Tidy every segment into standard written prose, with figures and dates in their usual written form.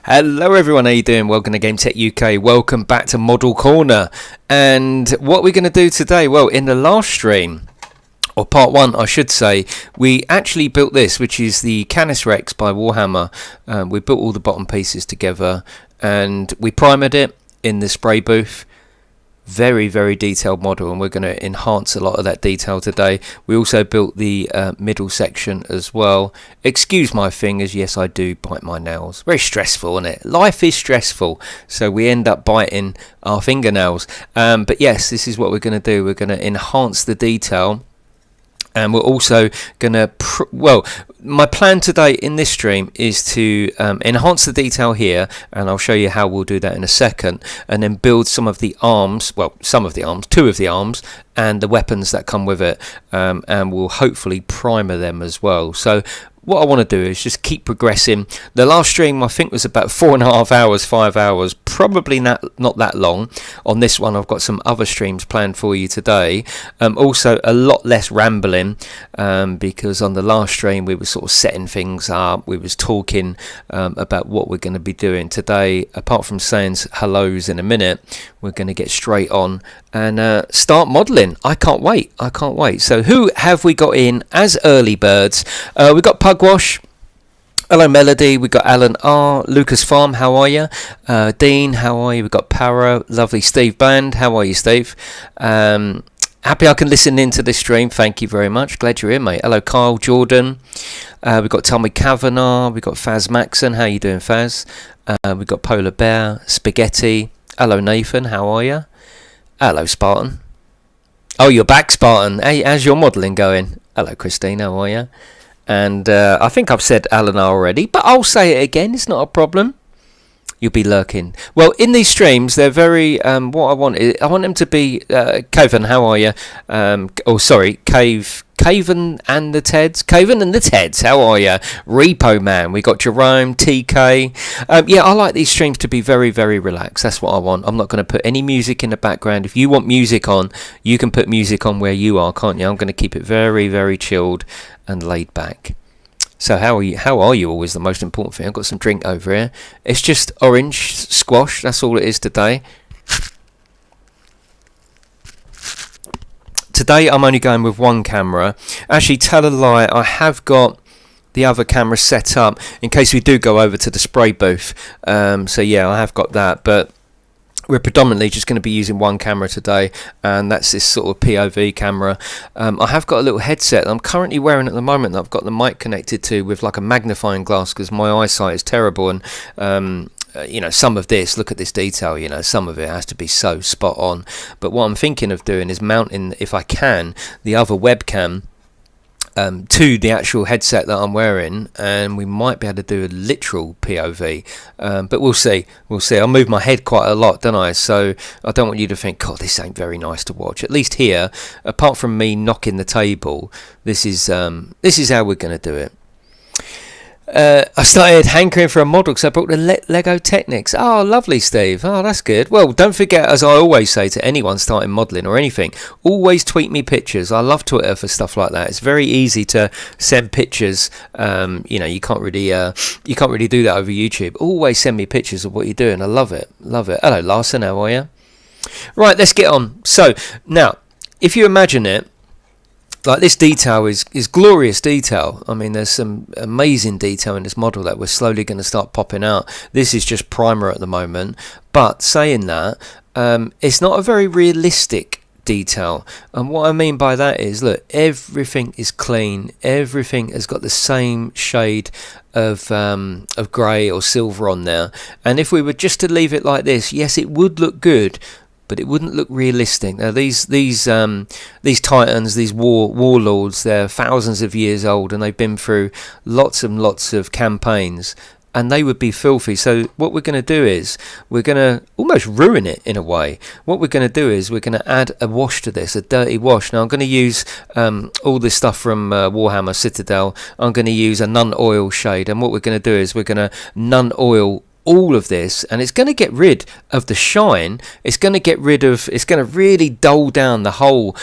Hello everyone, how you doing? Welcome to GametechUK. Welcome back to Model Corner. And what we're going to do today, well, in the last stream, or part one I should say, we actually built this, which is the Canis Rex by Warhammer. We built all the bottom pieces together and we primered it in the spray booth. Very, very detailed model, and we're going to enhance a lot of that detail today. We also built the middle section as well. Excuse my fingers, yes I do bite my nails. Very stressful, isn't it? Life is stressful, so we end up biting our fingernails. But yes, this is what we're going to do. We're going to enhance the detail. And we're also going to, my plan today in this stream is to enhance the detail here, and I'll show you how we'll do that in a second, and then build some of the arms, two of the arms, and the weapons that come with it, and we'll hopefully primer them as well. So what I want to do is just keep progressing. The last stream I think was about 4.5 hours, 5 hours, probably not that long. On this one I've got some other streams planned for you today. Also a lot less rambling, because on the last stream we were sort of setting things up. We was talking about what we're going to be doing today. Apart from saying hellos in a minute, we're going to get straight on and start modelling. I can't wait. So who have we got in as early birds? We've got Pugwash. Hello Melody. We've got Alan R. Lucas Farm, how are you? Dean, how are you? We've got Para. Lovely Steve Band, how are you Steve? Happy I can listen into this stream. Thank you very much. Glad you're here, mate. Hello Kyle Jordan. We've got Tommy Kavanagh. We've got Faz Maxon. How you doing, Faz? We've got Polar Bear. Spaghetti. Hello Nathan. How are you? Hello Spartan. Oh, you're back, Spartan. Hey, how's your modelling going? Hello Christine. How are you? And I think I've said Alan already, but I'll say it again. It's not a problem. You'll be lurking. Well, in these streams, they're very. What I want them to be. Caven, how are you? Caven and the Teds. How are you? Repo Man. We got Jerome, TK. Yeah, I like these streams to be very, very relaxed. That's what I want. I'm not going to put any music in the background. If you want music on, you can put music on where you are, can't you? I'm going to keep it very, very chilled and laid back. So how are you always the most important thing. I've got some drink over here. It's just orange squash, that's all it is today. Today I'm only going with one camera. Actually, tell a lie, I have got the other camera set up in case we do go over to the spray booth. So yeah, I have got that, but we're predominantly just going to be using one camera today, and that's this sort of POV camera. I have got a little headset that I'm currently wearing at the moment that I've got the mic connected to with like a magnifying glass because my eyesight is terrible, and some of this, look at this detail, some of it has to be so spot on. But what I'm thinking of doing is mounting, if I can, the other webcam to the actual headset that I'm wearing, and we might be able to do a literal POV, but we'll see. I move my head quite a lot, don't I? So I don't want you to think, God, this ain't very nice to watch. At least here, apart from me knocking the table, this is how we're going to do it. I started hankering for a model because I brought the Lego Technics. Oh, lovely, Steve. Oh, that's good. Well, don't forget, as I always say to anyone starting modelling or anything, always tweet me pictures. I love Twitter for stuff like that. It's very easy to send pictures. You can't really do that over YouTube. Always send me pictures of what you're doing. I love it. Hello, Larson. How are you? Right, let's get on. So now, if you imagine it, like this detail is glorious detail. I mean, there's some amazing detail in this model that we're slowly going to start popping out. This is just primer at the moment. But saying that, it's not a very realistic detail. And what I mean by that is, look, everything is clean. Everything has got the same shade of grey or silver on there. And if we were just to leave it like this, yes, it would look good, but it wouldn't look realistic. Now these titans, these warlords, they're thousands of years old, and they've been through lots and lots of campaigns, and they would be filthy. So what we're going to do is we're going to almost ruin it in a way. What we're going to do is we're going to add a wash to this, a dirty wash. Now I'm going to use all this stuff from Warhammer Citadel. I'm going to use a nun oil shade, and what we're going to do is we're going to nun oil all of this, and it's going to get rid of the shine. It's going to really dull down the whole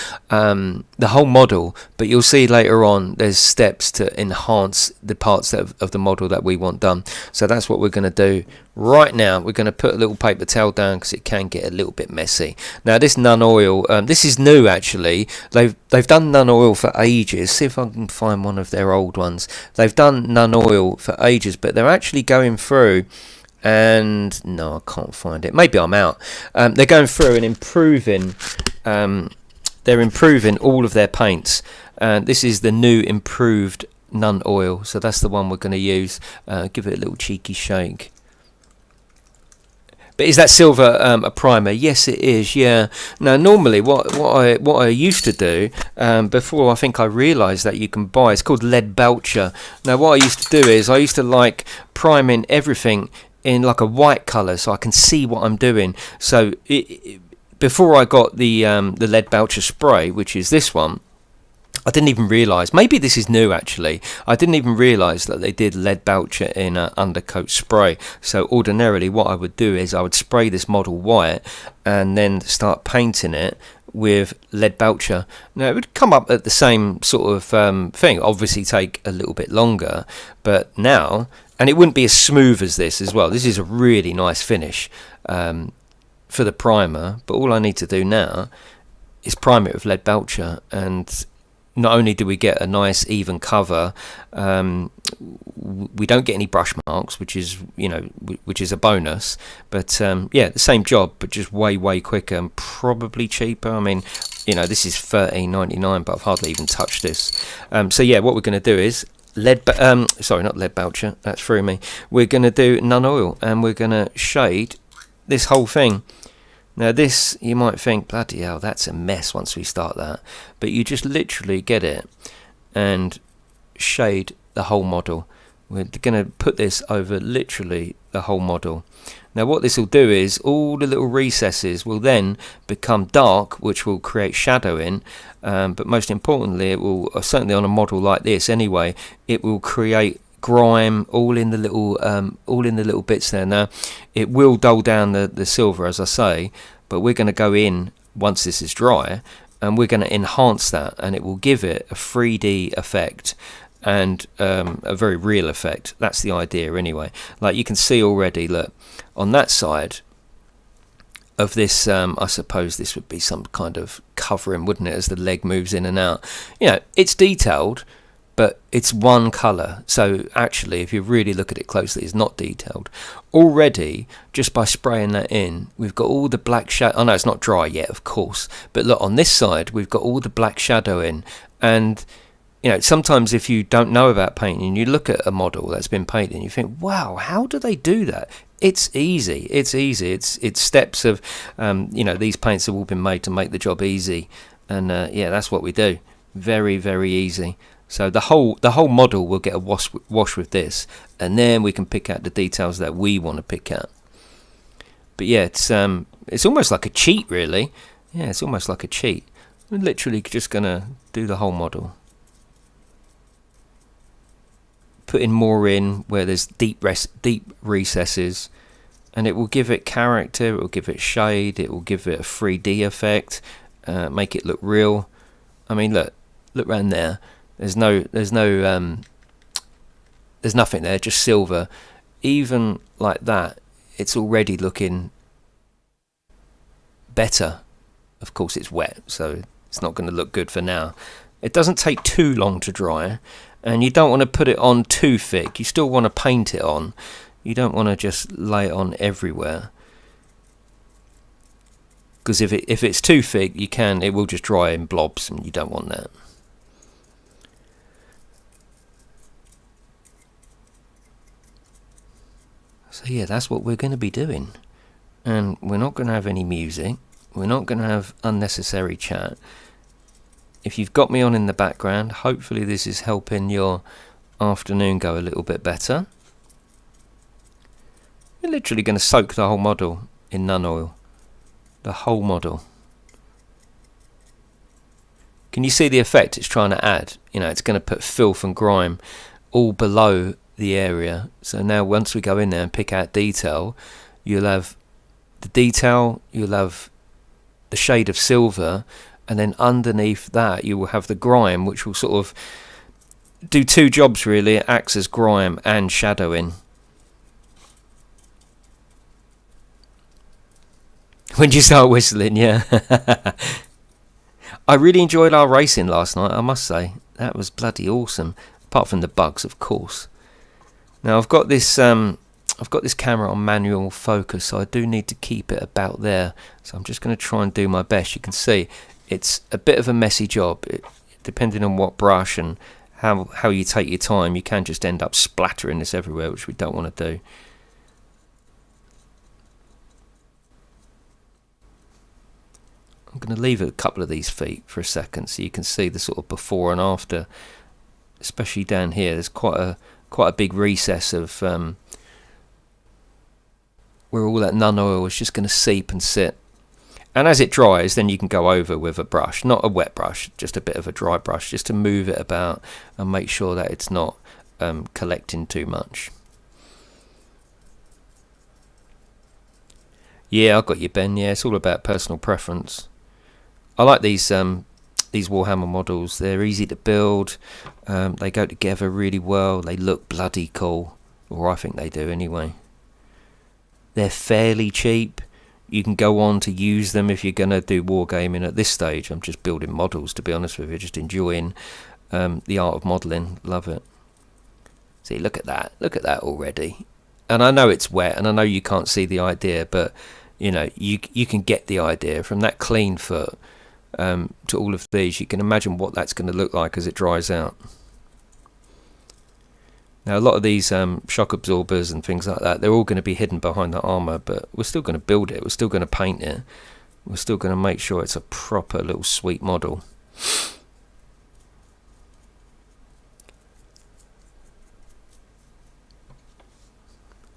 the whole model, but you'll see later on there's steps to enhance the parts of the model that we want done. So that's what we're going to do right now. We're going to put a little paper towel down because it can get a little bit messy. Now this Nun Oil, this is new actually. They've done Nun Oil for ages. See if I can find one of their old ones. They've done Nun Oil for ages, but they're actually going through, and no, I can't find it. Maybe I'm out. They're going through and improving. They're improving all of their paints. This is the new improved Nun Oil, so that's the one we're going to use. Give it a little cheeky shake. But is that silver a primer? Yes, it is. Yeah. Now, normally, what I used to do before I think I realised that you can buy, it's called lead belcher. Now, what I used to do is I used to like priming everything in like a white colour, so I can see what I'm doing. So before I got the lead belcher spray, which is this one, I didn't even realise. Maybe this is new actually. I didn't even realise that they did lead belcher in an undercoat spray. So ordinarily, what I would do is I would spray this model white and then start painting it with lead belcher. Now it would come up at the same sort of thing. Obviously, take a little bit longer, but now, and it wouldn't be as smooth as this as well. This is a really nice finish. For the primer, but all I need to do now is prime it with lead belcher, and not only do we get a nice even cover, we don't get any brush marks, which is a bonus, but yeah, the same job but just way quicker and probably cheaper. I mean, this is $13.99, but I've hardly even touched this. So yeah, what we're going to do is not lead belcher, that threw me. We're going to do Nun Oil, and we're going to shade this whole thing. Now this, you might think, bloody hell, that's a mess once we start that, but you just literally get it and shade the whole model. We're going to put this over literally the whole model. Now what this will do is all the little recesses will then become dark, which will create shadowing, but most importantly, it will, certainly on a model like this anyway, it will create grime all in the little bits there. Now it will dull down the silver, as I say, but we're going to go in once this is dry and we're going to enhance that, and it will give it a 3D effect and a very real effect. That's the idea anyway. Like you can see already, look, on that side of this, I suppose this would be some kind of covering, wouldn't it, as the leg moves in and out. It's detailed, but it's one colour, so actually if you really look at it closely, it's not detailed. Already, just by spraying that in, we've got all the black shadow. Oh no, it's not dry yet, of course, but look, on this side we've got all the black shadow in. And sometimes if you don't know about painting, you look at a model that's been painted and you think, wow, how do they do that? It's easy. It's steps of these paints have all been made to make the job easy, and yeah, that's what we do. Very easy. So the whole model will get a wash with this, and then we can pick out the details that we want to pick out. But yeah, it's almost like a cheat, really. Yeah, it's almost like a cheat. We're literally just gonna do the whole model, putting more in where there's deep recesses, and it will give it character. It will give it shade. It will give it a 3D effect, make it look real. I mean, look around there. There's nothing there, just silver. Even like that, it's already looking better. Of course it's wet, so it's not going to look good for now. It doesn't take too long to dry, and you don't want to put it on too thick. You still want to paint it on. You don't want to just lay it on everywhere, because if it's too thick, it will just dry in blobs, and you don't want that. So yeah, that's what we're going to be doing, and we're not going to have any music. We're not going to have unnecessary chat. If you've got me on in the background, hopefully this is helping your afternoon go a little bit better. We're literally going to soak the whole model in Nun Oil. The whole model. Can you see the effect it's trying to add? It's going to put filth and grime all below the area. So now once we go in there and pick out detail, you'll have the detail, you'll have the shade of silver, and then underneath that you will have the grime, which will sort of do two jobs really. It acts as grime and shadowing. When you start whistling, yeah. I really enjoyed our racing last night, I must say. That was bloody awesome. Apart from the bugs, of course. Now I've got this camera on manual focus, so I do need to keep it about there. So I'm just going to try and do my best. You can see it's a bit of a messy job. Depending on what brush and how you take your time, you can just end up splattering this everywhere, which we don't want to do. I'm going to leave a couple of these feet for a second so you can see the sort of before and after, especially down here. There's quite a big recess of where all that nun oil is just going to seep and sit. And as it dries, then you can go over with a brush, not a wet brush, just a bit of a dry brush, just to move it about and make sure that it's not collecting too much. Yeah, I got you, Ben. Yeah, it's all about personal preference. I like these Warhammer models. They're easy to build. They go together really well. They look bloody cool, or I think they do anyway. They're fairly cheap. You can go on to use them if you're going to do wargaming. At this stage, I'm just building models, to be honest with you, just enjoying the art of modelling. Love it. See, look at that. Look at that already. And I know it's wet, and I know you can't see the idea, but you know, you can get the idea from that clean foot to all of these. You can imagine what that's going to look like as it dries out. Now a lot of these shock absorbers and things like that, they're all going to be hidden behind the armour, but we're still going to build it, we're still going to paint it, we're still going to make sure it's a proper little sweet model.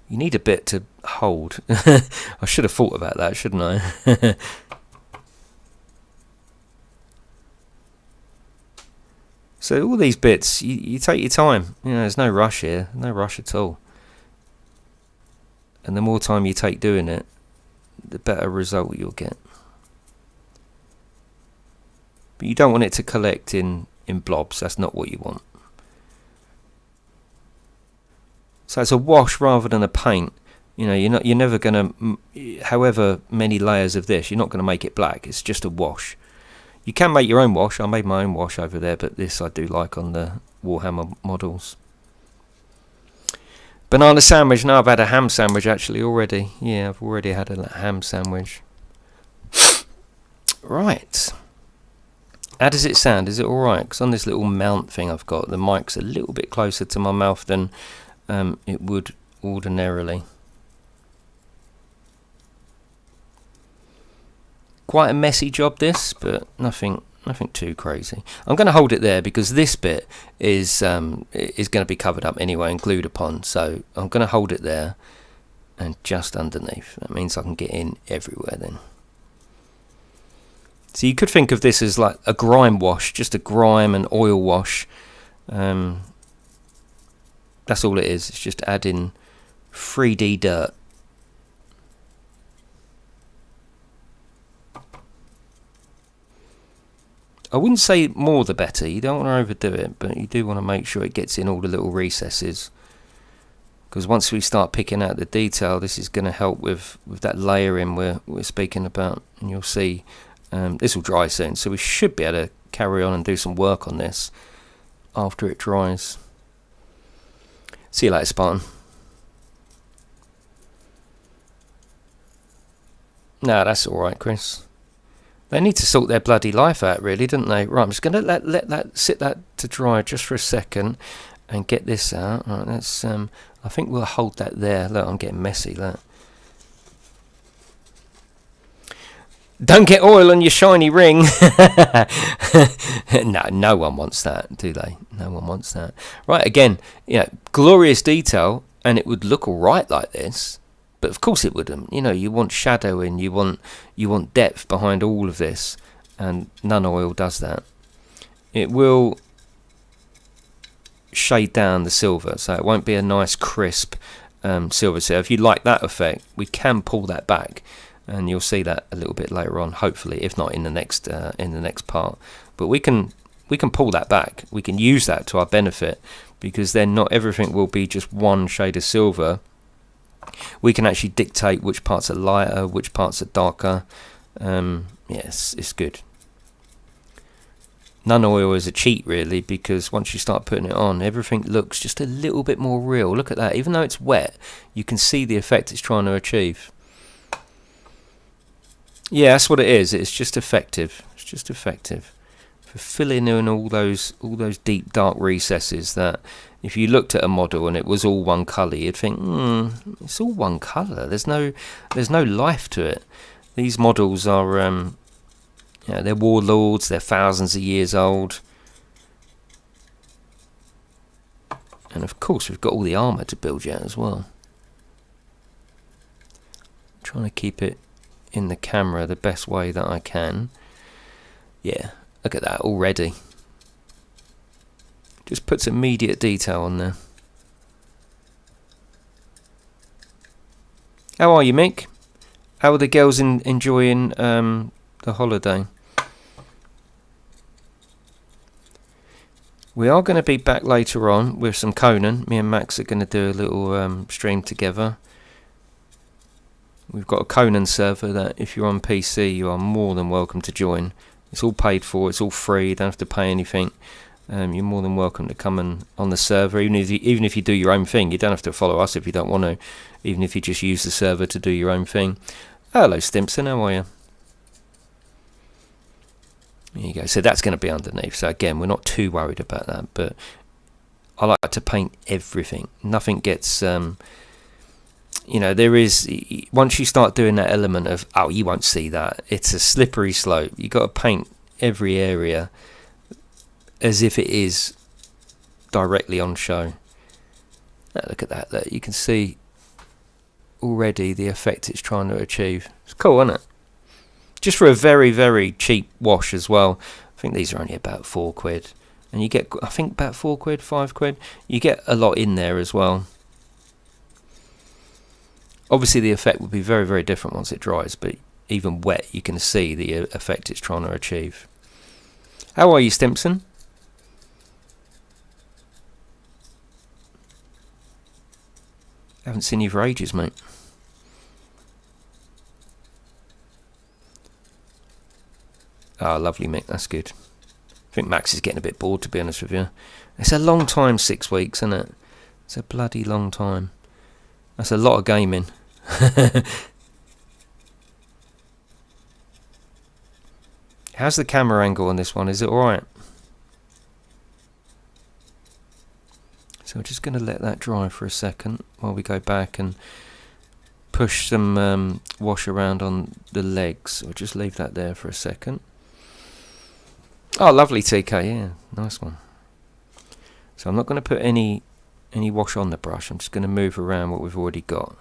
You need a bit to hold. I should have thought about that, shouldn't I? So all these bits, you take your time. You know, there's no rush here, no rush at all. And the more time you take doing it, the better result you'll get. But you don't want it to collect in blobs. That's not what you want. So it's a wash rather than a paint. You know, you're never going to, however many layers of this, you're not going to make it black. It's just a wash. You can make your own wash. I made my own wash over there, but this I do like on the Warhammer models. Banana sandwich. No, I've had a ham sandwich actually already. Yeah, I've already had a ham sandwich. Right. How does it sound? Is it alright? Because on this little mount thing I've got, the mic's a little bit closer to my mouth than it would ordinarily. Quite a messy job this, but nothing too crazy. I'm going to hold it there because this bit is going to be covered up anyway and glued upon. So I'm going to hold it there and just underneath. That means I can get in everywhere then. So you could think of this as like a grime wash, just a grime and oil wash. That's all it is. It's just adding 3D dirt. I wouldn't say more the better. You don't want to overdo it, but you do want to make sure it gets in all the little recesses. Because once we start picking out the detail, this is going to help with that layering we're speaking about. And you'll see this will dry soon, so we should be able to carry on and do some work on this after it dries. See you later, Spartan. No, that's alright, Chris. They need to sort their bloody life out, really, don't they? Right, I'm just going to let that sit that to dry just for a second and get this out. Right, that's I think we'll hold that there. Look, I'm getting messy. Look. Don't get oil on your shiny ring. No one wants that, do they? No one wants that. Right, again, you know, glorious detail, and it would look all right like this. But of course it wouldn't. You know, you want shadowing, you want depth behind all of this, and none oil does that. It will shade down the silver, so it won't be a nice crisp silver. So if you like that effect, we can pull that back and you'll see that a little bit later on, hopefully, if not in the next part. But we can pull that back. We can use that to our benefit, because then not everything will be just one shade of silver. We can actually dictate which parts are lighter, which parts are darker. Yes, it's good. None oil is a cheat, really, because once you start putting it on, everything looks just a little bit more real. Look at that. Even though it's wet, you can see the effect it's trying to achieve. Yeah, that's what it is. It's just effective. It's just effective for filling in all those deep dark recesses that if you looked at a model and it was all one colour, you'd think, it's all one colour. There's no life to it. These models are they're warlords. They're thousands of years old, and of course we've got all the armour to build yet as well. I'm trying to keep it in the camera the best way that I can. Yeah, look at that already. Just puts immediate detail on there. How are you, Mick? How are the girls enjoying the holiday? We are going to be back later on with some Conan. Me and Max are going to do a little stream together. We've got a Conan server that if you're on PC you are more than welcome to join. It's all paid for, it's all free, you don't have to pay anything. You're more than welcome to come on the server, even if you do your own thing. You don't have to follow us if you don't want to, even if you just use the server to do your own thing. Hello Stimpson, how are you? There you go, so that's going to be underneath. So again, we're not too worried about that, but I like to paint everything. Nothing gets... there is, once you start doing that element of, oh, you won't see that, it's a slippery slope. You've got to paint every area as if it is directly on show. Now, look at that. Look, you can see already the effect it's trying to achieve. It's cool, isn't it? Just for a very, very cheap wash as well. I think these are only about £4. And you get, I think, about £4, £5. You get a lot in there as well. Obviously the effect will be very, very different once it dries, but even wet you can see the effect it's trying to achieve. How are you, Stimpson? Haven't seen you for ages, mate. Ah, lovely, Mick, that's good. I think Max is getting a bit bored, to be honest with you. It's a long time, 6 weeks, isn't it? It's a bloody long time. That's a lot of gaming. How's the camera angle on this one? Is it alright? So we're just going to let that dry for a second while we go back and push some wash around on the legs. We'll just leave that there for a second. Oh, lovely, TK. Yeah, nice one. So I'm not going to put any wash on the brush. I'm just going to move around what we've already got.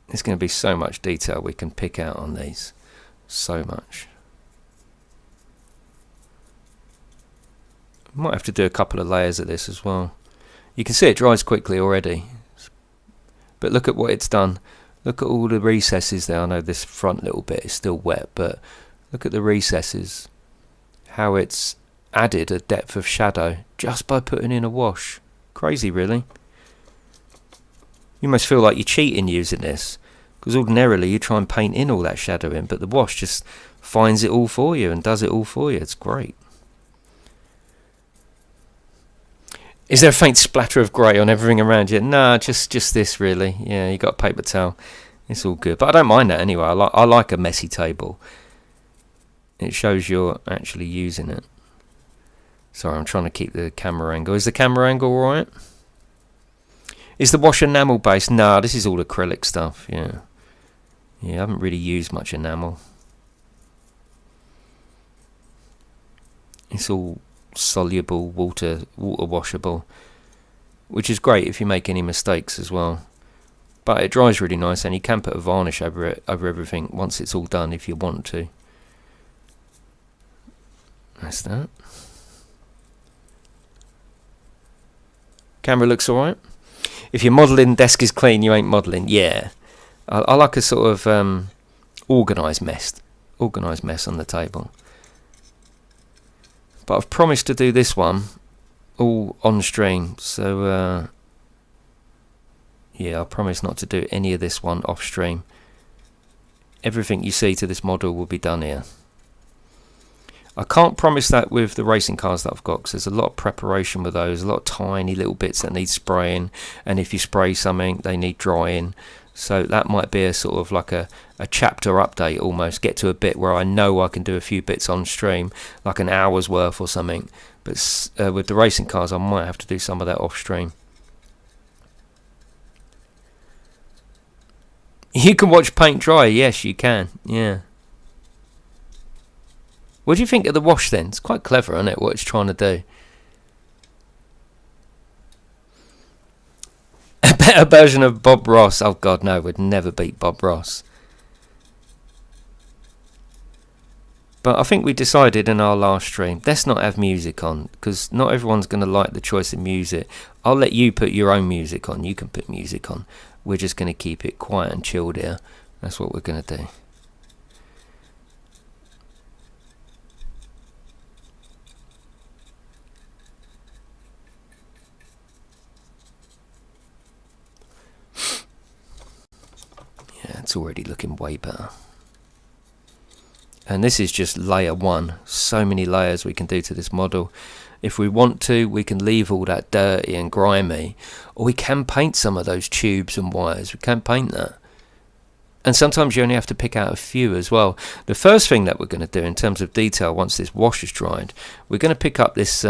There's going to be so much detail we can pick out on these. So much. Might have to do a couple of layers of this as well. You can see it dries quickly already. But look at what it's done. Look at all the recesses there. I know this front little bit is still wet, but look at the recesses. How it's added a depth of shadow just by putting in a wash. Crazy, really. You must feel like you're cheating using this, because ordinarily you try and paint in all that shadow in, but the wash just finds it all for you and does it all for you. It's great. Is there a faint splatter of grey on everything around you? Nah, just this really. Yeah, you got a paper towel. It's all good. But I don't mind that anyway. I like a messy table. It shows you're actually using it. Sorry, I'm trying to keep the camera angle. Is the camera angle alright? Is the wash enamel based? Nah, this is all acrylic stuff. Yeah. Yeah, I haven't really used much enamel. It's all soluble, water washable, which is great if you make any mistakes as well. But it dries really nice, and you can put a varnish over it, over everything once it's all done if you want to. That's that. Camera looks alright. If your modelling desk is clean, you ain't modelling. Yeah. I like a sort of organised mess on the table. But I've promised to do this one all on stream, so yeah, I promise not to do any of this one off stream. Everything you see to this model will be done here. I can't promise that with the racing cars that I've got, because there's a lot of preparation with those, a lot of tiny little bits that need spraying, and if you spray something they need drying. So that might be a sort of like a chapter update almost, get to a bit where I know I can do a few bits on stream, like an hour's worth or something. But with the racing cars I might have to do some of that off stream. You can watch paint dry, yes you can, yeah. What do you think of the wash then? It's quite clever, isn't it, what it's trying to do? A better version of Bob Ross. Oh god, no, we'd never beat Bob Ross. But I think we decided in our last stream, let's not have music on, because not everyone's going to like the choice of music. I'll let you put your own music on. You can put music on. We're just going to keep it quiet and chilled here. That's what we're going to do. Yeah, it's already looking way better. And this is just layer one. So many layers we can do to this model. If we want to, we can leave all that dirty and grimy, or we can paint some of those tubes and wires. We can paint that. And sometimes you only have to pick out a few as well. The first thing that we're going to do in terms of detail, once this wash is dried, we're going to pick up this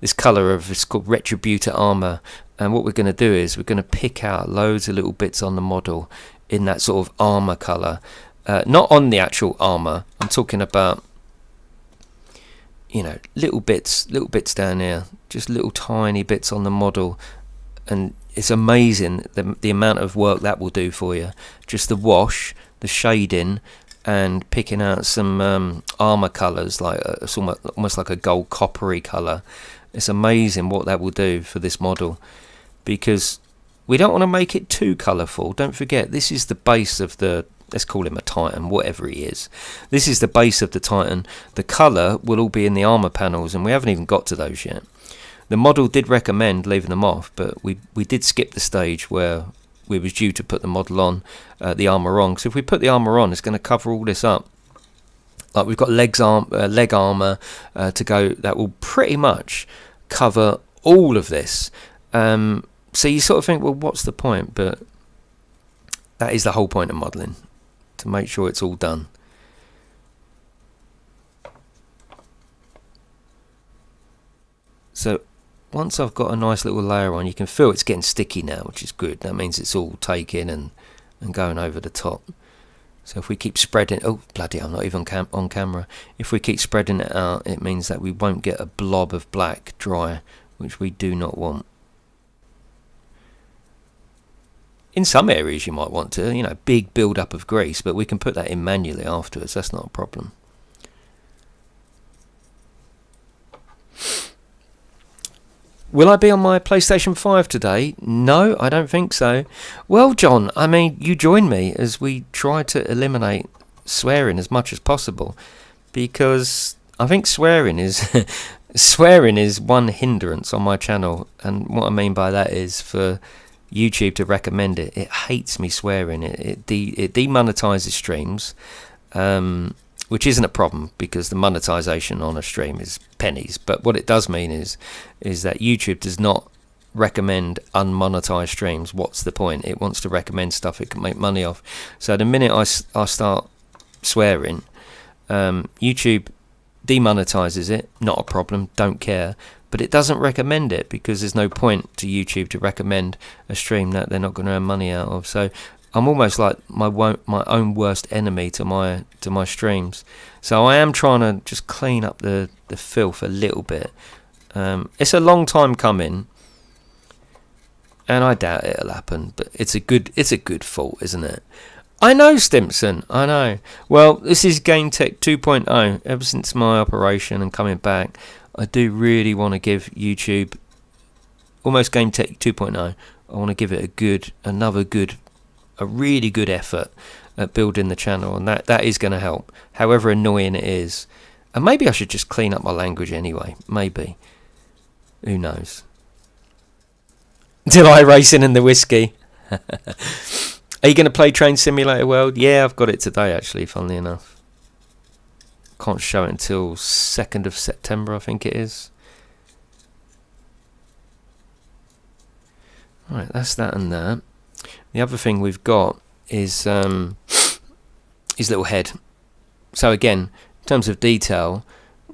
this colour of, it's called Retributor Armour. And what we're going to do is we're going to pick out loads of little bits on the model in that sort of armour colour. Not on the actual armour, I'm talking about, you know, little bits down here, just little tiny bits on the model, and it's amazing the amount of work that will do for you. Just the wash, the shading, and picking out some armour colours, like it's almost like a gold coppery colour. It's amazing what that will do for this model, because we don't want to make it too colourful. Don't forget, this is the base of the, let's call him a Titan, whatever he is. This is the base of the Titan. The colour will all be in the armour panels, and we haven't even got to those yet. The model did recommend leaving them off, but we did skip the stage where we was due to put the model on, the armour on. So if we put the armour on, it's going to cover all this up. Like we've got leg armour to go, that will pretty much cover all of this. So you sort of think, well, what's the point? But that is the whole point of modelling, to make sure it's all done. So once I've got a nice little layer on, you can feel it's getting sticky now, which is good. That means it's all taking and going over the top. So if we keep spreading, oh bloody hell, I'm not even on camera. If we keep spreading it out, it means that we won't get a blob of black dry, which we do not want. In some areas you might want to, you know, big build up of grease, but we can put that in manually afterwards. That's not a problem. Will I be on my PlayStation 5 today? No, I don't think so. Well, John, I mean, you join me as we try to eliminate swearing as much as possible, because I think swearing is one hindrance on my channel, and what I mean by that is for YouTube to recommend it. It hates me swearing. It demonetizes streams, which isn't a problem because the monetization on a stream is pennies. But what it does mean is that YouTube does not recommend unmonetized streams. What's the point? It wants to recommend stuff it can make money off. So the minute I start swearing, YouTube demonetizes it. Not a problem. Don't care. But it doesn't recommend it because there's no point to YouTube to recommend a stream that they're not going to earn money out of. So I'm almost like my own worst enemy to my streams. So I am trying to just clean up the filth a little bit. It's a long time coming, and I doubt it'll happen. But it's a good fault, isn't it? I know, Stimson, I know. Well, this is GameTech 2.0. Ever since my operation and coming back, I do really want to give YouTube almost GameTech 2.0. I want to give it a really good effort at building the channel, and that is going to help, however annoying it is. And maybe I should just clean up my language anyway. Maybe. Who knows? Till I racing in the whiskey. Are you going to play Train Simulator World? Yeah, I've got it today, actually, funnily enough. Can't show it until 2nd of September, I think it is. Right, that's that and that. The other thing we've got is his little head. So again, in terms of detail,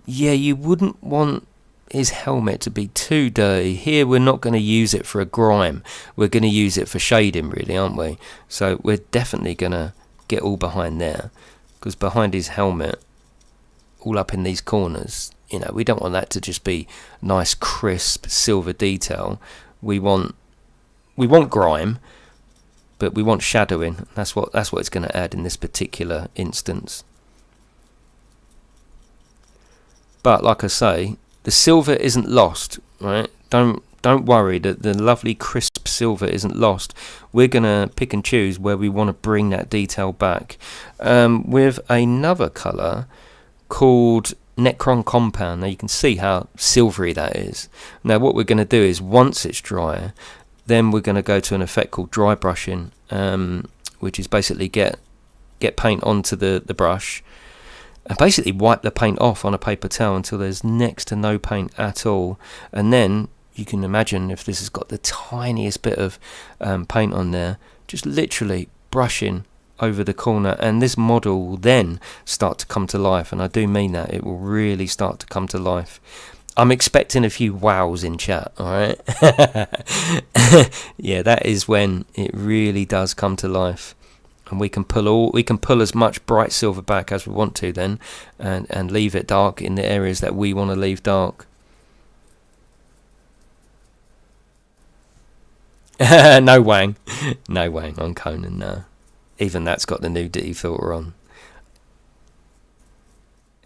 yeah, you wouldn't want his helmet to be too dirty. Here we're not going to use it for a grime. We're going to use it for shading, really, aren't we? So we're definitely going to get all behind there, because behind his helmet, all up in these corners, you know, we don't want that to just be nice, crisp silver detail. We want grime, but we want shadowing. That's what it's going to add in this particular instance. But like I say, the silver isn't lost, right? Don't worry, that the lovely crisp silver isn't lost. We're going to pick and choose where we want to bring that detail back with another colour called Necron Compound. Now you can see how silvery that is. Now what we're going to do is, once it's dry, then we're going to go to an effect called dry brushing, which is basically get paint onto the brush and basically wipe the paint off on a paper towel until there's next to no paint at all. And then you can imagine, if this has got the tiniest bit of paint on there, just literally brushing over the corner, and this model will then start to come to life. And I do mean that, it will really start to come to life. I'm expecting a few wows in chat, alright? Yeah, that is when it really does come to life. And we can pull as much bright silver back as we want to then, and leave it dark in the areas that we want to leave dark. No wang on Conan, no. Even that's got the nudity filter on.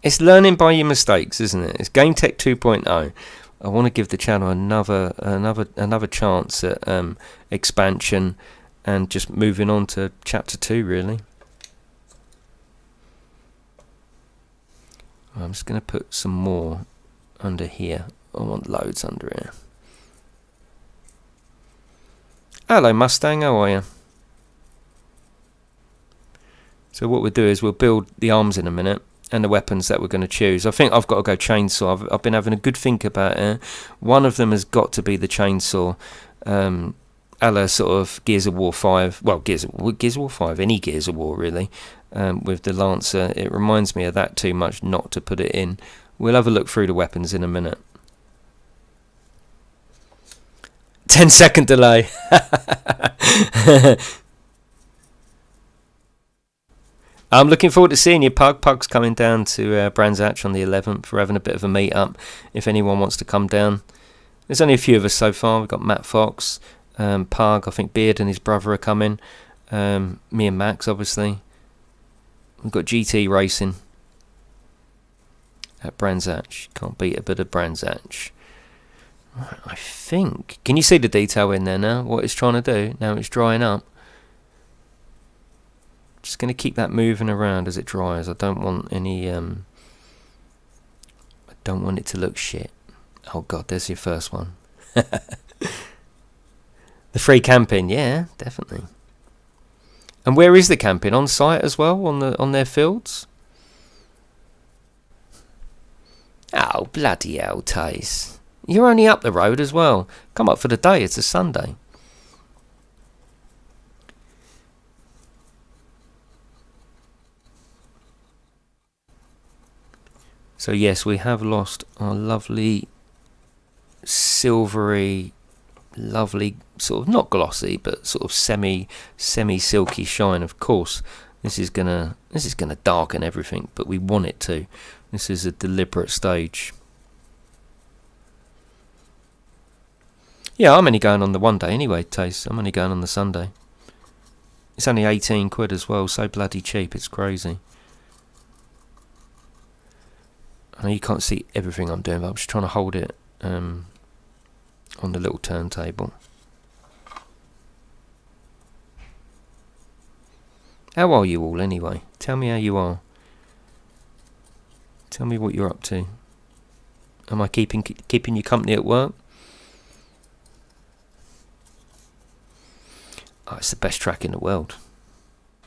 It's learning by your mistakes, isn't it? It's GameTech 2.0. I want to give the channel another chance at expansion, and just moving on to chapter 2, really. I'm just going to put some more under here. I want loads under here. Hello Mustang, how are you? So what we'll do is we'll build the arms in a minute, and the weapons that we're going to choose. I think I've got to go chainsaw. I've been having a good think about it. One of them has got to be the chainsaw, a la sort of Gears of War 5. Well, Gears of War 5, any Gears of War really, with the Lancer. It reminds me of that too much not to put it in. We'll have a look through the weapons in a minute. 10-second delay. I'm looking forward to seeing you, Pug. Pug's coming down to Brands Hatch on the 11th. We're having a bit of a meet up if anyone wants to come down. There's only a few of us so far. We've got Matt Fox, Pug, I think Beard and his brother are coming. Me and Max, obviously. We've got GT Racing at Brands Hatch. Can't beat a bit of Brands Hatch. Right, I think... Can you see the detail in there now? What it's trying to do? Now it's drying up. Just going to keep that moving around as it dries. I don't want any... I don't want it to look shit. Oh god, there's your first one. The free camping, yeah, definitely. And where is the camping? On site as well, on their fields? Oh, bloody hell, Taze. You're only up the road as well. Come up for the day, it's a Sunday. So yes, we have lost our lovely silvery, lovely, sort of not glossy, but sort of semi silky shine. Of course, this is gonna darken everything, but we want it to. This is a deliberate stage. Yeah, I'm only going on the one day anyway, Taste. I'm only going on the Sunday. It's only 18 quid as well, so bloody cheap, it's crazy. I know you can't see everything I'm doing, but I'm just trying to hold it on the little turntable. How are you all anyway? Tell me how you are. Tell me what you're up to. Am I keeping you company at work? Oh, it's the best track in the world,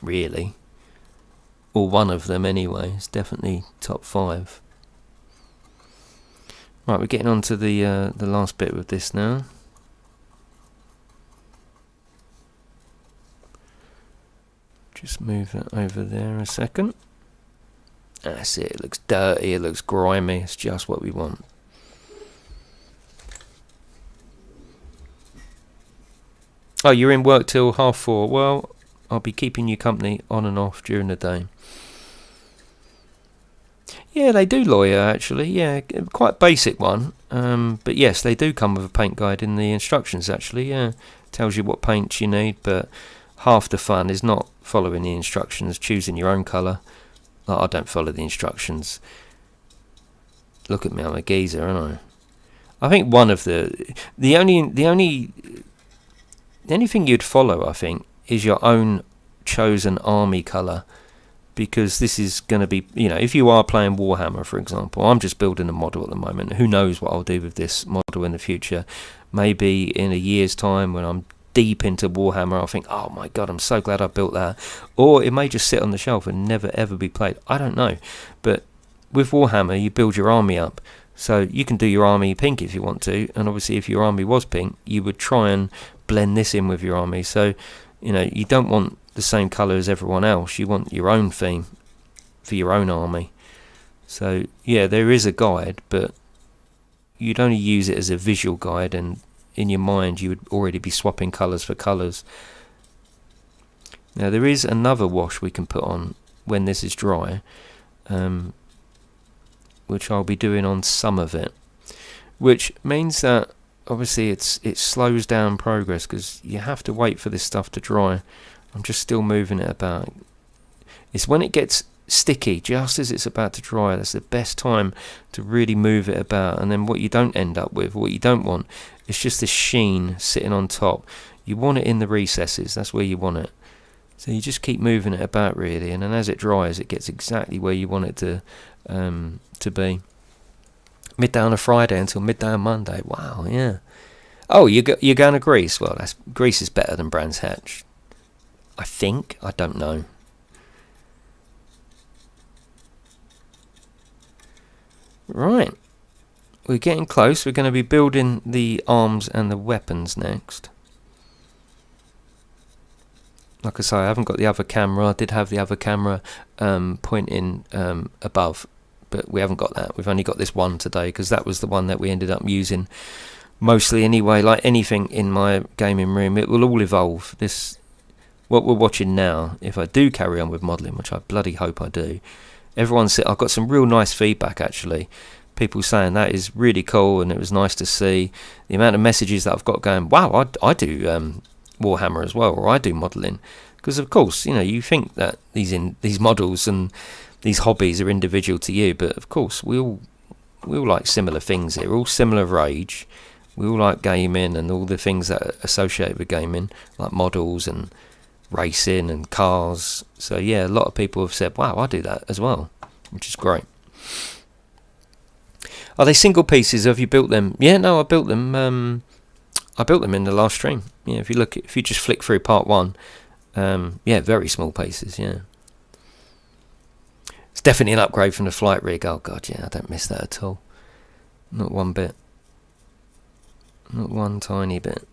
really. Or one of them anyway. It's definitely top 5. Right, we're getting on to the last bit with this now. Just move that over there a second. That's it. It looks dirty. It looks grimy. It's just what we want. Oh, you're in work till 4:30. Well, I'll be keeping you company on and off during the day. Yeah, they do, lawyer, actually. Yeah, quite basic one. But yes, they do come with a paint guide in the instructions, actually. Yeah, tells you what paints you need, but half the fun is not following the instructions, choosing your own colour. I don't follow the instructions. Look at me, I'm a geezer, aren't I? I think one of the only thing you'd follow, I think, is your own chosen army colour, because this is going to be, if you are playing Warhammer, for example, I'm just building a model at the moment. Who knows what I'll do with this model in the future? Maybe in a year's time, when I'm deep into Warhammer, I'll think, oh my god, I'm so glad I built that. Or it may just sit on the shelf and never ever be played. I don't know. But with Warhammer, you build your army up. So you can do your army pink if you want to, and obviously if your army was pink, you would try and blend this in with your army. So, you don't want the same colour as everyone else. You want your own theme for your own army. So yeah, there is a guide, but you'd only use it as a visual guide, and in your mind you would already be swapping colours for colours. Now there is another wash we can put on when this is dry, which I'll be doing on some of it, which means that obviously it slows down progress, because you have to wait for this stuff to dry. I'm just still moving it about. It's when it gets sticky, just as it's about to dry, that's the best time to really move it about. And then what you don't end up with, what you don't want, it's just this sheen sitting on top. You want it in the recesses, that's where you want it. So you just keep moving it about, really, and then as it dries, it gets exactly where you want it to be. Midday on a Friday until midday on Monday. Wow, yeah. Oh, you're going to Greece? Well, Greece is better than Brands Hatch, I think. I don't know. Right. We're getting close. We're going to be building the arms and the weapons next. Like I say, I haven't got the other camera. I did have the other camera pointing above, but we haven't got that. We've only got this one today, because that was the one that we ended up using mostly anyway. Like anything in my gaming room, it will all evolve. What we're watching now, if I do carry on with modelling, which I bloody hope I do, I've got some real nice feedback, actually. People saying that is really cool, and it was nice to see the amount of messages that I've got going, wow, I do Warhammer as well, or I do modelling. Because of course, you think that these models and these hobbies are individual to you, but of course we all like similar things here. We're all similar of age. We all like gaming and all the things that are associated with gaming, like models and racing and cars. So yeah, a lot of people have said, wow, I do that as well, which is great. Are they single pieces? Have you built them? Yeah, no, I built them. I built them in the last stream. Yeah, if you just flick through part 1, yeah, very small pieces. Yeah, it's definitely an upgrade from the flight rig. Oh god, yeah, I don't miss that at all. Not one bit. Not one tiny bit.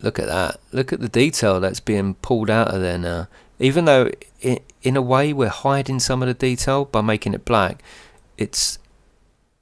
Look at that. Look at the detail that's being pulled out of there now. Even though, in a way, we're hiding some of the detail by making it black, it's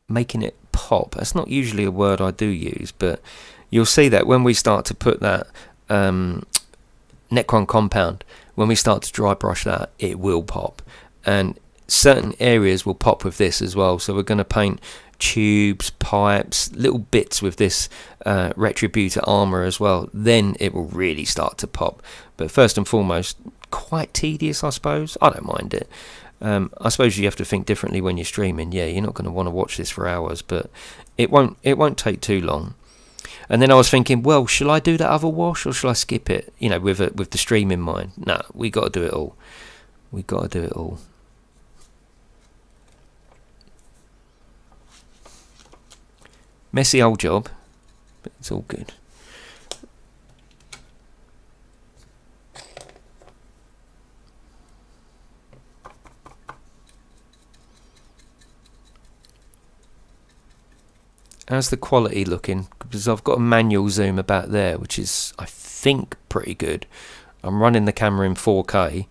making it pop. That's not usually a word I do use, but you'll see that when we start to put that Necron compound, when we start to dry brush that, it will pop. And certain areas will pop with this as well. So we're going to paint tubes, pipes, little bits with this Retributor armor as well, then it will really start to pop. But first and foremost, quite tedious, I suppose. I don't mind it. I suppose you have to think differently when you're streaming. Yeah, you're not going to want to watch this for hours, but it won't take too long. And then I was thinking, well, shall I do that other wash or shall I skip it? You know, with the stream in mind. No, we got to do it all. We got to do it all. Messy old job, but it's all good. How's the quality looking? Because I've got a manual zoom about there, which is, I think, pretty good. I'm running the camera in 4K,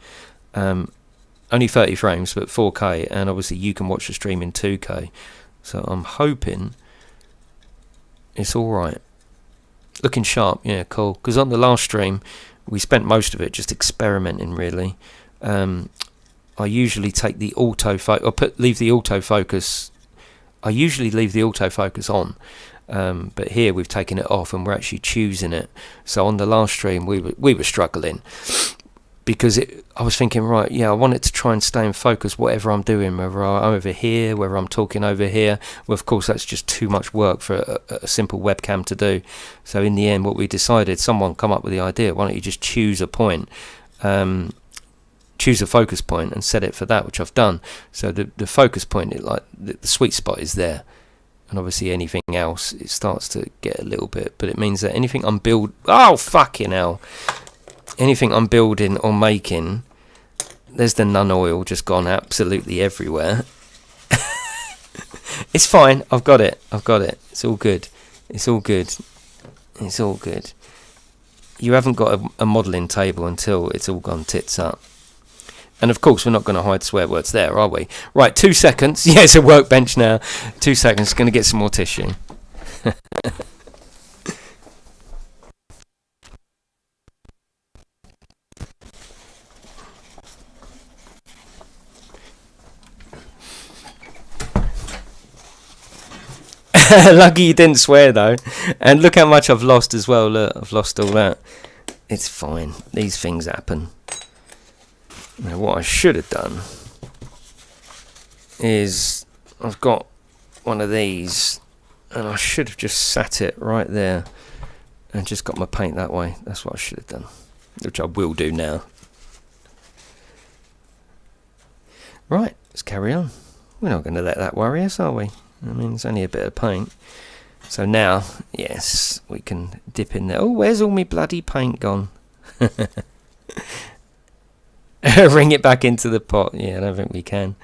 only 30 frames, but 4K, and obviously you can watch the stream in 2K. So I'm hoping it's all right. Looking sharp, yeah, cool. Because on the last stream, we spent most of it just experimenting, really. I usually take the autofocus, or leave the autofocus. I usually leave the autofocus on, but here we've taken it off and we're actually choosing it. So on the last stream, we were struggling because I was thinking, right, yeah, I want it to try and stay in focus whatever I'm doing, whether I'm over here, whether I'm talking over here. Well, of course, that's just too much work for a simple webcam to do. So in the end, what we decided, someone come up with the idea, why don't you just choose a point, choose a focus point and set it for that, which I've done. So the focus point, the sweet spot is there. And obviously anything else, it starts to get a little bit, but it means that anything I'm anything I'm building or making, there's the nun oil just gone absolutely everywhere. It's fine, I've got it. It's all good. It's all good. You haven't got a modelling table until it's all gone tits up. And of course, we're not going to hide swear words there, are we? Right, 2 seconds. Yeah, it's a workbench now. 2 seconds. Going to get some more tissue. Lucky you didn't swear, though. And look how much I've lost as well. Look, I've lost all that. It's fine. These things happen. Now, what I should have done is I've got one of these and I should have just sat it right there and just got my paint that way. That's what I should have done, which I will do now. Right, let's carry on. We're not going to let that worry us, are we? I mean, it's only a bit of paint. So now, yes, we can dip in there. Oh, where's all my bloody paint gone? Bring it back into the pot. Yeah, I don't think we can.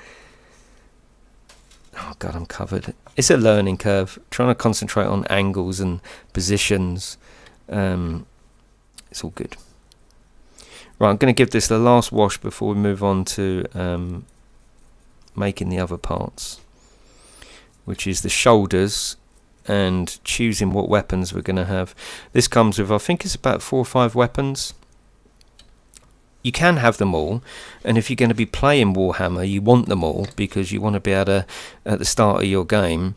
Oh God, I'm covered. It's a learning curve. Trying to concentrate on angles and positions. It's all good. Right, I'm going to give this the last wash before we move on to making the other parts, which is the shoulders and choosing what weapons we're going to have. This comes with, I think it's about 4 or 5 weapons. You can have them all, and if you're going to be playing Warhammer, you want them all because you want to be able to, at the start of your game,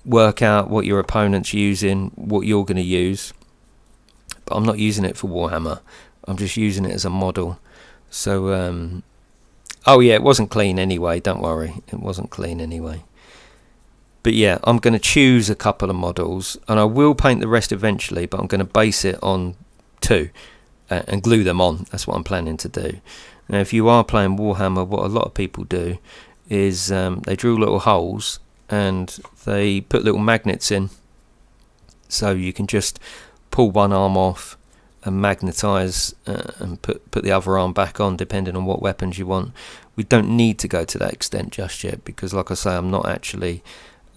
work out what your opponent's using, what you're going to use. But I'm not using it for Warhammer. I'm just using it as a model. So, oh yeah, it wasn't clean anyway. Don't worry, it wasn't clean anyway. But yeah, I'm going to choose a couple of models, and I will paint the rest eventually. But I'm going to base it on 2. And glue them on. That's what I'm planning to do. Now, if you are playing Warhammer, what a lot of people do is they drill little holes and they put little magnets in, so you can just pull one arm off and magnetize and put the other arm back on, depending on what weapons you want. We don't need to go to that extent just yet because, like I say, I'm not actually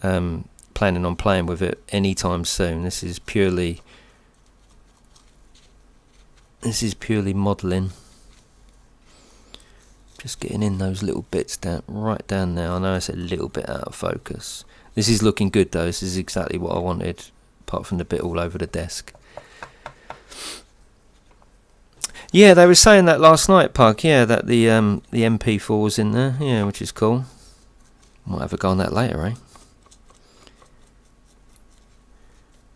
planning on playing with it anytime soon. This is purely modelling. Just getting in those little bits right down there. I know it's a little bit out of focus. This is looking good though. This is exactly what I wanted, apart from the bit all over the desk. Yeah, they were saying that last night, Pug. Yeah, that the MP4 was in there. Yeah, which is cool. Might have a go on that later, eh?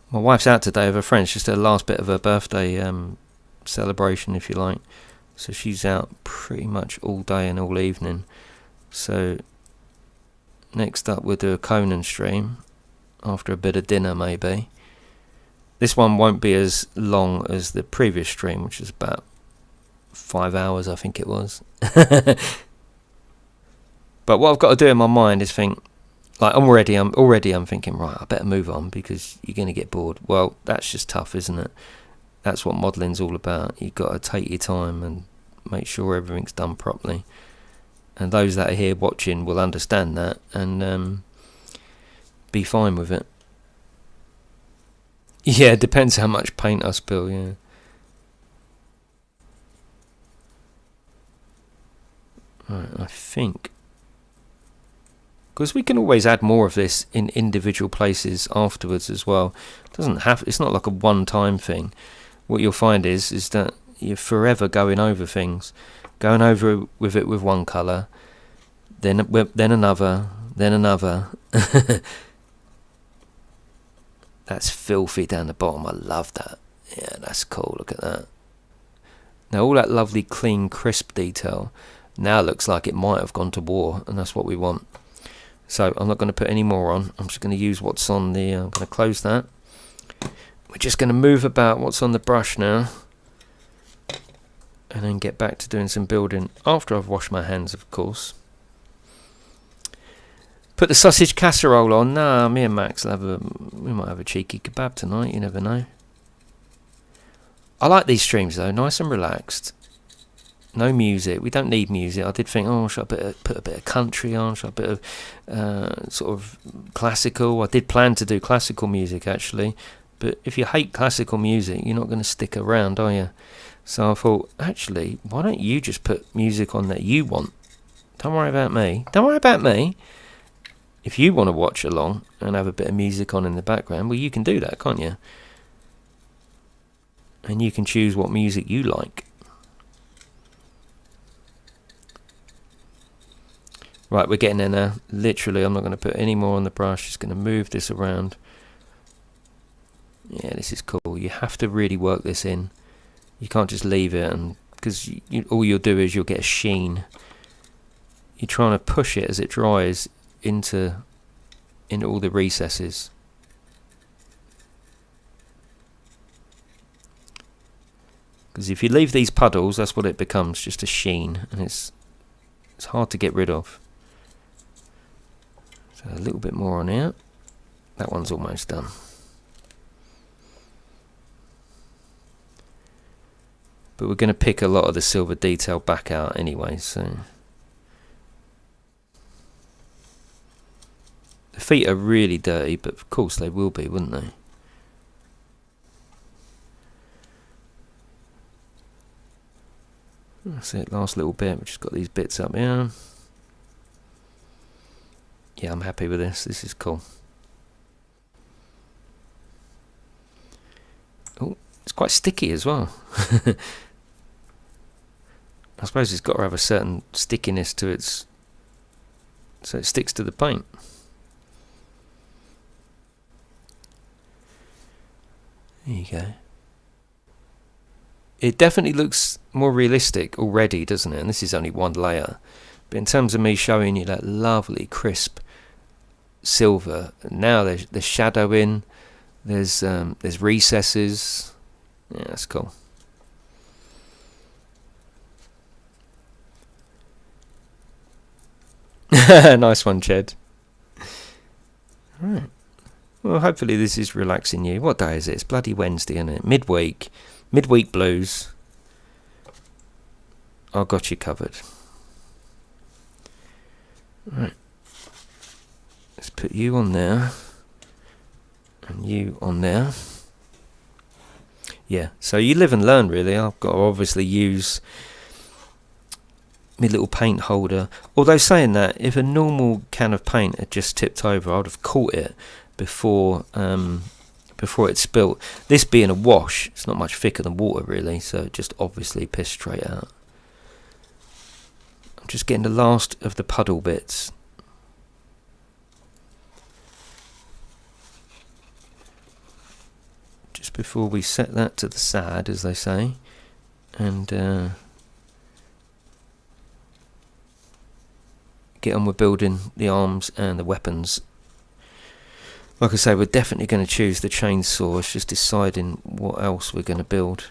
My wife's out today with her friends, just her last bit of her birthday celebration, if you like. So she's out pretty much all day and all evening. So next up we'll do a Conan stream after a bit of dinner maybe. This one won't be as long as the previous stream, which is about 5 hours I think it was. But what I've got to do in my mind is think, like I'm thinking, right, I better move on because you're going to get bored. Well, that's just tough, isn't it? That's what modelling's all about. You've got to take your time and make sure everything's done properly. And those that are here watching will understand that and be fine with it. Yeah, it depends how much paint I spill, yeah. Right, I think... because we can always add more of this in individual places afterwards as well. It's not like a one-time thing. What you'll find is that you're forever going over things, going over with it with one colour, then another, then another. That's filthy down the bottom. I love that. Yeah, that's cool. Look at that. Now all that lovely clean crisp detail now looks like it might have gone to war, and that's what we want. So I'm not going to put any more on. I'm just going to use what's on the... I'm going to close that. We're just going to move about what's on the brush now. And then get back to doing some building after I've washed my hands, of course. Put the sausage casserole on. Nah, me and Max will we might have a cheeky kebab tonight. You never know. I like these streams though. Nice and relaxed. No music. We don't need music. I did think, oh, should I put a bit of country on? Should I put a bit of sort of classical? I did plan to do classical music actually, but if you hate classical music, you're not going to stick around, are you? So I thought, actually, why don't you just put music on that you want? Don't worry about me. Don't worry about me. If you want to watch along and have a bit of music on in the background, well, you can do that, can't you? And you can choose what music you like. Right, we're getting there now. Literally, I'm not going to put any more on the brush. Just going to move this around. Yeah, this is cool. You have to really work this in. You can't just leave it, and because all you'll do is you'll get a sheen. You're trying to push it as it dries into all the recesses. Because if you leave these puddles, that's what it becomes, just a sheen, and it's hard to get rid of. So a little bit more on here. That one's almost done. But we're going to pick a lot of the silver detail back out anyway, so... The feet are really dirty, but of course they will be, wouldn't they? That's it, last little bit. We've just got these bits up here. Yeah, I'm happy with this. This is cool. Oh, it's quite sticky as well. I suppose it's got to have a certain stickiness to its... so it sticks to the paint. There you go. It definitely looks more realistic already, doesn't it? And this is only one layer. But in terms of me showing you that lovely crisp silver, now there's shadow in, there's recesses. Yeah, that's cool. Nice one, Ched. Right. Well, hopefully this is relaxing you. What day is it? It's bloody Wednesday, isn't it? Midweek. Midweek blues. I got you covered. Right. Let's put you on there. And you on there. Yeah, so you live and learn, really. I've got to obviously use my little paint holder. Although saying that, if a normal can of paint had just tipped over, I would have caught it before it spilt. This being a wash, it's not much thicker than water really, so it just obviously pissed straight out. I'm just getting the last of the puddle bits. just before we set that to the side, as they say, and get on with building the arms and the weapons. Like I say, we're definitely going to choose the chainsaw. It's just deciding what else we're going to build.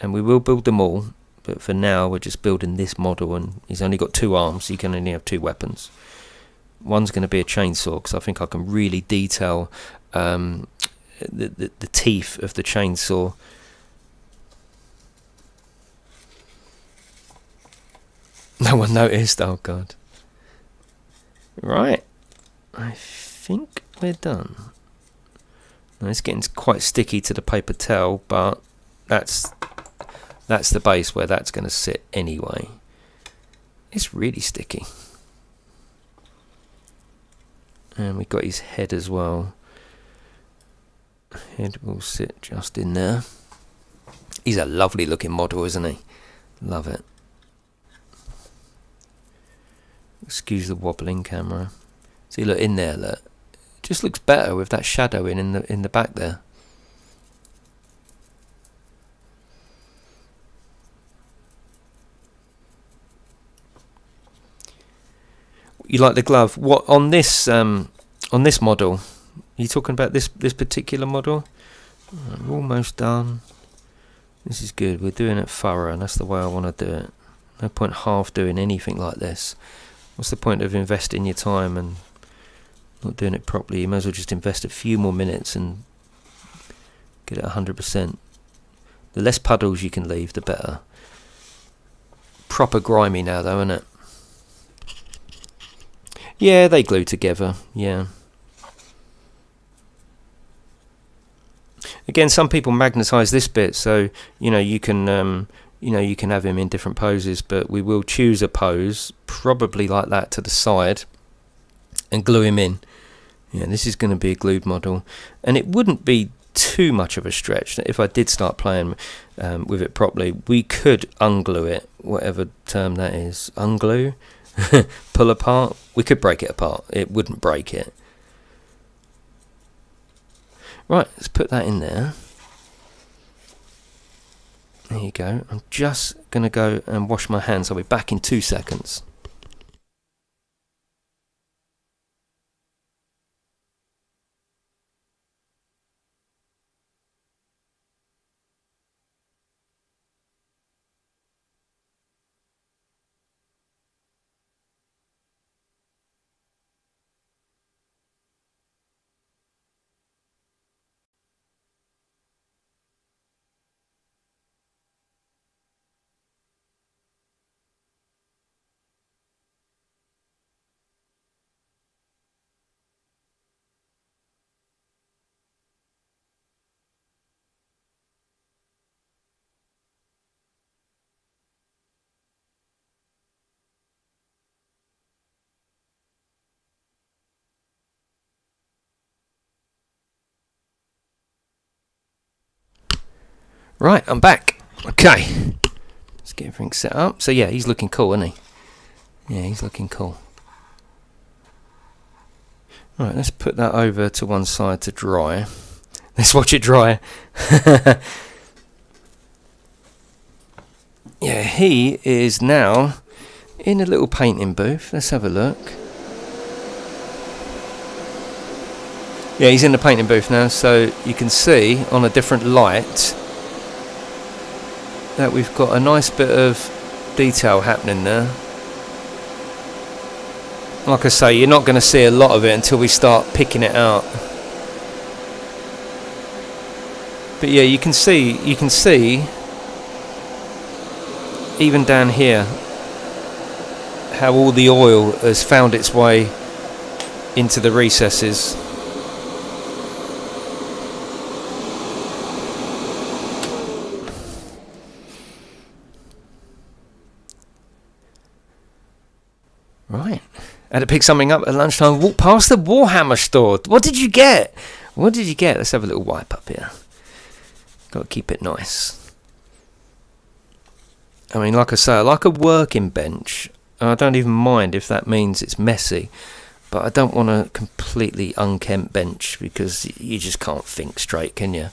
And we will build them all, but for now we're just building this model, and he's only got 2 arms, so you can only have 2 weapons. One's going to be a chainsaw, because I think I can really detail the teeth of the chainsaw. No one noticed. Oh god. Right, I think we're done. Now it's getting quite sticky to the paper towel, but that's the base where that's going to sit anyway. It's really sticky. And we've got his head as well. Head will sit just in there. He's a lovely looking model, isn't he? Love it. Excuse the wobbling camera. See, look in there, look. It just looks better with that shadow in the back there. You like the glove? What on this model? Are you talking about this particular model? We're almost done. This is good. We're doing it thorough, and that's the way I want to do it. No point half doing anything like this. What's the point of investing your time and not doing it properly? You may as well just invest a few more minutes and get it 100%. The less puddles you can leave, the better. Proper grimy now, though, isn't it? Yeah, they glue together. Yeah. Again, some people magnetize this bit, so you can you can have him in different poses, but we will choose a pose probably like that to the side and glue him in. Yeah, this is going to be a glued model, and it wouldn't be too much of a stretch. If I did start playing with it properly, we could unglue it, whatever term that is. Unglue? Pull apart? We could break it apart. It wouldn't break it. Right, let's put that in there. There you go. I'm just going to go and wash my hands. I'll be back in 2 seconds. Right, I'm back. Okay. Let's get everything set up. So yeah, he's looking cool, isn't he? Yeah, he's looking cool. Right, let's put that over to one side to dry. Let's watch it dry. Yeah, he is now in a little painting booth. Let's have a look. Yeah, he's in the painting booth now, so you can see on a different light that we've got a nice bit of detail happening there. Like I say, you're not going to see a lot of it until we start picking it out. But yeah, you can see even down here how all the oil has found its way into the recesses. Right, I had to pick something up at lunchtime. Walk past the Warhammer store. What did you get? What did you get? Let's have a little wipe up here. Got to keep it nice. I mean, like I say, I like a working bench. I don't even mind if that means it's messy. but I don't want a completely unkempt bench because you just can't think straight, can you?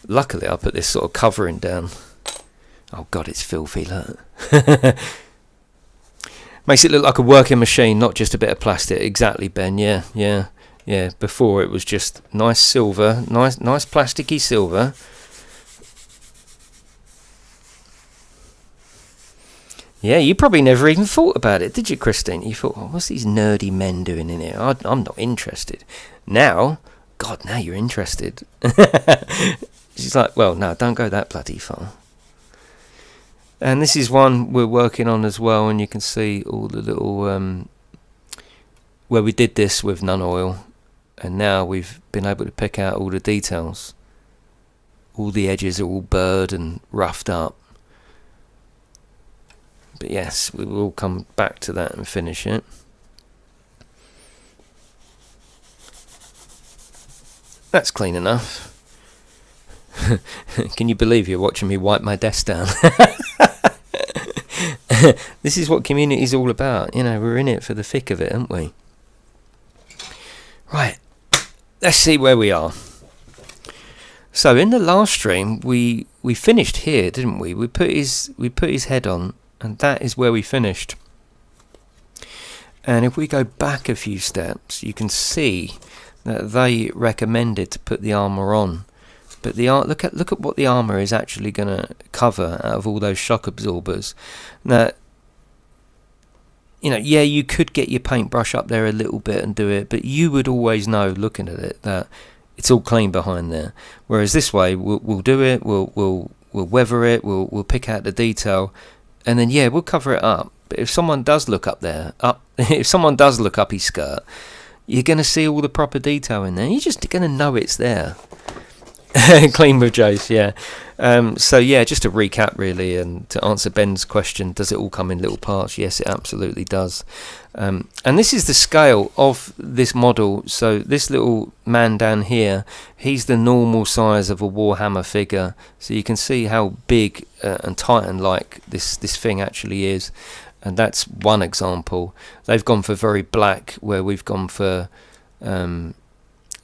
Luckily I put this sort of covering down. Oh god, it's filthy, look. Makes it look like a working machine, not just a bit of plastic. Exactly, Ben. Yeah. Before it was just nice silver, nice plasticky silver. Yeah, you probably never even thought about it, did you, Christine? You thought, oh, what's these nerdy men doing in here? I'm not interested. Now, God, now you're interested. She's like, well, no, don't go that bloody far. And this is one we're working on as well, and you can see all the little where we did this with none oil, and now we've been able to pick out all the details. All the edges are all burred and roughed up. But yes, we will come back to that and finish it. That's clean enough. Can you believe you're watching me wipe my desk down? This is what community is all about. You know, we're in it for the thick of it, aren't we? Right, let's see where we are. So in the last stream, we finished here, didn't we? We put his head on, and that is where we finished. And if we go back a few steps, you can see that they recommended to put the armor on. But look at what the armor is actually going to cover out of all those shock absorbers. Now, you know, yeah, you could get your paintbrush up there a little bit and do it, but you would always know, looking at it, that it's all clean behind there. Whereas this way, we'll do it, we'll weather it, we'll pick out the detail, and then yeah, we'll cover it up. But if someone does look up there, if someone does look up his skirt, you're going to see all the proper detail in there. You're just going to know it's there. Clean with Jace, yeah. So yeah, just to recap really, and to answer Ben's question, does it all come in little parts? Yes, it absolutely does. And this is the scale of this model. So this little man down here, he's the normal size of a Warhammer figure. So you can see how big and Titan-like this thing actually is. And that's one example. They've gone for very black, where we've gone for...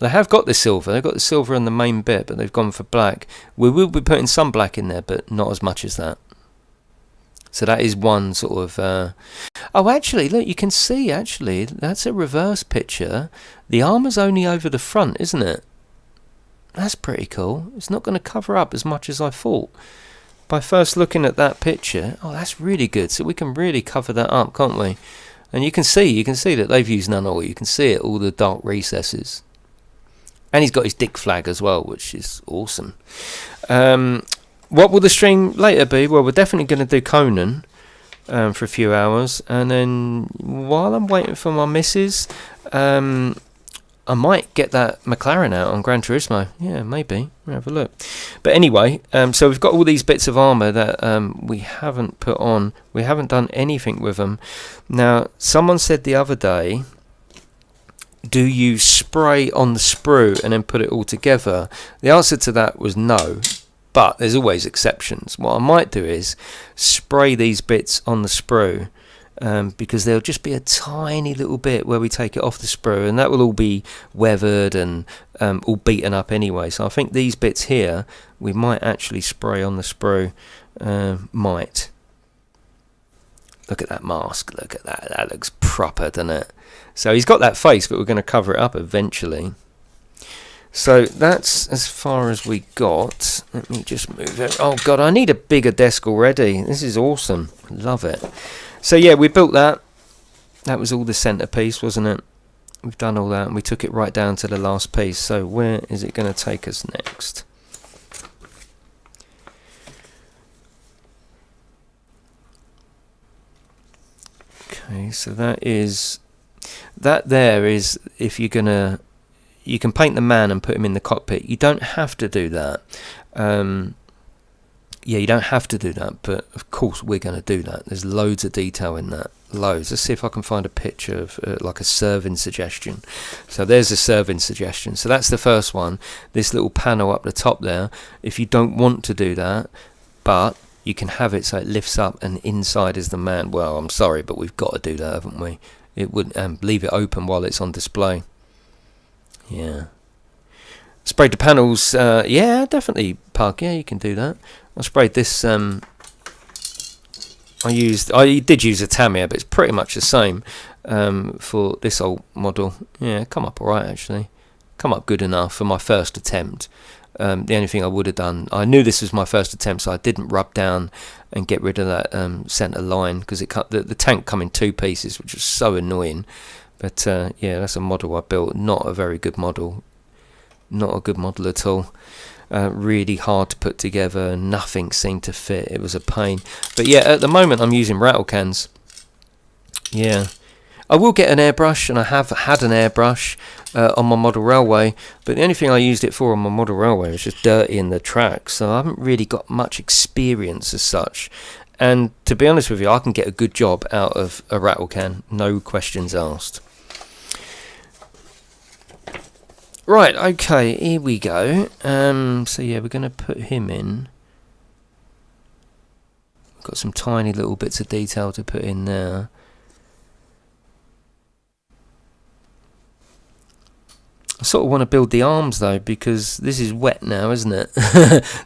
They have got the silver. They've got the silver on the main bit, but they've gone for black. We will be putting some black in there, but not as much as that. So that is one sort of... Oh, actually, look, you can see, actually, that's a reverse picture. The armour's only over the front, isn't it? That's pretty cool. It's not going to cover up as much as I thought. By first looking at that picture, oh, that's really good. So we can really cover that up, can't we? And you can see that they've used none oil. You can see it, all the dark recesses. And he's got his dick flag as well, which is awesome. What will the stream later be? Well, we're definitely going to do Conan for a few hours. And then while I'm waiting for my missus, I might get that McLaren out on Gran Turismo. Yeah, maybe. We'll have a look. But anyway, so we've got all these bits of armour that we haven't put on. We haven't done anything with them. Now, someone said the other day, do you spray on the sprue and then put it all together? The answer to that was no, but there's always exceptions. What I might do is spray these bits on the sprue, because there'll just be a tiny little bit where we take it off the sprue, and that will all be weathered and all beaten up anyway. So I think these bits here we might actually spray on the sprue. Might. Look at that mask, look at that, that looks proper, doesn't it? So he's got that face, but we're going to cover it up eventually. So that's as far as we got. Let me just move it. Oh god, I need a bigger desk already. This is awesome, love it. So yeah, we built that. That was all the centerpiece, wasn't it? We've done all that, and we took it right down to the last piece. So where is it going to take us next? Okay, so that there is, if you're gonna, you can paint the man and put him in the cockpit. You don't have to do that. Yeah, you don't have to do that, but of course we're going to do that. There's loads of detail in that, loads. Let's see if I can find a picture of like a serving suggestion. So there's a serving suggestion. So that's the first one. This little panel up the top there. If you don't want to do that, but you can have it so it lifts up and inside is the man. Well, I'm sorry, but we've got to do that, haven't we? It would leave it open while it's on display. Yeah. Sprayed the panels. Yeah, definitely, Pug. Yeah, you can do that. I sprayed this. I did use a Tamiya, but it's pretty much the same for this old model. Yeah, come up alright actually. Come up good enough for my first attempt. The only thing I would have done, I knew this was my first attempt, so I didn't rub down and get rid of that centre line, because it cut the tank come in 2 pieces, which was so annoying. But yeah, that's a model I built. Not a very good model. Not a good model at all. Really hard to put together. Nothing seemed to fit. It was a pain. But yeah, at the moment I'm using rattle cans. Yeah. I will get an airbrush, and I have had an airbrush on my model railway, but the only thing I used it for on my model railway was just dirtying the track, so I haven't really got much experience as such. And to be honest with you, I can get a good job out of a rattle can, no questions asked. Right, okay, here we go. So yeah, we're going to put him in. Got some tiny little bits of detail to put in there. I sort of want to build the arms though, because this is wet now, isn't it?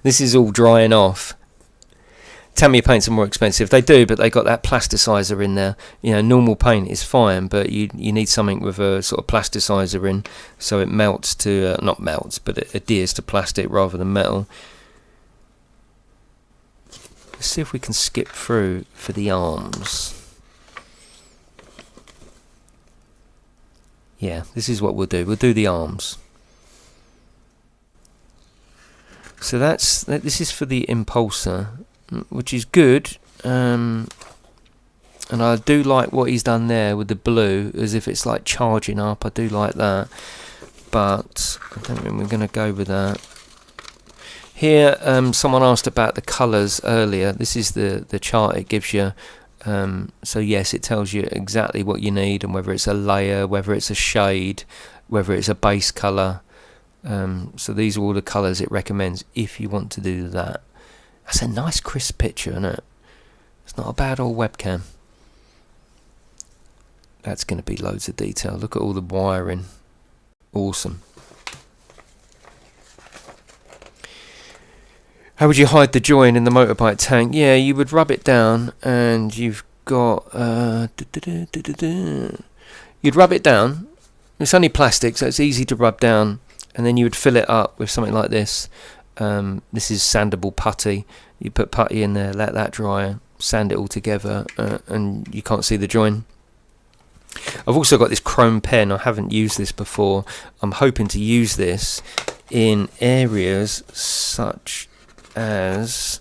This is all drying off. Tamiya paints are more expensive. They do, but they got that plasticizer in there. You know, normal paint is fine, but you need something with a sort of plasticizer in, so it melts to not melts, but it adheres to plastic rather than metal. Let's see if we can skip through for the arms. Yeah, this is what we'll do. We'll do the arms. So this is for the impulsor, which is good. And I do like what he's done there with the blue, as if it's like charging up. I do like that. But I don't think we're going to go with that. Here, someone asked about the colours earlier. This is the chart it gives you. So yes, it tells you exactly what you need, and whether it's a layer, whether it's a shade, whether it's a base colour. So these are all the colours it recommends if you want to do that. That's a nice crisp picture, isn't it? It's not a bad old webcam. That's going to be loads of detail. Look at all the wiring. Awesome. How would you hide the join in the motorbike tank? Yeah, you would rub it down, and you've got... You'd rub it down. It's only plastic, so it's easy to rub down. And then you would fill it up with something like this. This is sandable putty. You put putty in there, let that dry, sand it all together, and you can't see the join. I've also got this chrome pen. I haven't used this before. I'm hoping to use this in areas such as,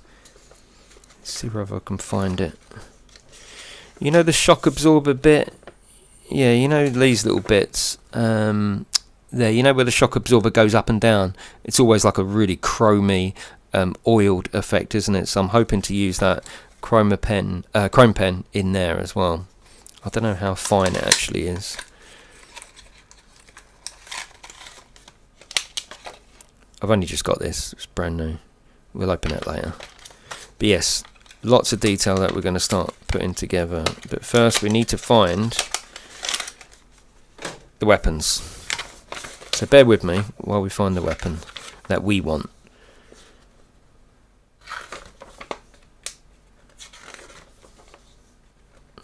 let's see whether I can find it. You know the shock absorber bit? Yeah, you know these little bits there, you know where the shock absorber goes up and down? It's always like a really chromy oiled effect, isn't it? So I'm hoping to use that chrome pen in there as well. I don't know how fine it actually is. I've only just got this, it's brand new. We'll open it later. But yes, lots of detail that we're going to start putting together. But first we need to find the weapons. So bear with me while we find the weapon that we want.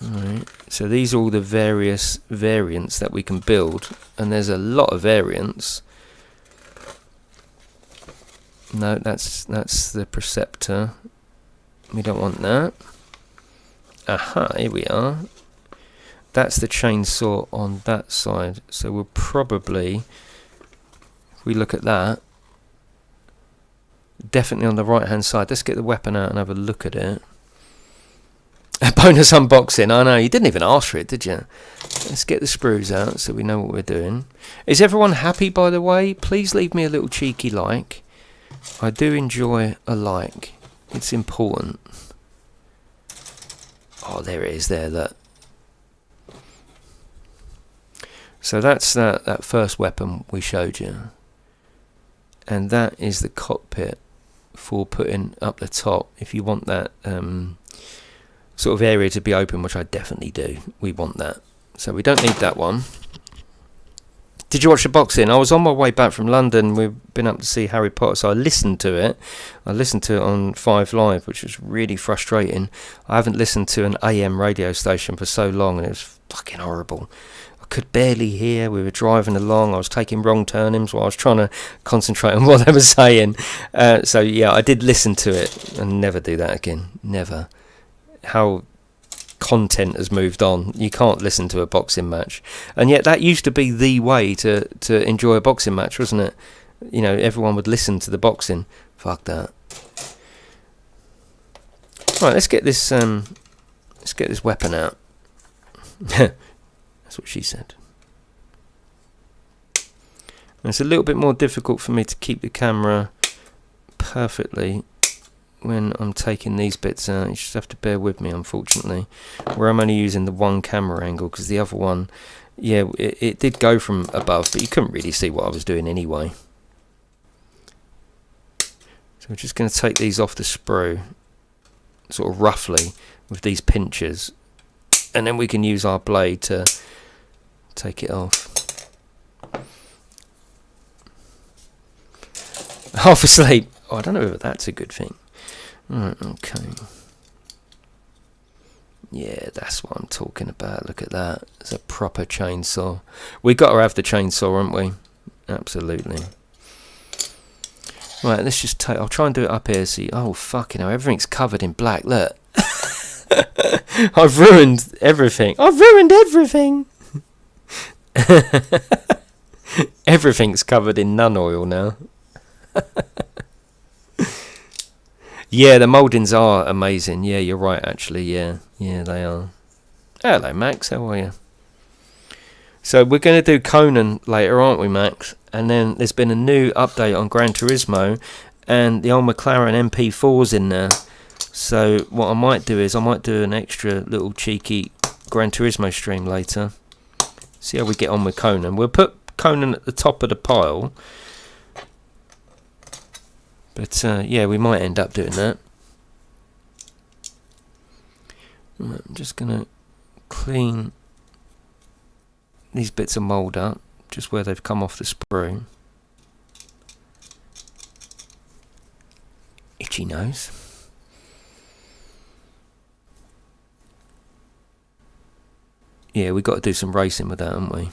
Alright, so these are all the various variants that we can build, and there's a lot of variants. No, that's the Preceptor. We don't want that. Aha, here we are. That's the chainsaw on that side. So we'll probably, if we look at that, definitely on the right hand side. Let's get the weapon out and have a look at it. A bonus unboxing. I know, you didn't even ask for it, did you? Let's get the screws out so we know what we're doing. Is everyone happy, by the way? Please leave me a little cheeky like. I do enjoy a like. It's important. Oh, there it is there, look. So that's that first weapon we showed you. And that is the cockpit for putting up the top. If you want that sort of area to be open, which I definitely do, we want that. So we don't need that one. Did you watch the boxing? I was on my way back from London. We've been up to see Harry Potter, so I listened to it. I listened to it on 5 Live, which was really frustrating. I haven't listened to an AM radio station for so long, and it was fucking horrible. I could barely hear. We were driving along. I was taking wrong turnings while I was trying to concentrate on what they were saying. So yeah, I did listen to it, and never do that again. Never. How content has moved on. You can't listen to a boxing match, and yet that used to be the way to enjoy a boxing match, wasn't it? You know, everyone would listen to the boxing. Fuck that. Right, let's get this weapon out. That's what she said. And it's a little bit more difficult for me to keep the camera perfectly when I'm taking these bits out. You just have to bear with me, unfortunately, where I'm only using the one camera angle, because the other one, yeah, it did go from above, but you couldn't really see what I was doing anyway. So we're just going to take these off the sprue, sort of roughly, with these pinchers, and then we can use our blade to take it off. Half asleep. Oh, I don't know if that's a good thing. Right, okay. Yeah, that's what I'm talking about. Look at that. It's a proper chainsaw. We got to have the chainsaw, haven't we? Absolutely. Right, let's just take... I'll try and do it up here. See, oh, fucking hell. Everything's covered in black. Look. I've ruined everything. I've ruined everything. Everything's covered in nun oil now. Yeah, the mouldings are amazing. Yeah, you're right, actually. Yeah, they are. Hello, Max. How are you? So we're going to do Conan later, aren't we, Max? And then there's been a new update on Gran Turismo, and the old McLaren MP4's in there. So what I might do is I might do an extra little cheeky Gran Turismo stream later. See how we get on with Conan. We'll put Conan at the top of the pile. But yeah, we might end up doing that. Right, I'm just going to clean these bits of mould up, just where they've come off the sprue. Itchy nose. Yeah, we've got to do some racing with that, haven't we?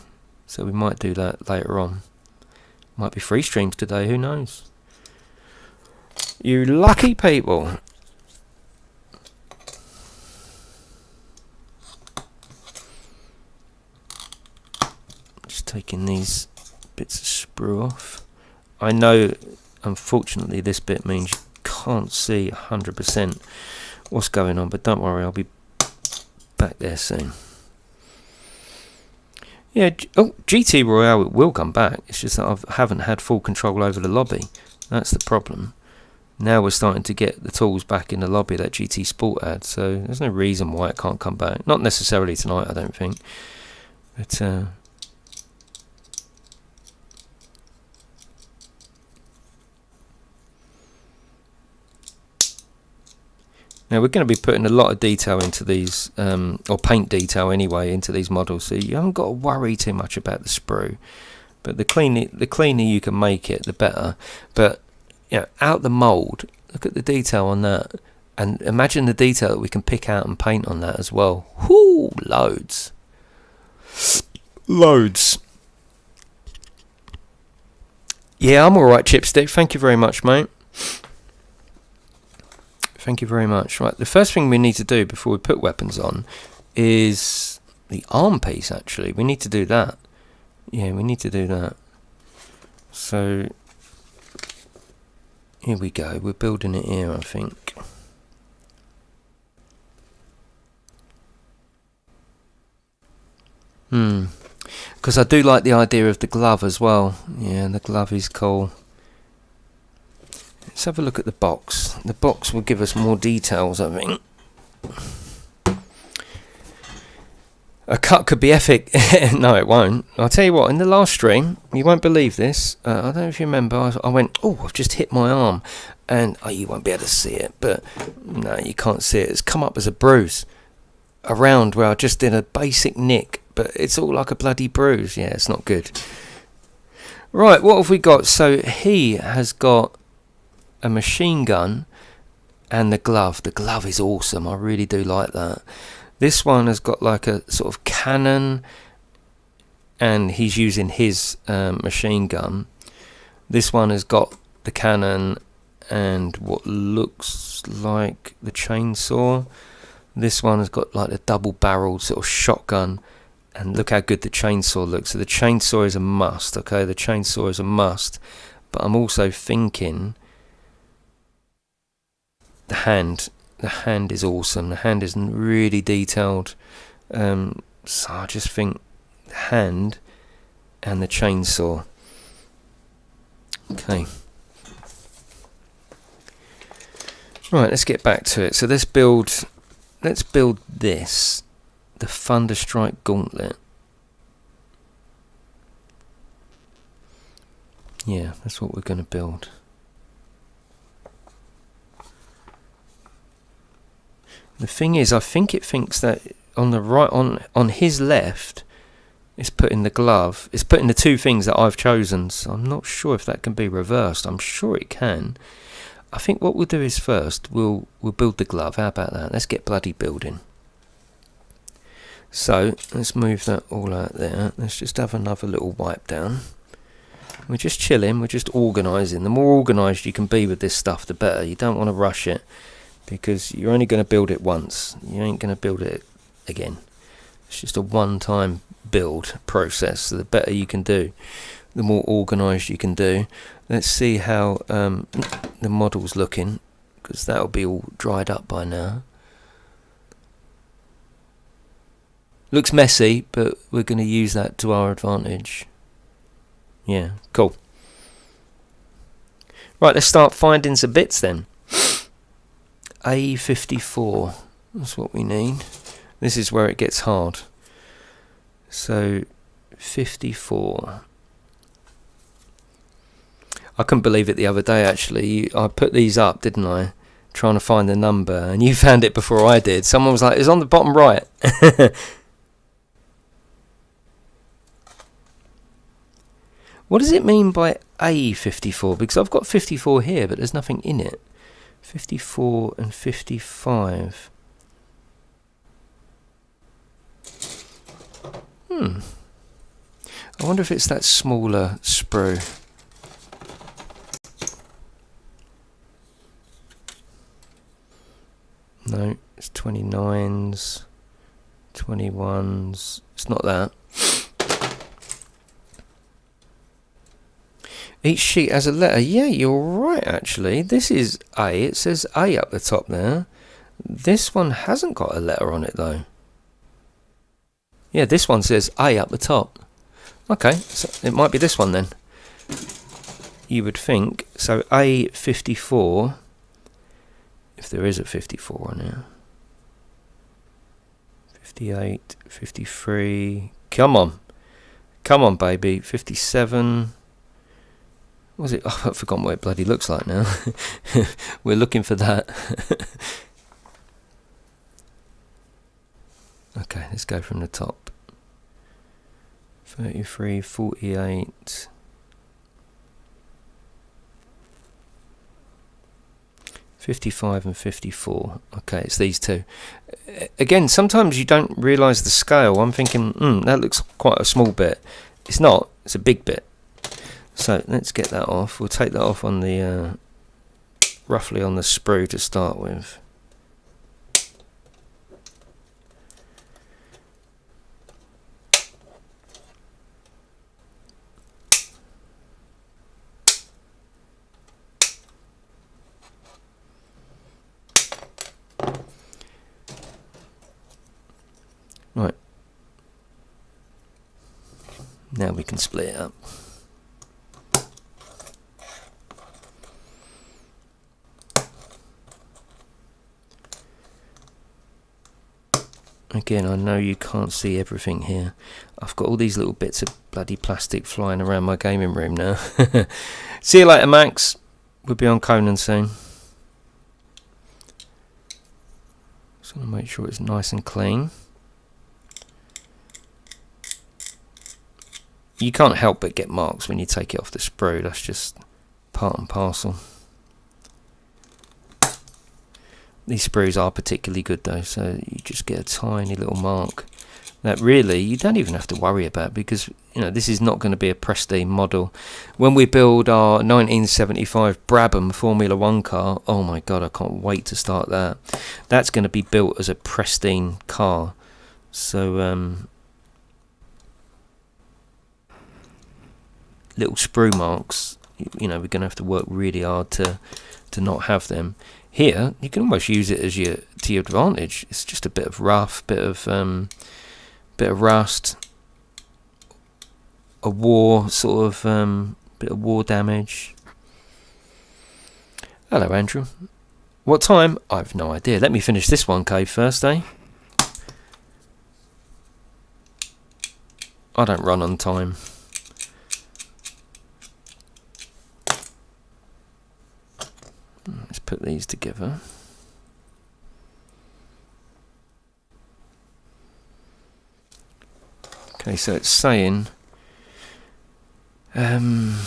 So we might do that later on. Might be free streams today, who knows? You lucky people. Just taking these bits of sprue off. I know, unfortunately, this bit means you can't see 100% what's going on, but don't worry, I'll be back there soon. Yeah, GT Royale will come back. It's just that I haven't had full control over the lobby. That's the problem. Now we're starting to get the tools back in the lobby that GT Sport had, so there's no reason why it can't come back. Not necessarily tonight, I don't think. But now we're going to be putting a lot of detail into these, or paint detail anyway, into these models, so you haven't got to worry too much about the sprue. But the cleaner you can make it, the better. But you know, out the mould, look at the detail on that, and imagine the detail that we can pick out and paint on that as well. Whoo, loads. Yeah, I'm alright, Chipstick. Thank you very much, mate. Thank you very much. Right, the first thing we need to do before we put weapons on is the arm piece, actually. We need to do that. Yeah, we need to do that. So here we go. We're building it here, I think. Because I do like the idea of the glove as well. Yeah, the glove is cool. Let's have a look at the box. The box will give us more details, I think. A cut could be epic. No, it won't. I'll tell you what, in the last stream, you won't believe this. I don't know if you remember, I went, oh, I've just hit my arm. And you won't be able to see it, but no, you can't see it. It's come up as a bruise around where I just did a basic nick, but it's all like a bloody bruise. Yeah, it's not good. Right, what have we got? So he has got a machine gun and the glove. The glove is awesome. I really do like that. This one has got like a sort of cannon, and he's using his machine gun. This one has got the cannon and what looks like the chainsaw. This one has got like a double-barreled sort of shotgun, and look how good the chainsaw looks. So the chainsaw is a must, okay? The chainsaw is a must, but I'm also thinking the hand. The hand is awesome. The hand is really detailed. So I just think the hand and the chainsaw. Okay. Right, let's get back to it. So let's build this, the Thunderstrike Gauntlet. Yeah, that's what we're going to build. The thing is, I think it thinks that on the right, on his left, it's putting the glove. It's putting the two things that I've chosen. So I'm not sure if that can be reversed. I'm sure it can. I think what we'll do is first we'll build the glove. How about that? Let's get bloody building. So let's move that all out there. Let's just have another little wipe down. We're just chilling. We're just organising. The more organised you can be with this stuff, the better. You don't want to rush it, because you're only going to build it once. You ain't going to build it again. It's just a one-time build process. So the better you can do, the more organised you can do. Let's see how the model's looking, because that'll be all dried up by now. Looks messy, but we're going to use that to our advantage. Yeah, cool. Right, let's start finding some bits then. A54, that's what we need. This is where it gets hard. So 54. I couldn't believe it the other day, actually. I put these up, didn't I, trying to find the number, and you found it before I did. Someone was like, it's on the bottom right. What does it mean by A54? Because I've got 54 here, but there's nothing in it. 54 and 55. I wonder if it's that smaller sprue. No, it's 29s, 21s. It's not that. Each sheet has a letter. Yeah, you're right, actually. This is A. It says A up the top there. This one hasn't got a letter on it, though. Yeah, this one says A up the top. Okay, so it might be this one then. You would think. So A54, if there is a 54 on here. 58, 53. Come on. Come on, baby. 57. What was it? Oh, I've forgotten what it bloody looks like now. We're looking for that. Okay, let's go from the top. 33, 48. 55 and 54. Okay, it's these two. Again, sometimes you don't realise the scale. I'm thinking, that looks quite a small bit. It's not. It's a big bit. So let's get that off. We'll take that off on the roughly on the sprue to start with. Right. Now we can split it up. Again, I know you can't see everything here. I've got all these little bits of bloody plastic flying around my gaming room now. See you later, Max. We'll be on Conan soon. Just want to make sure it's nice and clean. You can't help but get marks when you take it off the sprue. That's just part and parcel. These sprues are particularly good though, so you just get a tiny little mark that really you don't even have to worry about, because you know this is not going to be a pristine model. When we build our 1975 Brabham Formula 1 car, oh my god, I can't wait to start that. That's going to be built as a pristine car. So little sprue marks, you know, we're going to have to work really hard to not have them. Here, you can almost use it as to your advantage. It's just a bit of rough, bit of rust, a war sort of bit of war damage. Hello, Andrew. What time? I've no idea. Let me finish this one cave first, eh? I don't run on time. Let's put these together. Okay, so it's saying oh,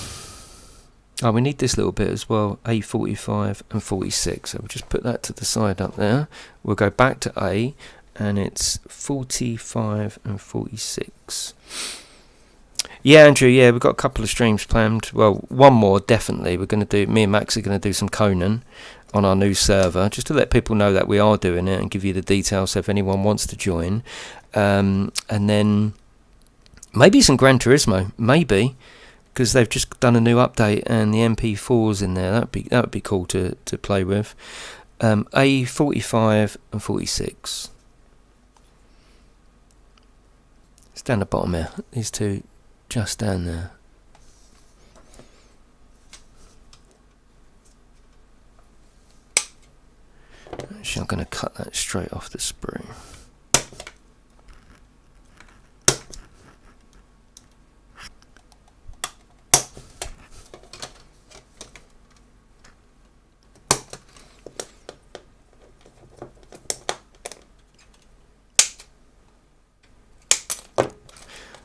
we need this little bit as well, A45 and 46, so we'll just put that to the side up there. We'll go back to A, and it's 45 and 46. Yeah, Andrew, yeah, we've got a couple of streams planned. Well, one more, definitely. We're going to do, me and Max are going to do some Conan on our new server, just to let people know that we are doing it and give you the details so if anyone wants to join. And then maybe some Gran Turismo, maybe, because they've just done a new update and the MP4's in there. That would be cool to play with. A45 and 46. It's down the bottom here. These two just down there. Actually, I'm going to cut that straight off the sprue.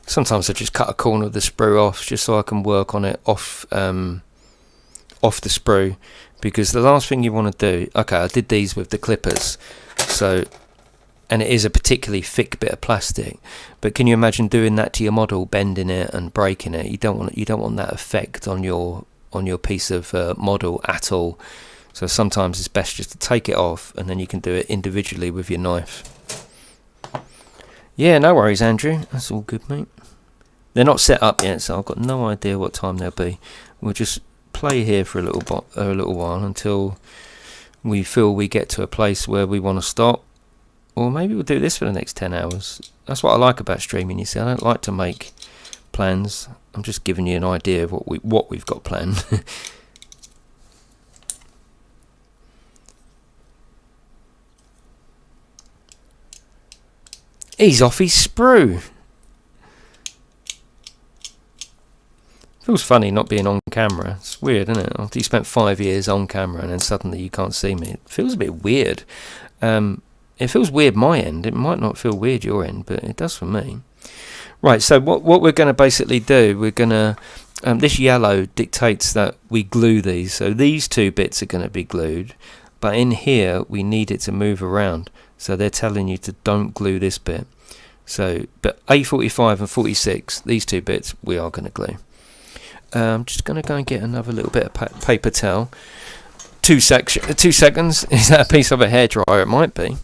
Sometimes I just cut a corner of the sprue off just so I can work on it off the sprue, because the last thing you want to do, okay, I did these with the clippers, so, and it is a particularly thick bit of plastic, but can you imagine doing that to your model, bending it and breaking it? You don't want that effect on your piece of model at all. So sometimes it's best just to take it off, and then you can do it individually with your knife. Yeah, no worries, Andrew. That's all good, mate. They're not set up yet, so I've got no idea what time they'll be. We'll just play here for a little while until we feel we get to a place where we want to stop. Or maybe we'll do this for the next 10 hours. That's what I like about streaming, you see. I don't like to make plans. I'm just giving you an idea of what we've got planned. He's off his sprue. Feels funny not being on camera. It's weird, isn't it? After you spent 5 years on camera and then suddenly you can't see me. It feels a bit weird. It feels weird my end. It might not feel weird your end, but it does for me. Right, so what we're going to basically do, we're going to... this yellow dictates that we glue these. So these two bits are going to be glued. But in here, we need it to move around. So they're telling you to don't glue this bit. So, but A45 and 46, these two bits, we are going to glue. I'm just going to go and get another little bit of paper towel. 2 seconds. Is that a piece of a hairdryer? It might be.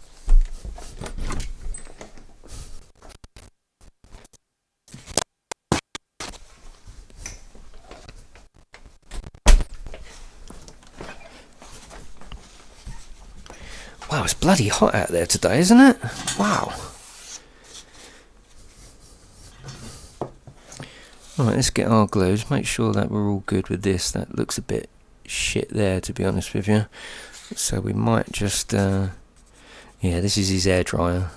Wow, it's bloody hot out there today, isn't it? Wow. Right, let's get our glues. Make sure that we're all good with this. That looks a bit shit there, to be honest with you. So we might just... yeah, this is his air dryer.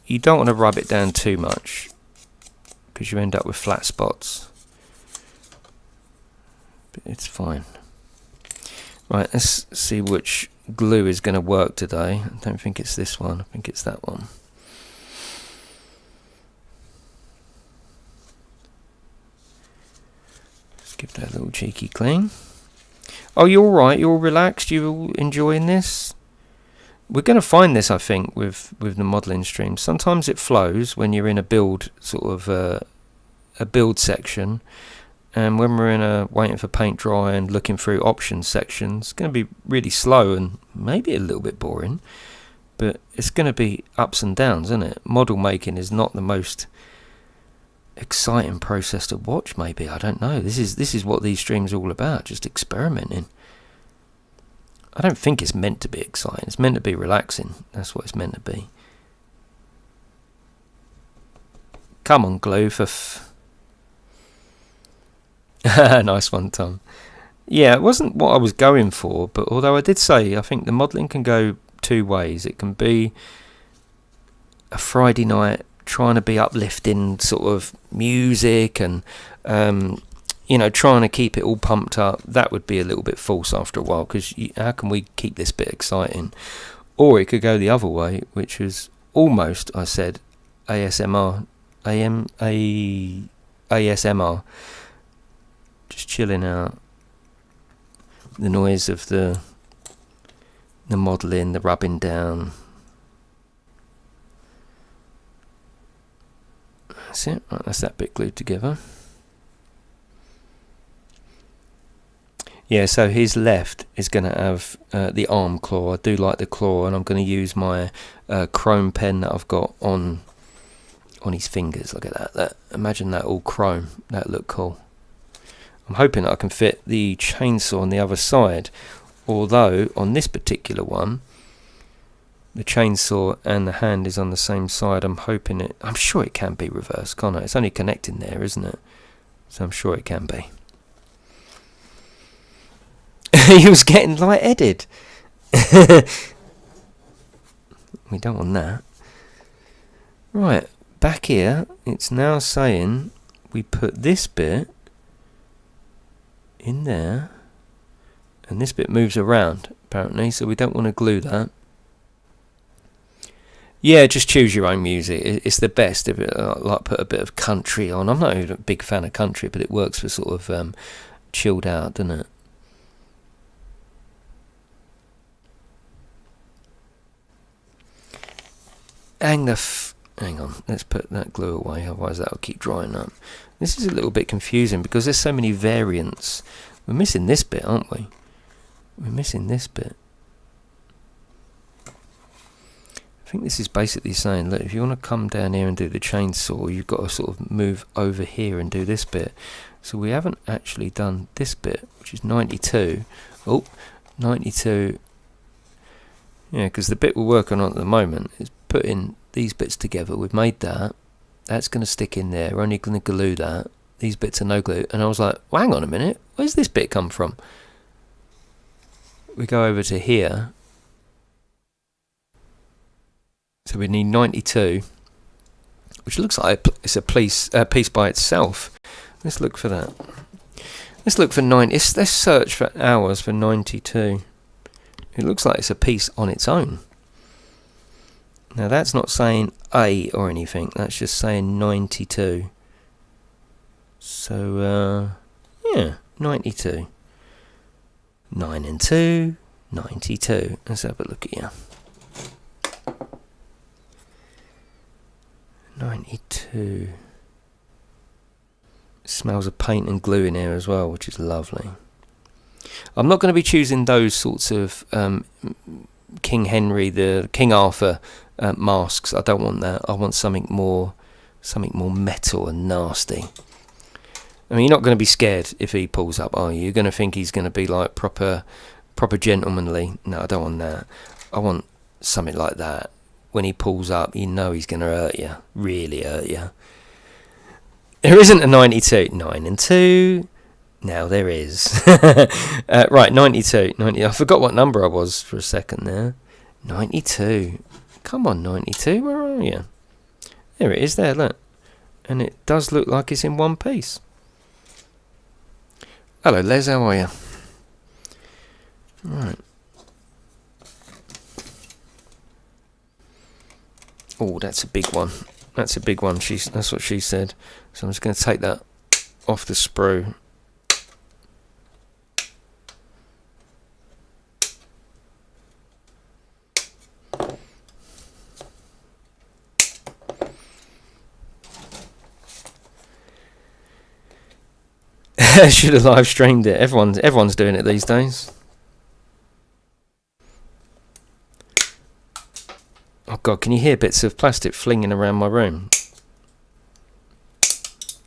you don't want to rub it down too much because you end up with flat spots. But it's fine. Right, let's see which glue is going to work today. I don't think it's this one. I think it's that one. Let's give that a little cheeky clean. Oh, you're all right. You're all relaxed. You're all enjoying this. We're going to find this, I think, with the modelling stream. Sometimes it flows when you're in a build sort of a build section. And when we're in a waiting for paint dry and looking through options sections, it's going to be really slow and maybe a little bit boring, but it's going to be ups and downs, isn't it? Model making is not the most exciting process to watch, maybe. I don't know. This is what these streams are all about, just experimenting. I don't think it's meant to be exciting. It's meant to be relaxing. That's what it's meant to be. Come on, glue for... Nice one, Tom. Yeah, it wasn't what I was going for, but although I did say I think the modelling can go two ways. It can be a Friday night trying to be uplifting sort of music and you know, trying to keep it all pumped up. That would be a little bit false after a while, because how can we keep this bit exciting? Or it could go the other way, which is almost, I said, ASMR, ASMR. Just chilling out, the noise of the modelling, the rubbing down. That's it. Right, that's that bit glued together. Yeah, so his left is going to have the arm claw. I do like the claw, and I'm going to use my chrome pen that I've got on his fingers. Look at that. Imagine that all chrome. That look cool. I'm hoping that I can fit the chainsaw on the other side, although on this particular one the chainsaw and the hand is on the same side. I'm sure it can be reversed, can't it? It's only connecting there, isn't it? So I'm sure it can be. He was getting light-headed. We don't want that. Right, back here it's now saying we put this bit in there, and this bit moves around apparently, so we don't want to glue that. Yeah, just choose your own music. It's the best if it like put a bit of country on. I'm not even a big fan of country, but it works for sort of chilled out, doesn't it? Hang on, let's put that glue away, otherwise that'll keep drying up. This is a little bit confusing because there's so many variants. We're missing this bit, aren't we? We're missing this bit. I think this is basically saying, look, if you want to come down here and do the chainsaw, you've got to sort of move over here and do this bit. So we haven't actually done this bit, which is 92. Oh, 92. Yeah, because the bit we're working on at the moment is putting these bits together. We've made that. That's going to stick in there. We're only going to glue that. These bits are no glue. And I was like, well, hang on a minute. Where's this bit come from? We go over to here. So we need 92, which looks like it's a piece by itself. Let's look for that. Let's look for 90. Let's search for hours for 92. It looks like it's a piece on its own. Now that's not saying A or anything. That's just saying 92. So yeah, 92. 9 and 2, 92. Let's have a look at you. 92. It smells of paint and glue in here as well, which is lovely. I'm not going to be choosing those sorts of King Henry, the King Arthur masks. I don't want that. I want something more metal and nasty. I mean, you're not going to be scared if he pulls up, are you? You're going to think he's going to be like proper gentlemanly. No, I don't want that. I want something like that. When he pulls up, you know he's going to hurt you, really hurt you. There isn't a 92. 9 and 2. Now there is. Right, 92. 90. I forgot what number I was for a second there. 92. Come on, 92. Where are you? There it is there, look. And it does look like it's in one piece. Hello Les, how are you? Right. Oh, that's a big one. That's a big one. That's what she said. So I'm just going to take that off the sprue. Should have live streamed it. Everyone's doing it these days. Oh god, can you hear bits of plastic flinging around my room?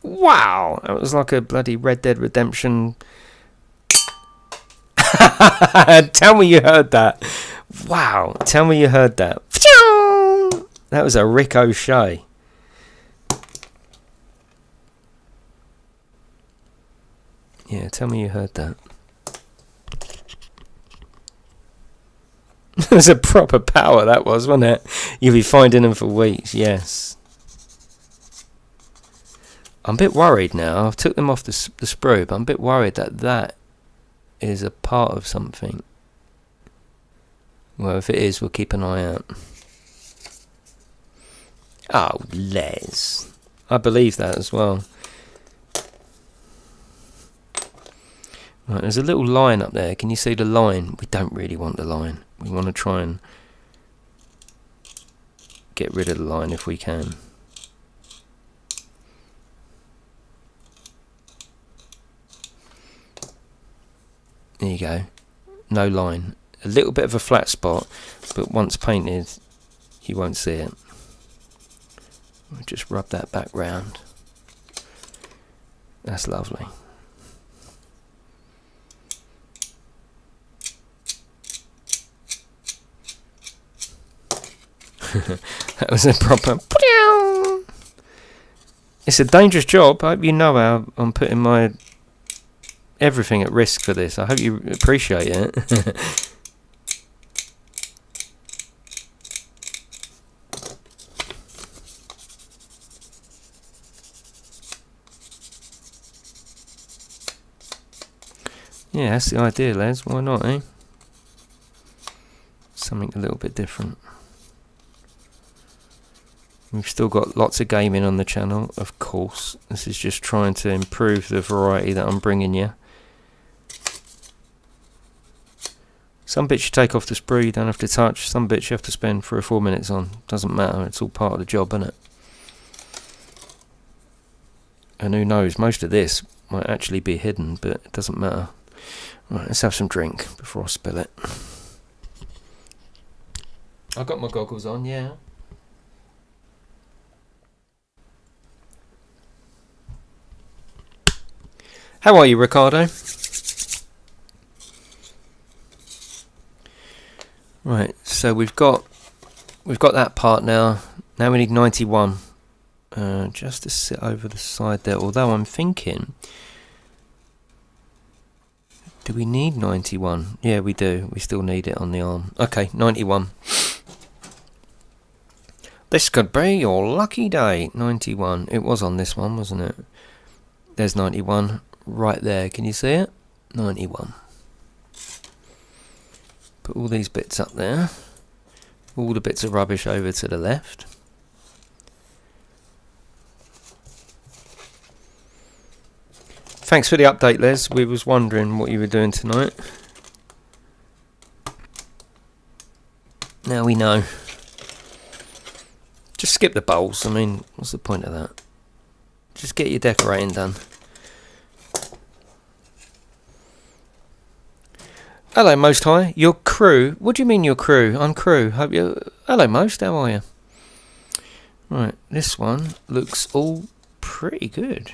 Wow, that was like a bloody Red Dead Redemption. Tell me you heard that. Wow, tell me you heard that. That was a ricochet. Yeah, tell me you heard that. It was a proper power, that was, wasn't it? You'll be finding them for weeks, yes. I'm a bit worried now. I've took them off the sprue, but I'm a bit worried that that is a part of something. Well, if it is, we'll keep an eye out. Oh, Les. I believe that as well. Right, there's a little line up there. Can you see the line? We don't really want the line. We want to try and get rid of the line if we can. There you go. No line. A little bit of a flat spot, but once painted, you won't see it. We'll just rub that back round. That's lovely. That was a proper. It's a dangerous job. I hope you know how I'm putting my everything at risk for this. I hope you appreciate it. Yeah, that's the idea, Les. Why not, eh? Something a little bit different. We've still got lots of gaming on the channel, of course. This is just trying to improve the variety that I'm bringing you. Some bits you take off the sprue, you don't have to touch. Some bits you have to spend 3 or 4 minutes on. Doesn't matter, it's all part of the job, isn't it? And who knows, most of this might actually be hidden, but it doesn't matter. Right, let's have some drink before I spill it. I've got my goggles on, yeah. How are you, Ricardo? Right, so we've got that part now. Now we need 91, just to sit over the side there. Although I'm thinking, do we need 91? Yeah, we do. We still need it on the arm. Okay, 91. This could be your lucky day. 91. It was on this one, wasn't it? There's 91. Right there, can you see it? 91. Put all these bits up there. All the bits of rubbish over to the left. Thanks for the update, Les. We was wondering what you were doing tonight. Now we know. Just skip the bowls. I mean, what's the point of that? Just get your decorating done. Hello, Most High. Your crew? What do you mean your crew? I'm crew. Hope you. Hello, Most. How are you? Right, this one looks all pretty good.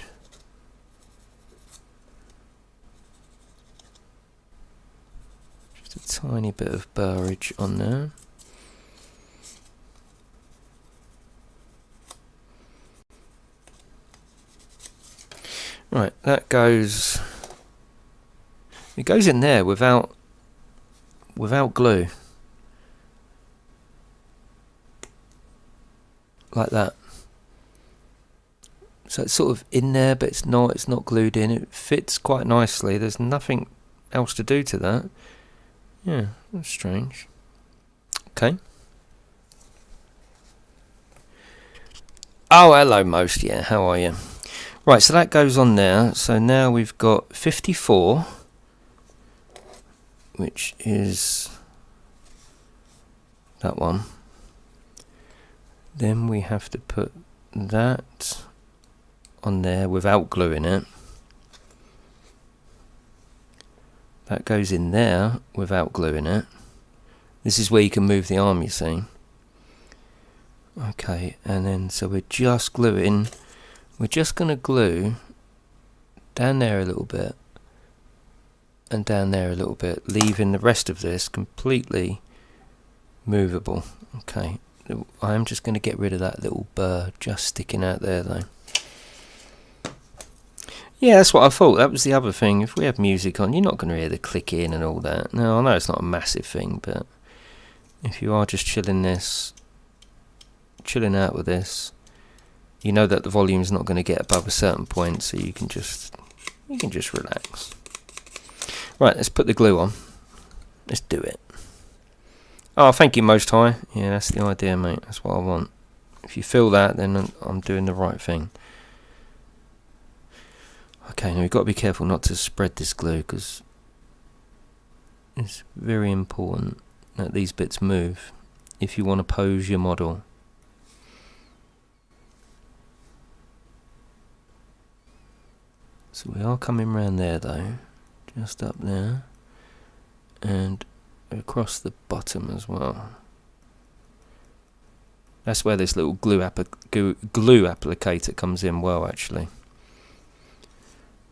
Just a tiny bit of burrage on there. Right, that goes. It goes in there without glue, like that. So it's sort of in there, but it's not glued in. It fits quite nicely. There's nothing else to do to that. Yeah, that's strange. Okay. Oh, hello, Most. Yeah, how are you? Right, so that goes on there. So now we've got 54, which is that one. Then we have to put that on there without gluing it. That goes in there without gluing it. This is where you can move the arm, you see. Okay, and then so we're just gluing. We're just going to glue down there a little bit and down there a little bit, leaving the rest of this completely movable. Okay, I'm just going to get rid of that little burr just sticking out there though. Yeah, that's what I thought. That was the other thing. If we have music on, you're not going to hear the clicking and all that. Now, I know it's not a massive thing, but if you are just chilling out with this, you know that the volume's not going to get above a certain point, so you can just relax. Right, let's put the glue on. Let's do it. Oh, thank you, Most High. Yeah, that's the idea, mate. That's what I want. If you feel that, then I'm doing the right thing. Okay, now we've got to be careful not to spread this glue, because it's very important that these bits move if you want to pose your model. So we are coming round there though, just up there, and across the bottom as well. That's where this little glue applicator comes in well, actually.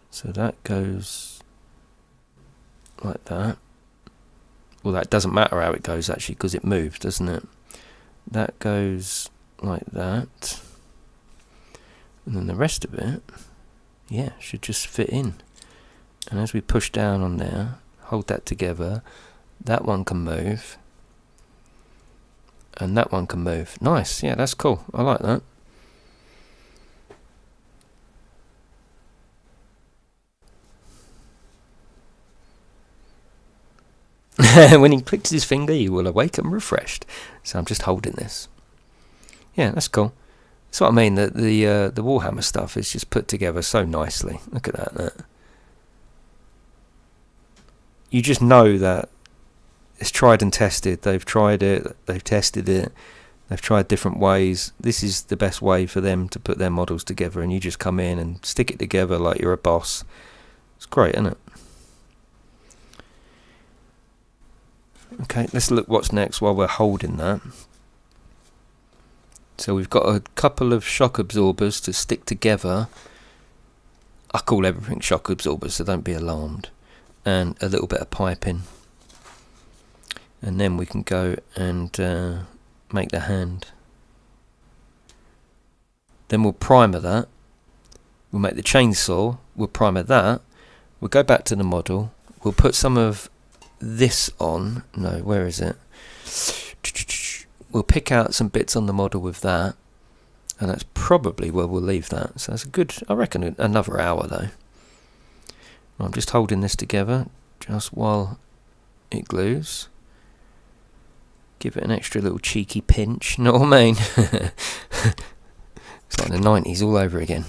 So that goes like that. Well, that doesn't matter how it goes actually, because it moves, doesn't it? That goes like that, and then the rest of it, yeah, should just fit in. And as we push down on there, hold that together, that one can move, and that one can move. Nice, yeah, that's cool. I like that. When he clicks his finger, you will awake and refreshed. So I'm just holding this. Yeah, that's cool. That's what I mean. That the Warhammer stuff is just put together so nicely. Look at that. You just know that it's tried and tested. They've tried it. They've tested it. They've tried different ways. This is the best way for them to put their models together, and you just come in and stick it together like you're a boss. It's great, isn't it? Okay, let's look what's next while we're holding that. So we've got a couple of shock absorbers to stick together. I call everything shock absorbers, so don't be alarmed. And a little bit of piping. And then we can go and make the hand. Then we'll primer that. We'll make the chainsaw. We'll primer that. We'll go back to the model. We'll put some of this on. No, where is it? We'll pick out some bits on the model with that, and that's probably where we'll leave that. So that's a good, I reckon, another hour though. I'm just holding this together just while it glues. Give it an extra little cheeky pinch, you know what I mean? It's like the 90s all over again.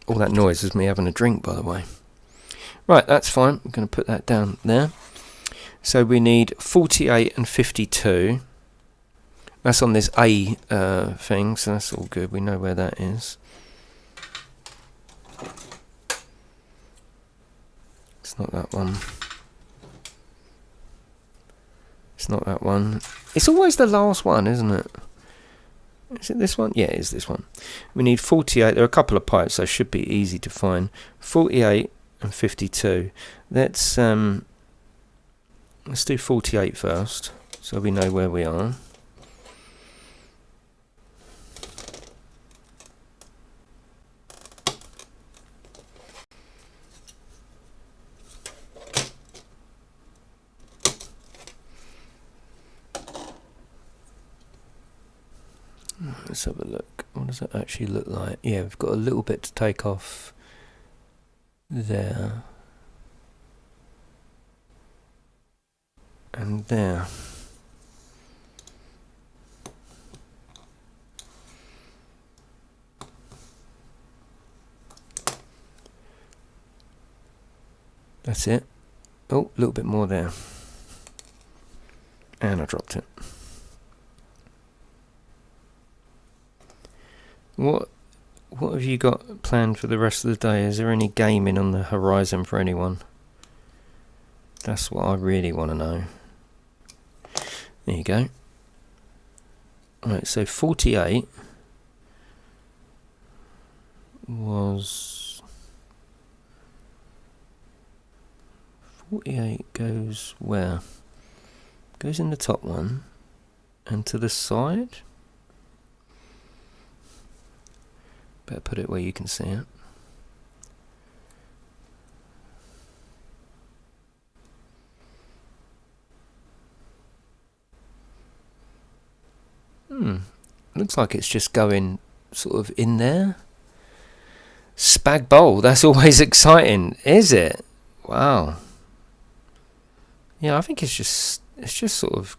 All that noise is me having a drink, by the way. Right, that's fine. I'm going to put that down there. So we need 48 and 52. That's on this A thing, so that's all good. We know where that is. It's not that one. It's not that one. It's always the last one, isn't it? Is it this one? Yeah, it is this one. We need 48. There are a couple of pipes, so it should be easy to find. 48 and 52. Let's do 48 first, so we know where we are. Let's have a look. What does it actually look like? Yeah, we've got a little bit to take off there. And there. That's it. Oh, a little bit more there. And I dropped it. What have you got planned for the rest of the day? Is there any gaming on the horizon for anyone? That's what I really want to know. There you go. Right, so 48 was... 48 goes where? Goes in the top one and to the side. Better put it where you can see it. Looks like it's just going sort of in there. Spag bowl, that's always exciting, is it? Wow. Yeah, I think it's just sort of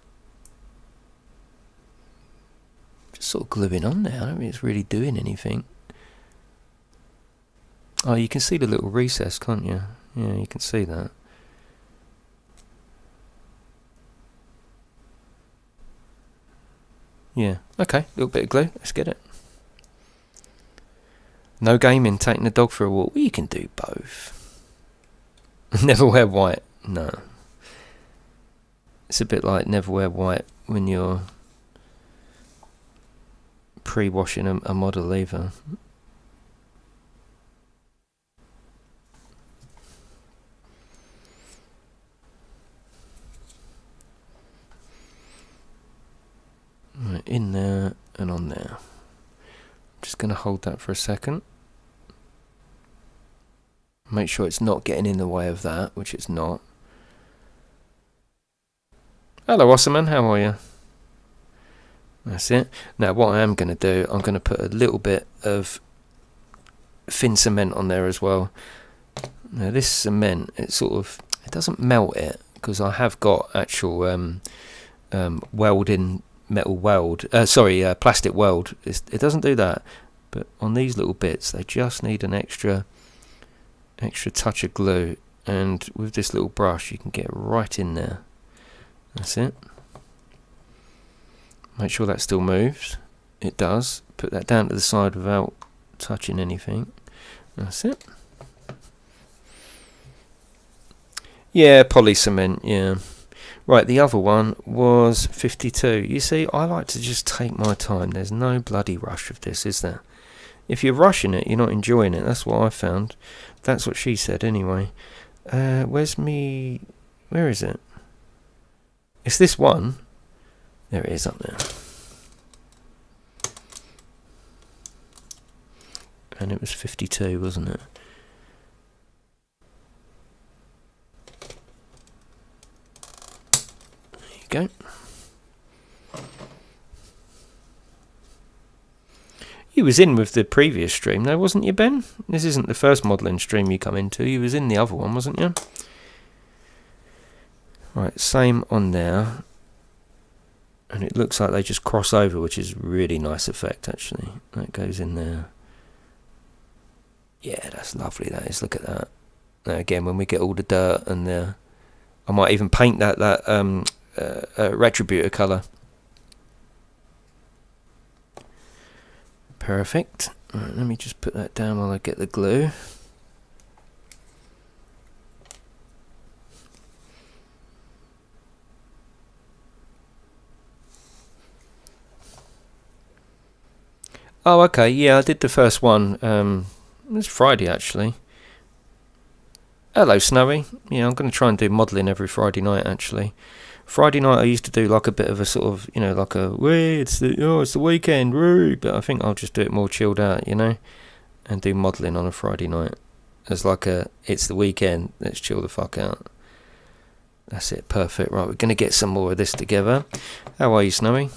gluing on there. I don't think it's really doing anything. Oh, you can see the little recess, can't you? Yeah, you can see that. Yeah, okay, little bit of glue, let's get it. No gaming, taking the dog for a walk. Well, you can do both. Never wear white, no. It's a bit like never wear white when you're pre-washing a model either. Right, in there and on there. I'm just going to hold that for a second. Make sure it's not getting in the way of that, which it's not. Hello, Osserman, how are you? That's it. Now, what I am going to do, I'm going to put a little bit of thin cement on there as well. Now, this cement, it doesn't melt it, because I have got actual welding metal weld, plastic weld. It doesn't do that, but on these little bits they just need an extra touch of glue, and with this little brush you can get right in there. That's it. Make sure that still moves. It does. Put that down to the side without touching anything. That's it. Yeah, poly cement, yeah. Right, the other one was 52. You see, I like to just take my time. There's no bloody rush of this, is there? If you're rushing it, you're not enjoying it. That's what I found. That's what she said, anyway. Where is it? It's this one. There it is up there. And it was 52, wasn't it? Go. You was in with the previous stream though, wasn't you, Ben? This isn't the first modelling stream you come into. You was in the other one, wasn't you? Right, same on there. And it looks like they just cross over, which is really nice effect actually. That goes in there. Yeah, that's lovely, that is. Look at that. Now again, when we get all the dirt and the... I might even paint that retributor colour. Perfect. Right, let me just put that down while I get the glue. Oh, okay. Yeah, I did the first one. It was Friday actually. Hello, Snowy. Yeah, I'm going to try and do modelling every Friday night actually. Friday night I used to do like a bit of a sort of, like a, it's the weekend, woo, but I think I'll just do it more chilled out, and do modelling on a Friday night. As like it's the weekend, let's chill the fuck out. That's it, perfect. Right, we're going to get some more of this together. How are you, Snowy?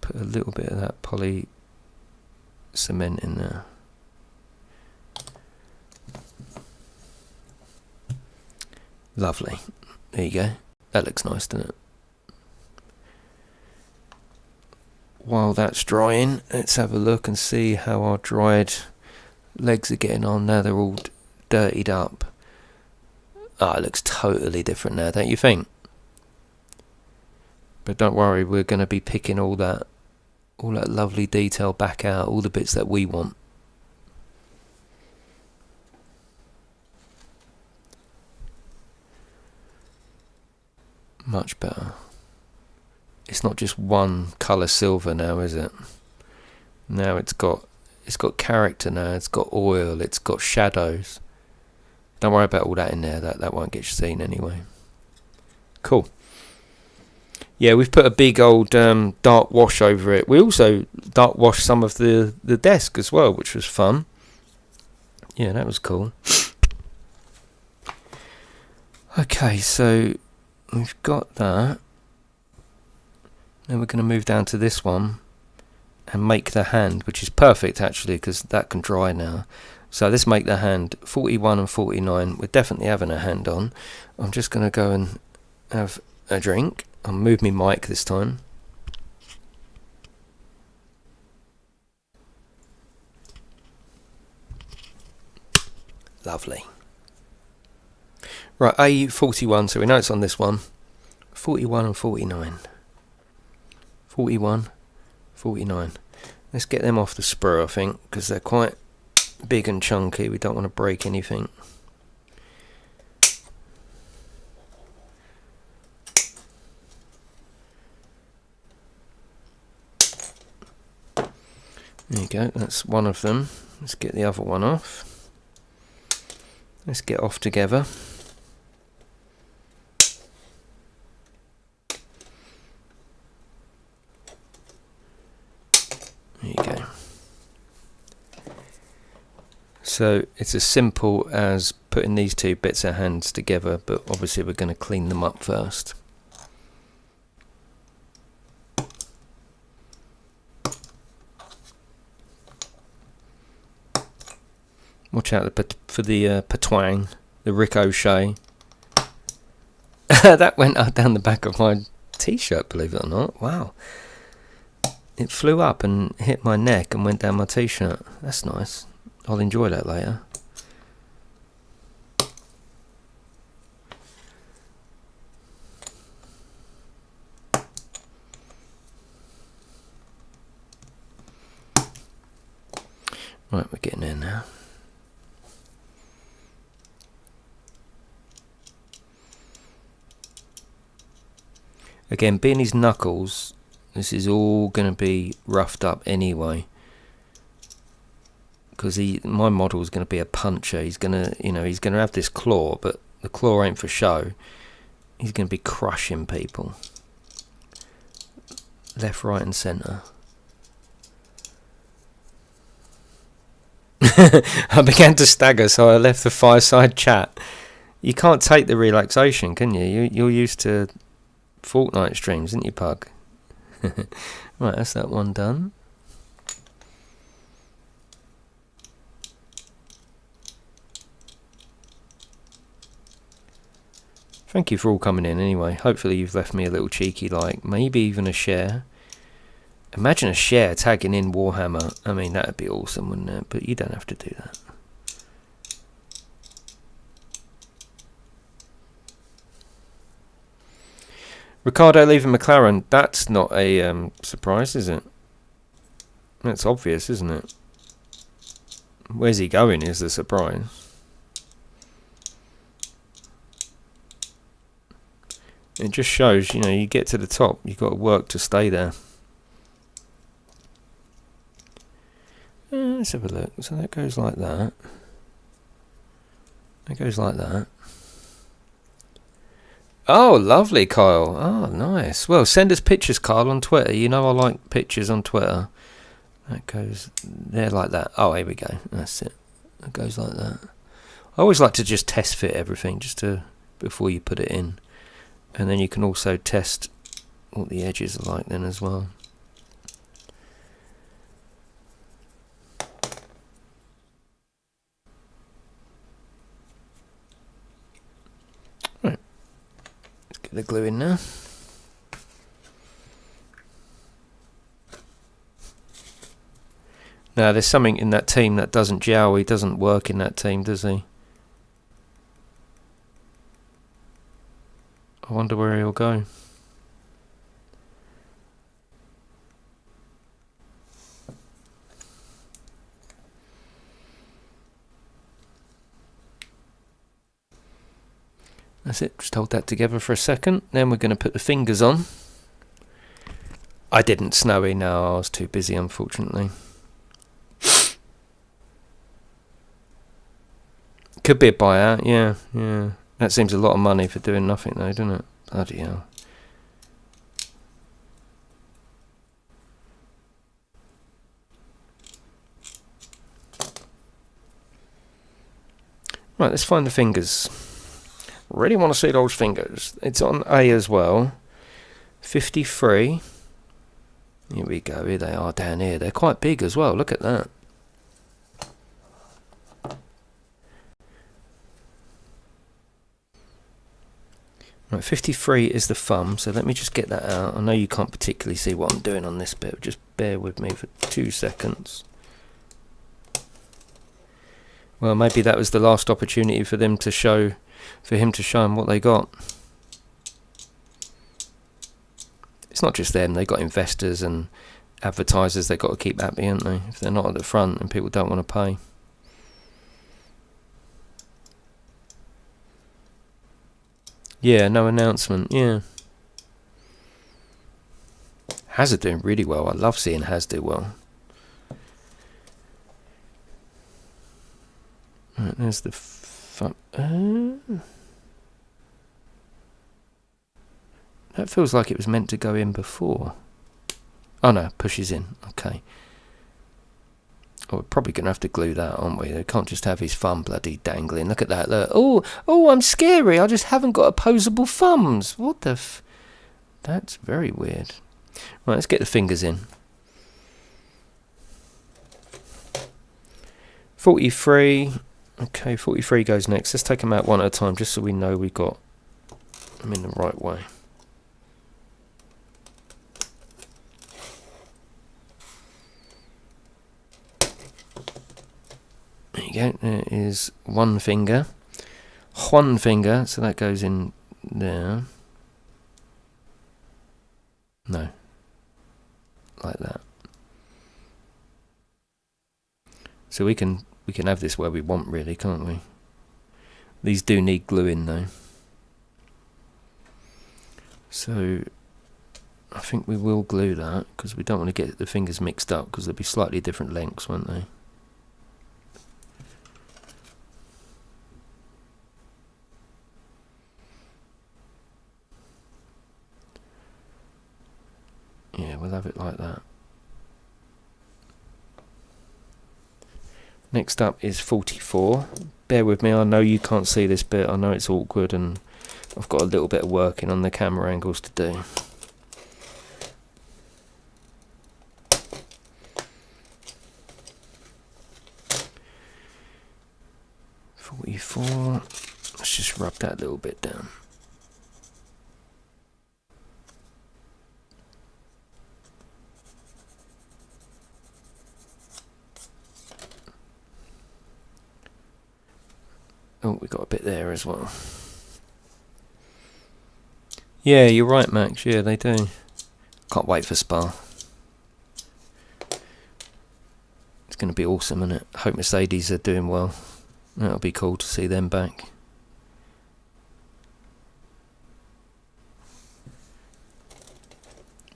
put a little bit of that poly cement in there. Lovely. There you go. That looks nice, doesn't it? While that's drying, let's have a look and see how our dried legs are getting on. Now they're all dirtied up. Ah, it looks totally different now, don't you think? But don't worry, we're going to be picking all that lovely detail back out, all the bits that we want. Much better. It's not just one colour silver now, is it? Now it's got character now, it's got oil, it's got shadows. Don't worry about all that in there, that won't get you seen anyway. Cool. Yeah, we've put a big old dark wash over it. We also dark washed some of the desk as well, which was fun. Yeah, that was cool. Okay, so we've got that. Now we're going to move down to this one and make the hand, which is perfect actually, because that can dry now. So let's make the hand 41 and 49. We're definitely having a hand on. I'm just going to go and have a drink. I'll move my mic this time. Lovely. Right, A41, so we know it's on this one. 41 and 49. 41, 49. Let's get them off the sprue, I think, because they're quite big and chunky. We don't want to break anything. There you go, that's one of them. Let's get the other one off. Let's get off together. There you go. So it's as simple as putting these two bits of hands together, but obviously we're going to clean them up first. Watch out for the patwang, the ricochet. That went up down the back of my t-shirt, believe it or not. Wow. It flew up and hit my neck and went down my t-shirt. That's nice. I'll enjoy that later. Right, we're getting in now. Again, being his knuckles, this is all going to be roughed up anyway. Because my model is going to be a puncher. He's going to, he's going to have this claw, but the claw ain't for show. He's going to be crushing people. Left, right, and centre. I began to stagger, so I left the fireside chat. You can't take the relaxation, can you? You're used to Fortnite streams, isn't you, Pug? Right, that's that one done. Thank you for all coming in anyway. Hopefully you've left me a little cheeky like, maybe even a share. Imagine a share tagging in Warhammer. I mean, that would be awesome, wouldn't it? But you don't have to do that. Ricardo leaving McLaren, that's not a surprise, is it? That's obvious, isn't it? Where's he going is the surprise. It just shows, you get to the top, you've got to work to stay there. Let's have a look. So that goes like that. That goes like that. Oh, lovely, Kyle. Oh, nice. Well, send us pictures, Kyle, on Twitter. You know I like pictures on Twitter. That goes there like that. Oh, here we go. That's it. It goes like that. I always like to just test fit everything before you put it in. And then you can also test what the edges are like then as well. the glue in now. Now there's something in that team that doesn't gel. He doesn't work in that team, does he? I wonder where he'll go. That's it, just hold that together for a second. Then we're going to put the fingers on. I didn't snowy, no, I was too busy unfortunately. Could be a buyout, yeah. That seems a lot of money for doing nothing though, doesn't it? Bloody hell. Right, let's find the fingers. Really want to see those fingers. It's on A as well. 53. Here we go. Here they are down here. They're quite big as well. Look at that. Right, 53 is the thumb. So let me just get that out. I know you can't particularly see what I'm doing on this bit. Just bear with me for 2 seconds. Well, maybe that was the last opportunity for them to show, for him to show them what they got. It's not just them, they've got investors and advertisers they've got to keep happy, haven't they? If they're not at the front and people don't want to pay. Yeah, no announcement, yeah. Hazard doing really well. I love seeing Haz do well. Right, there's the that feels like it was meant to go in before. Oh no, pushes in. Okay. Oh, we're probably going to have to glue that, aren't we? They can't just have his thumb bloody dangling. Look at that. Look. Oh, I'm scary. I just haven't got opposable thumbs. What the f... That's very weird. Right, let's get the fingers in. 43. Okay, 43 goes next. Let's take them out one at a time just so we know we got them in the right way. There you go. There is one finger. One finger. So that goes in there. No. Like that. So we can have this where we want, really, can't we? These do need gluing though. So I think we will glue that because we don't want to get the fingers mixed up because they'll be slightly different lengths, won't they? Yeah, we'll have it like that. Next up is 44. Bear with me, I know you can't see this bit, I know it's awkward and I've got a little bit of working on the camera angles to do. Let's just rub that a little bit down. Oh, we got a bit there as well. Yeah, you're right, Max. Yeah, they do. Can't wait for Spa. It's going to be awesome, isn't it? Hope Mercedes are doing well. That'll be cool to see them back.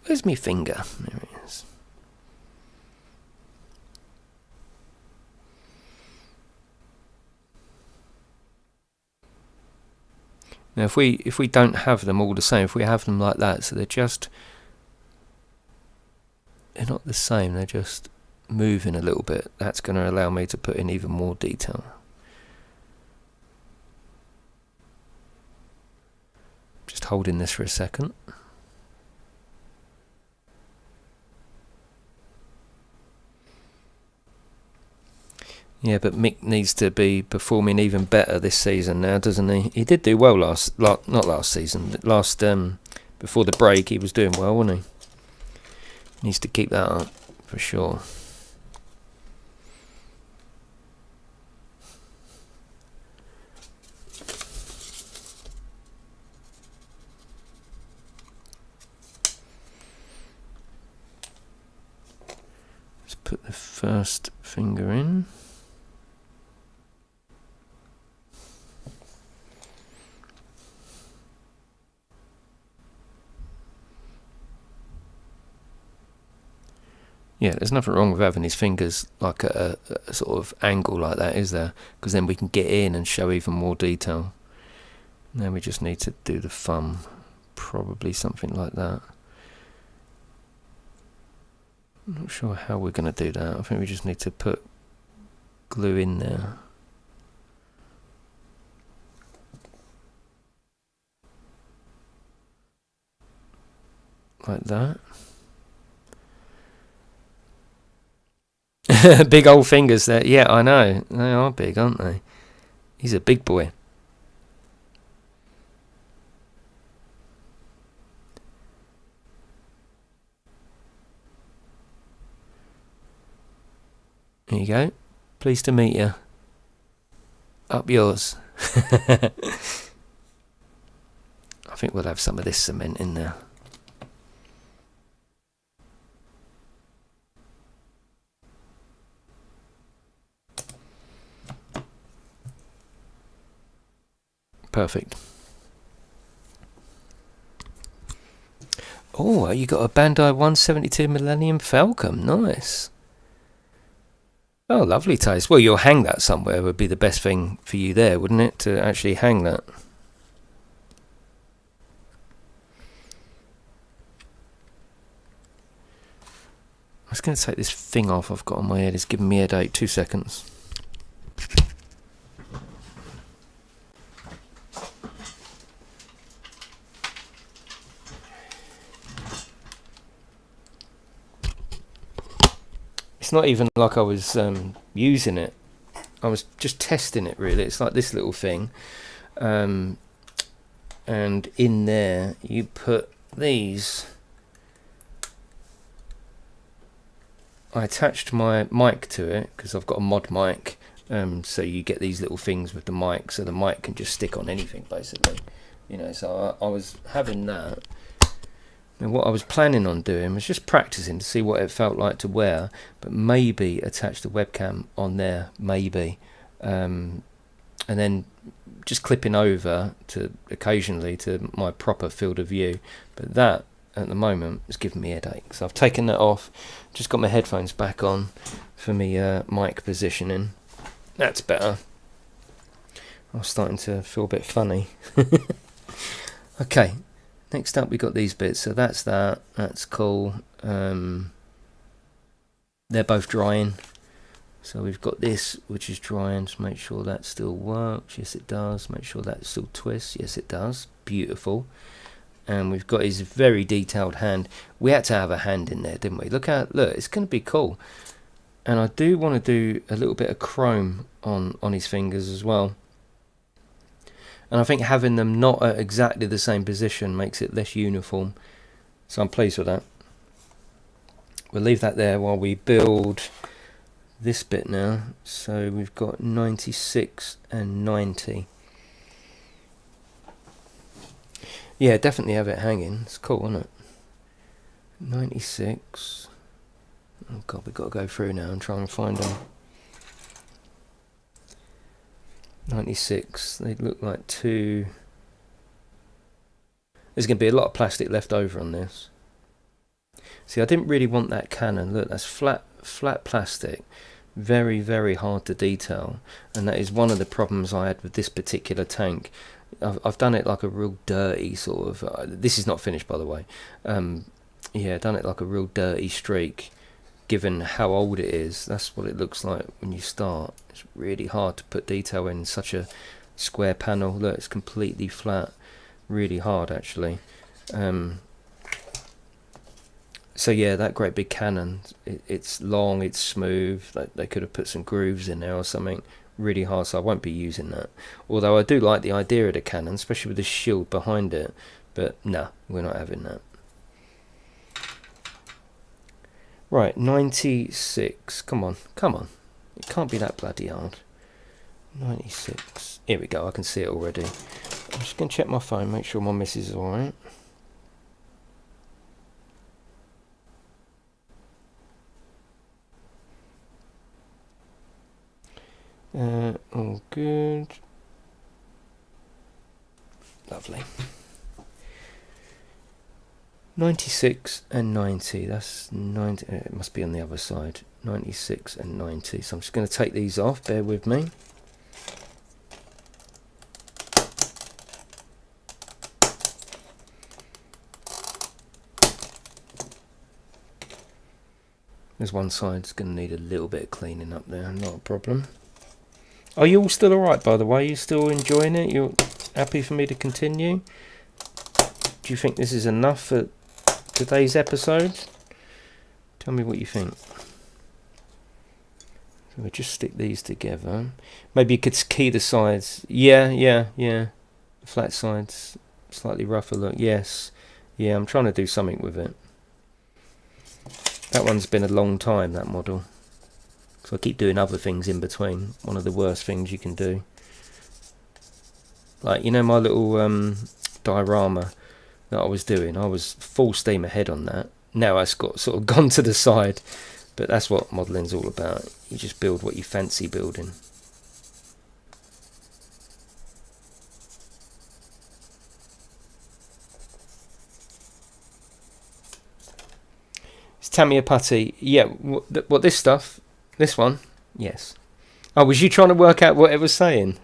Where's my finger? There it is. Now if we don't have them all the same, if we have them like that, so they're not the same, they're just moving a little bit, that's going to allow me to put in even more detail. Just holding this for a second. Yeah, but Mick needs to be performing even better this season now, doesn't he? He did do well not last season, last before the break he was doing well, wasn't he? Needs to keep that up for sure. Let's put the first finger in. Yeah, there's nothing wrong with having his fingers like a sort of angle like that, is there? Because then we can get in and show even more detail. Now we just need to do the thumb, probably something like that. I'm not sure how we're going to do that. I think we just need to put glue in there. Like that. Big old fingers there. Yeah, I know. They are big, aren't they? He's a big boy. There you go. Pleased to meet you. Up yours. I think we'll have some of this cement in there. Perfect. Oh, you got a Bandai 172 Millennium Falcon. Nice. Oh, lovely taste. Well, you'll hang that somewhere would be the best thing for you there, wouldn't it? To actually hang that. I was going to take this thing off I've got on my head. It's giving me a headache. 2 seconds. It's not even like I was using it. I was just testing it, really. It's like this little thing. And in there, you put these. I attached my mic to it, because I've got a mod mic. So you get these little things with the mic, so the mic can just stick on anything, basically. You know, so I was having that. And what I was planning on doing was just practicing to see what it felt like to wear, but maybe attach the webcam on there, maybe, and then just clipping over to occasionally to my proper field of view. But that at the moment is giving me a headache, so I've taken that off, just got my headphones back on for me mic positioning. That's better. I was starting to feel a bit funny. Okay. Next up we got these bits, so that's cool. They're both drying. So we've got this which is drying, to make sure that still works. Yes it does. Make sure that still twists. Yes it does. Beautiful. And we've got his very detailed hand. We had to have a hand in there, didn't we? Look, it's going to be cool. And I do want to do a little bit of chrome on his fingers as well. And I think having them not at exactly the same position makes it less uniform. So I'm pleased with that. We'll leave that there while we build this bit now. So we've got 96 and 90. Yeah, definitely have it hanging. It's cool, isn't it? 96. Oh God, we've got to go through now and try and find them. 96, they look like two. There's going to be a lot of plastic left over on this. See, I didn't really want that cannon. Look, that's flat plastic. Very, very hard to detail. And that is one of the problems I had with this particular tank. I've done it like a real dirty sort of... this is not finished, by the way. Yeah, done it like a real dirty streak. Given how old it is, that's what it looks like when you start. It's really hard to put detail in such a square panel. Look, it's completely flat. Really hard, actually. So yeah, that great big cannon, it's long, it's smooth. Like they could have put some grooves in there or something really hard, so I won't be using that. Although I do like the idea of the cannon, especially with the shield behind it. But no, we're not having that. Right, 96. Come on, come on. It can't be that bloody hard. 96. Here we go, I can see it already. I'm just going to check my phone, make sure my missus is alright. All good. Lovely. 96 and 90. That's 90. It must be on the other side. 96 and 90. So I'm just going to take these off. Bear with me. There's one side that's going to need a little bit of cleaning up there. Not a problem. Are you all still alright, by the way? You still enjoying it? You're happy for me to continue? Do you think this is enough for today's episode? Tell me what you think. So we'll just stick these together. Maybe you could key the sides. Yeah. Flat sides, slightly rougher look. Yes. Yeah, I'm trying to do something with it. That one's been a long time, that model. So I keep doing other things in between. One of the worst things you can do. Like, you know my little diorama that I was doing? I was full steam ahead on that. Now it's got sort of gone to the side. But that's what modelling's all about. You just build what you fancy building. It's Tamiya putty. Yeah, what this stuff? This one? Yes. Oh, was you trying to work out what it was saying?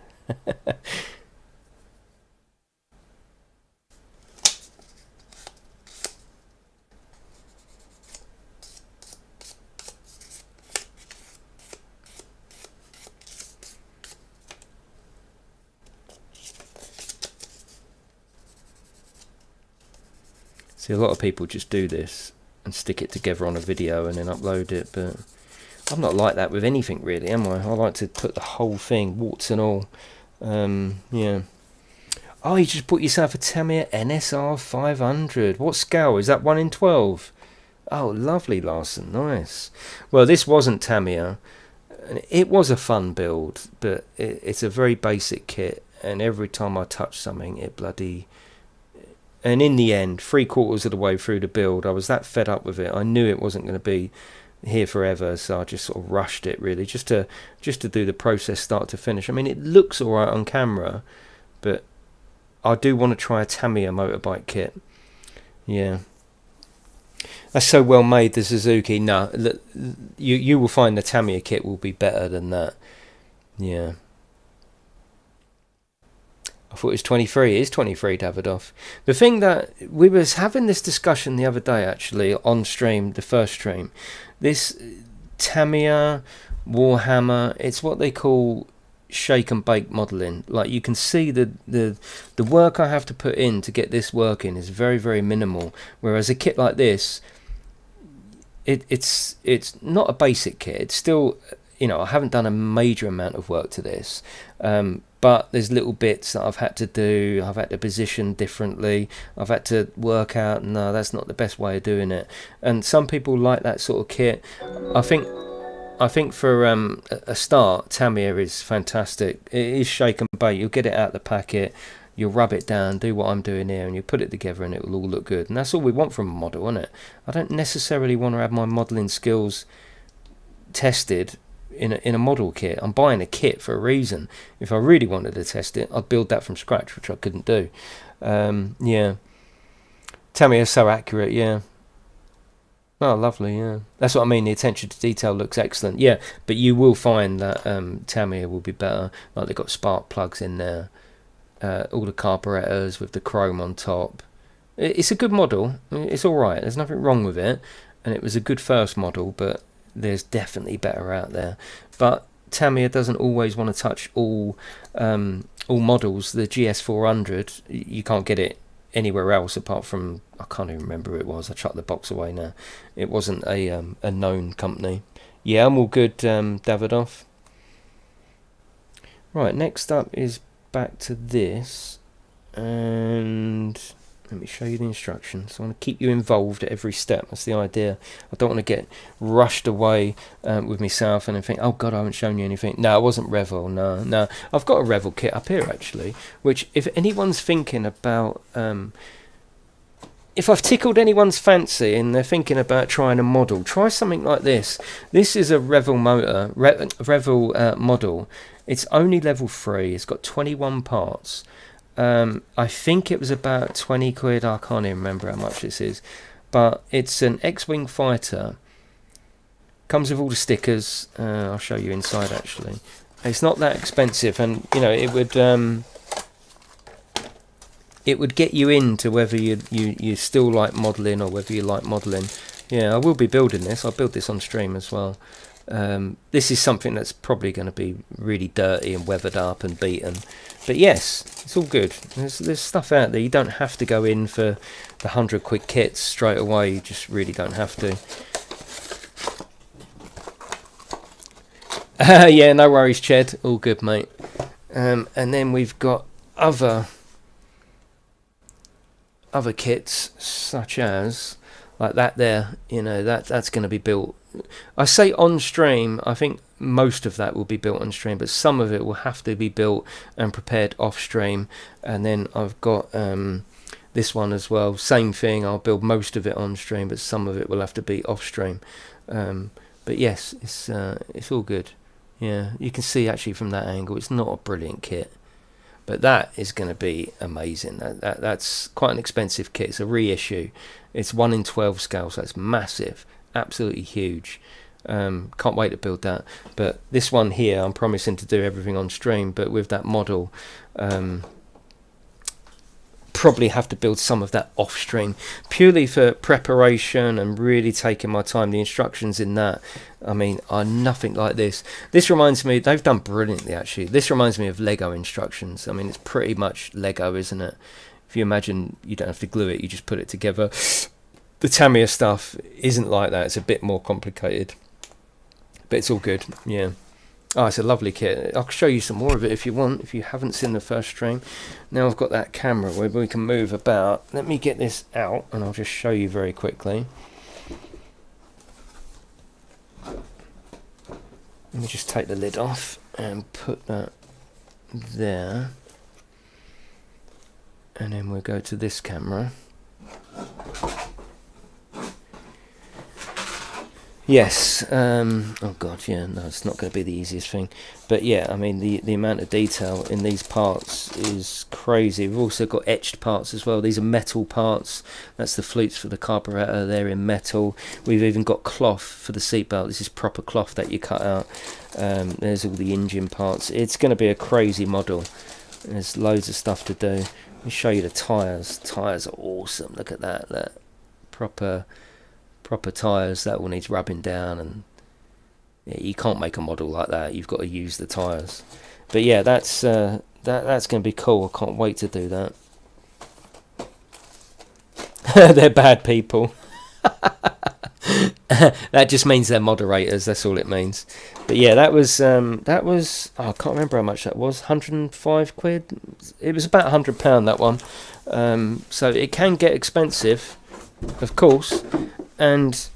See, a lot of people just do this and stick it together on a video and then upload it, but I'm not like that with anything really, am I? I like to put the whole thing, warts and all. Yeah. Oh, you just bought yourself a Tamiya NSR 500. What scale? Is that 1 in 12? Oh, lovely, Larson. Nice. Well, this wasn't Tamiya. It was a fun build, but it's a very basic kit, and every time I touch something, it bloody... And in the end, 3/4 of the way through the build, I was that fed up with it. I knew it wasn't going to be here forever, so I just sort of rushed it really, just to do the process start to finish. I mean, it looks all right on camera, but I do want to try a Tamiya motorbike kit. Yeah, that's so well made, the Suzuki. No, you will find the Tamiya kit will be better than that. Yeah. I thought it was 23. It is 23, Davidoff. The thing that we was having this discussion the other day, actually, on stream, the first stream. This Tamiya, Warhammer, it's what they call shake and bake modelling. Like, you can see the work I have to put in to get this working is very, very minimal. Whereas a kit like this, it's not a basic kit. It's still, you know, I haven't done a major amount of work to this. But there's little bits that I've had to do. I've had to position differently. I've had to work out, no, that's not the best way of doing it. And some people like that sort of kit. I think for a start, Tamiya is fantastic. It is shake and bake. You'll get it out of the packet. You'll rub it down, do what I'm doing here, and you put it together and it will all look good. And that's all we want from a model, isn't it? I don't necessarily want to have my modelling skills tested in a model kit. I'm buying a kit for a reason. If I really wanted to test it, I'd build that from scratch, which I couldn't do. Yeah. Tamiya is so accurate, yeah. Oh, lovely, yeah. That's what I mean, the attention to detail looks excellent. Yeah, but you will find that Tamiya will be better. Like, they've got spark plugs in there. All the carburetors with the chrome on top. It's a good model. It's alright, there's nothing wrong with it. And it was a good first model, but there's definitely better out there. But Tamiya doesn't always want to touch all models. The GS400, you can't get it anywhere else apart from, I can't even remember who it was. I chucked the box away now. It wasn't a known company. Yeah, I'm all good, Davidoff. Right, next up is back to this, and let me show you the instructions. I want to keep you involved at every step. That's the idea. I don't want to get rushed away with myself and think, oh God, I haven't shown you anything. No, it wasn't Revel. No. I've got a Revel kit up here actually, which if anyone's thinking about, if I've tickled anyone's fancy and they're thinking about trying a model, try something like this. This is a Revel motor, Revel model. It's only level 3. It's got 21 parts. I think it was about 20 quid. I can't even remember how much this is. But it's an X-Wing fighter. Comes with all the stickers. I'll show you inside actually. It's not that expensive, and you know it would get you into whether you still like modelling or whether you like modelling. Yeah, I will be building this. I'll build this on stream as well. This is something that's probably going to be really dirty and weathered up and beaten, but yes, it's all good. There's stuff out there. You don't have to go in for the 100 quid kits straight away. You just really don't have to. Yeah, no worries, Ched. All good, mate. And then we've got other kits such as like that there. You know, that's going to be built. I say on stream. I think most of that will be built on stream, but some of it will have to be built and prepared off stream. And then I've got this one as well. Same thing. I'll build most of it on stream, but some of it will have to be off stream. But yes, it's all good. Yeah, you can see actually from that angle, it's not a brilliant kit, but that is going to be amazing. That's quite an expensive kit. It's a reissue. It's 1 in 12 scale, so it's massive, absolutely huge. Can't wait to build that. But this one here, I'm promising to do everything on stream, but with that model, probably have to build some of that off stream purely for preparation and really taking my time. The instructions in that, I mean, are nothing like this. This reminds me, they've done brilliantly actually. This reminds me of Lego instructions. I mean, it's pretty much Lego, isn't it? If you imagine you don't have to glue it, you just put it together. The Tamiya stuff isn't like that. It's a bit more complicated, but it's all good. Yeah. Oh, it's a lovely kit. I'll show you some more of it if you want, if you haven't seen the first stream. Now I've got that camera where we can move about. Let me get this out and I'll just show you very quickly. Let me just take the lid off and put that there. And then we'll go to this camera. Yes, oh god, yeah, no, it's not going to be the easiest thing. But yeah, I mean, the amount of detail in these parts is crazy. We've also got etched parts as well. These are metal parts. That's the flutes for the carburetor. They're in metal. We've even got cloth for the seatbelt. This is proper cloth that you cut out. There's all the engine parts. It's going to be a crazy model. There's loads of stuff to do. Let me show you the tyres. Tyres are awesome. Look at that. That proper tyres. That all needs rubbing down, and yeah, you can't make a model like that. You've got to use the tyres. But yeah, that's going to be cool. I can't wait to do that. They're bad people. That just means they're moderators. That's all it means. But yeah, that was oh, I can't remember how much that was. 105 quid. It was about £100 that one. So it can get expensive, of course. And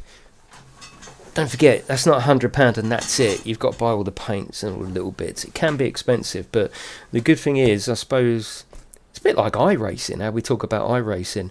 don't forget, that's not £100 and that's it. You've got to buy all the paints and all the little bits. It can be expensive, but the good thing is, I suppose, it's a bit like iRacing, how we talk about iRacing.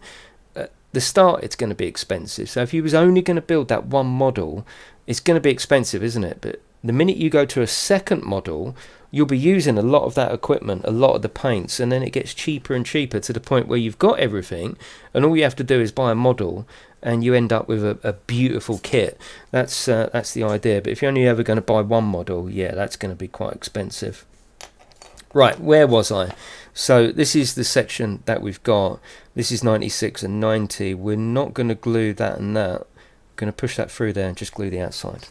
At the start, it's going to be expensive. So if you was only going to build that one model, it's going to be expensive, isn't it? But the minute you go to a second model, you'll be using a lot of that equipment, a lot of the paints, and then it gets cheaper and cheaper to the point where you've got everything, and all you have to do is buy a model, and you end up with a beautiful kit. That's the idea. But if you're only ever going to buy one model, yeah, that's going to be quite expensive. Right, where was I? So this is the section that we've got. This is 96 and 90. We're not going to glue that and that. We're going to push that through there and just glue the outside.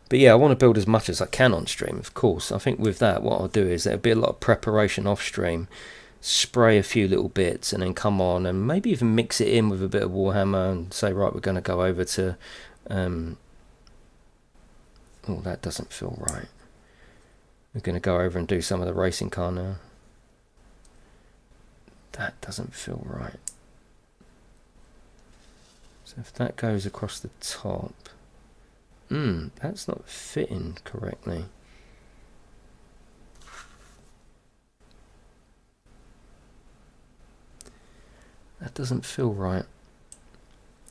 But yeah, I want to build as much as I can on stream, of course. I think with that, what I'll do is there'll be a lot of preparation off stream, spray a few little bits, and then come on and maybe even mix it in with a bit of Warhammer and say, right, we're going to go over to... oh, that doesn't feel right. We're going to go over and do some of the racing car now. That doesn't feel right. So if that goes across the top... that's not fitting correctly. That doesn't feel right.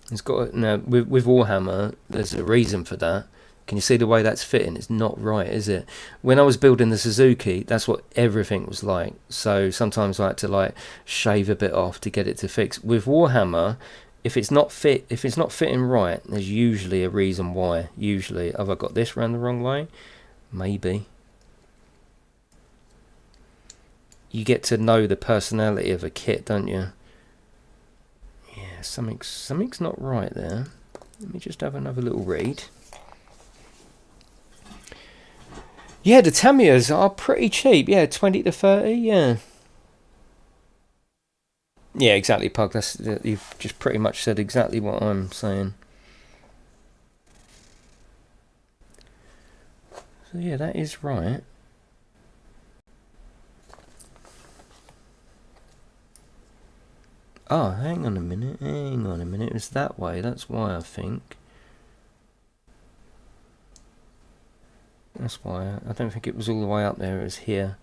It's got now with Warhammer. There's a reason for that. Can you see the way that's fitting? It's not right, is it? When I was building the Suzuki, that's what everything was like. So sometimes I had to like shave a bit off to get it to fix. With Warhammer, if it's not fitting right, there's usually a reason why. Usually, have I got this round the wrong way? Maybe. You get to know the personality of a kit, don't you? Yeah, something's not right there. Let me just have another little read. Yeah, the Tamiyas are pretty cheap. Yeah, 20 to 30. Yeah. Yeah, exactly, Pug. You've just pretty much said exactly what I'm saying. So yeah, that is right. Oh, hang on a minute. It's that way. That's why I think. That's why I don't think it was all the way up there. It was here.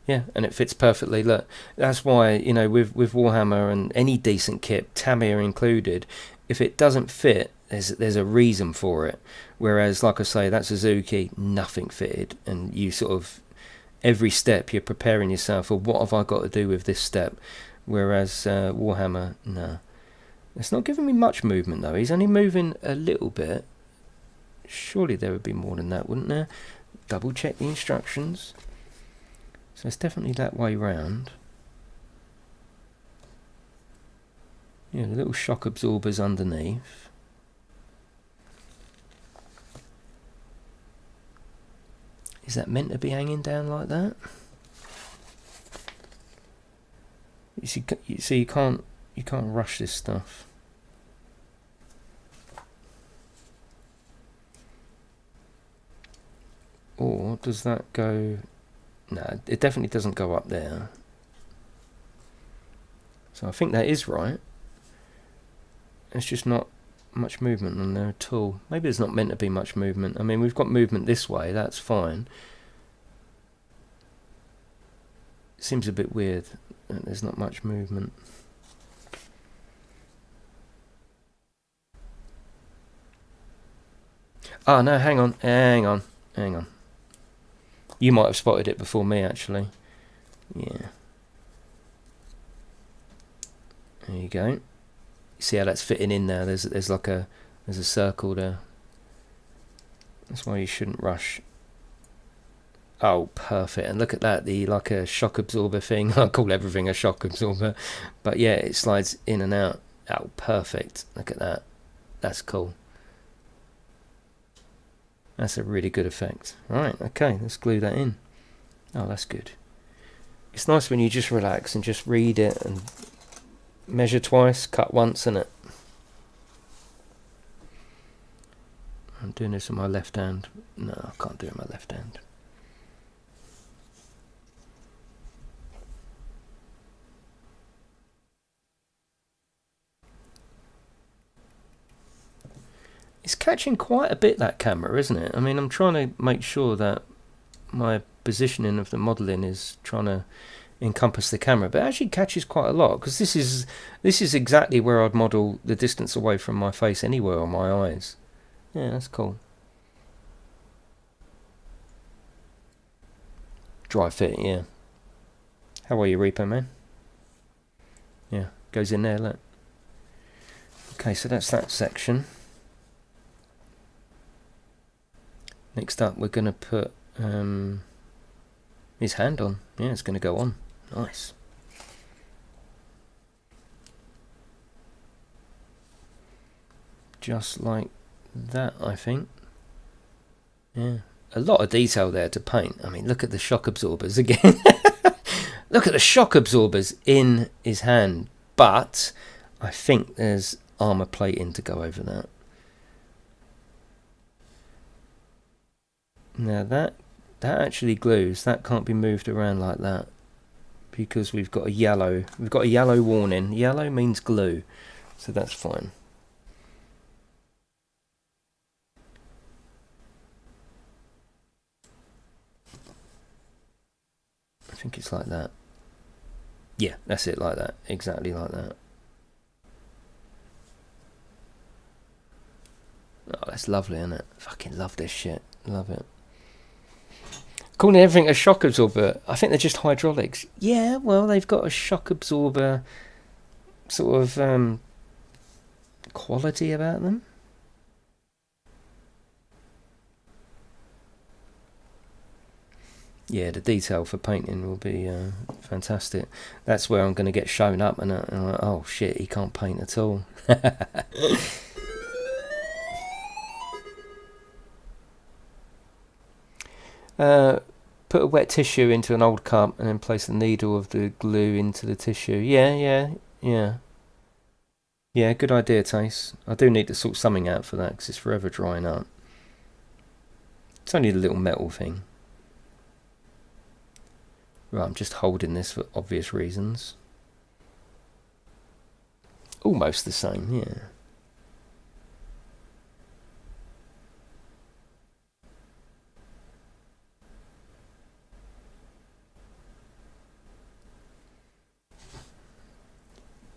Yeah, and it fits perfectly. Look, that's why, you know, with Warhammer and any decent kit, Tamiya included, if it doesn't fit, there's a reason for it. Whereas, like I say, that Suzuki, nothing fitted, and you sort of every step you're preparing yourself for what have I got to do with this step. Whereas Warhammer, no, it's not giving me much movement though. He's only moving a little bit. Surely there would be more than that, wouldn't there? Double check the instructions. So it's definitely that way round. Yeah, the little shock absorbers underneath. Is that meant to be hanging down like that? You see, you can't rush this stuff. Or does that go? No, it definitely doesn't go up there. So I think that is right. It's just not much movement on there at all. Maybe there's not meant to be much movement. I mean, we've got movement this way, that's fine. It seems a bit weird that there's not much movement. Oh no, hang on. You might have spotted it before me, actually. Yeah. There you go. You see how that's fitting in there? There's a circle there. That's why you shouldn't rush. Oh, perfect. And look at that, like a shock absorber thing. I call everything a shock absorber. But yeah, it slides in and out. Oh, perfect. Look at that. That's cool. That's a really good effect. Right, okay, let's glue that in. Oh, that's good. It's nice when you just relax and just read it and measure twice, cut once, innit? I'm doing this with my left hand. No, I can't do it with my left hand. It's catching quite a bit, that camera, isn't it? I mean, I'm trying to make sure that my positioning of the modelling is trying to encompass the camera, but it actually catches quite a lot, because this is exactly where I'd model the distance away from my face anywhere on my eyes. Yeah, that's cool. Dry fit, yeah. How are you, Reaper, man? Yeah, goes in there, look. Okay, so that's that section. Next up, we're going to put his hand on. Yeah, it's going to go on. Nice. Just like that, I think. Yeah, a lot of detail there to paint. I mean, look at the shock absorbers again. Look at the shock absorbers in his hand. But I think there's armor plating to go over that. Now that actually glues. That can't be moved around like that because we've got a yellow. We've got a yellow warning. Yellow means glue, so that's fine. I think it's like that. Yeah, that's it, like that. Exactly like that. Oh, that's lovely, isn't it? Fucking love this shit. Love it. Calling everything a shock absorber. I think they're just hydraulics. Yeah, well, they've got a shock absorber sort of quality about them. Yeah, the detail for painting will be fantastic. That's where I'm going to get shown up and I'm like, oh shit, he can't paint at all. Put a wet tissue into an old cup and then place the needle of the glue into the tissue. Yeah. Yeah, good idea, Tace. I do need to sort something out for that because it's forever drying up. It's only the little metal thing. Right, I'm just holding this for obvious reasons. Almost the same, yeah.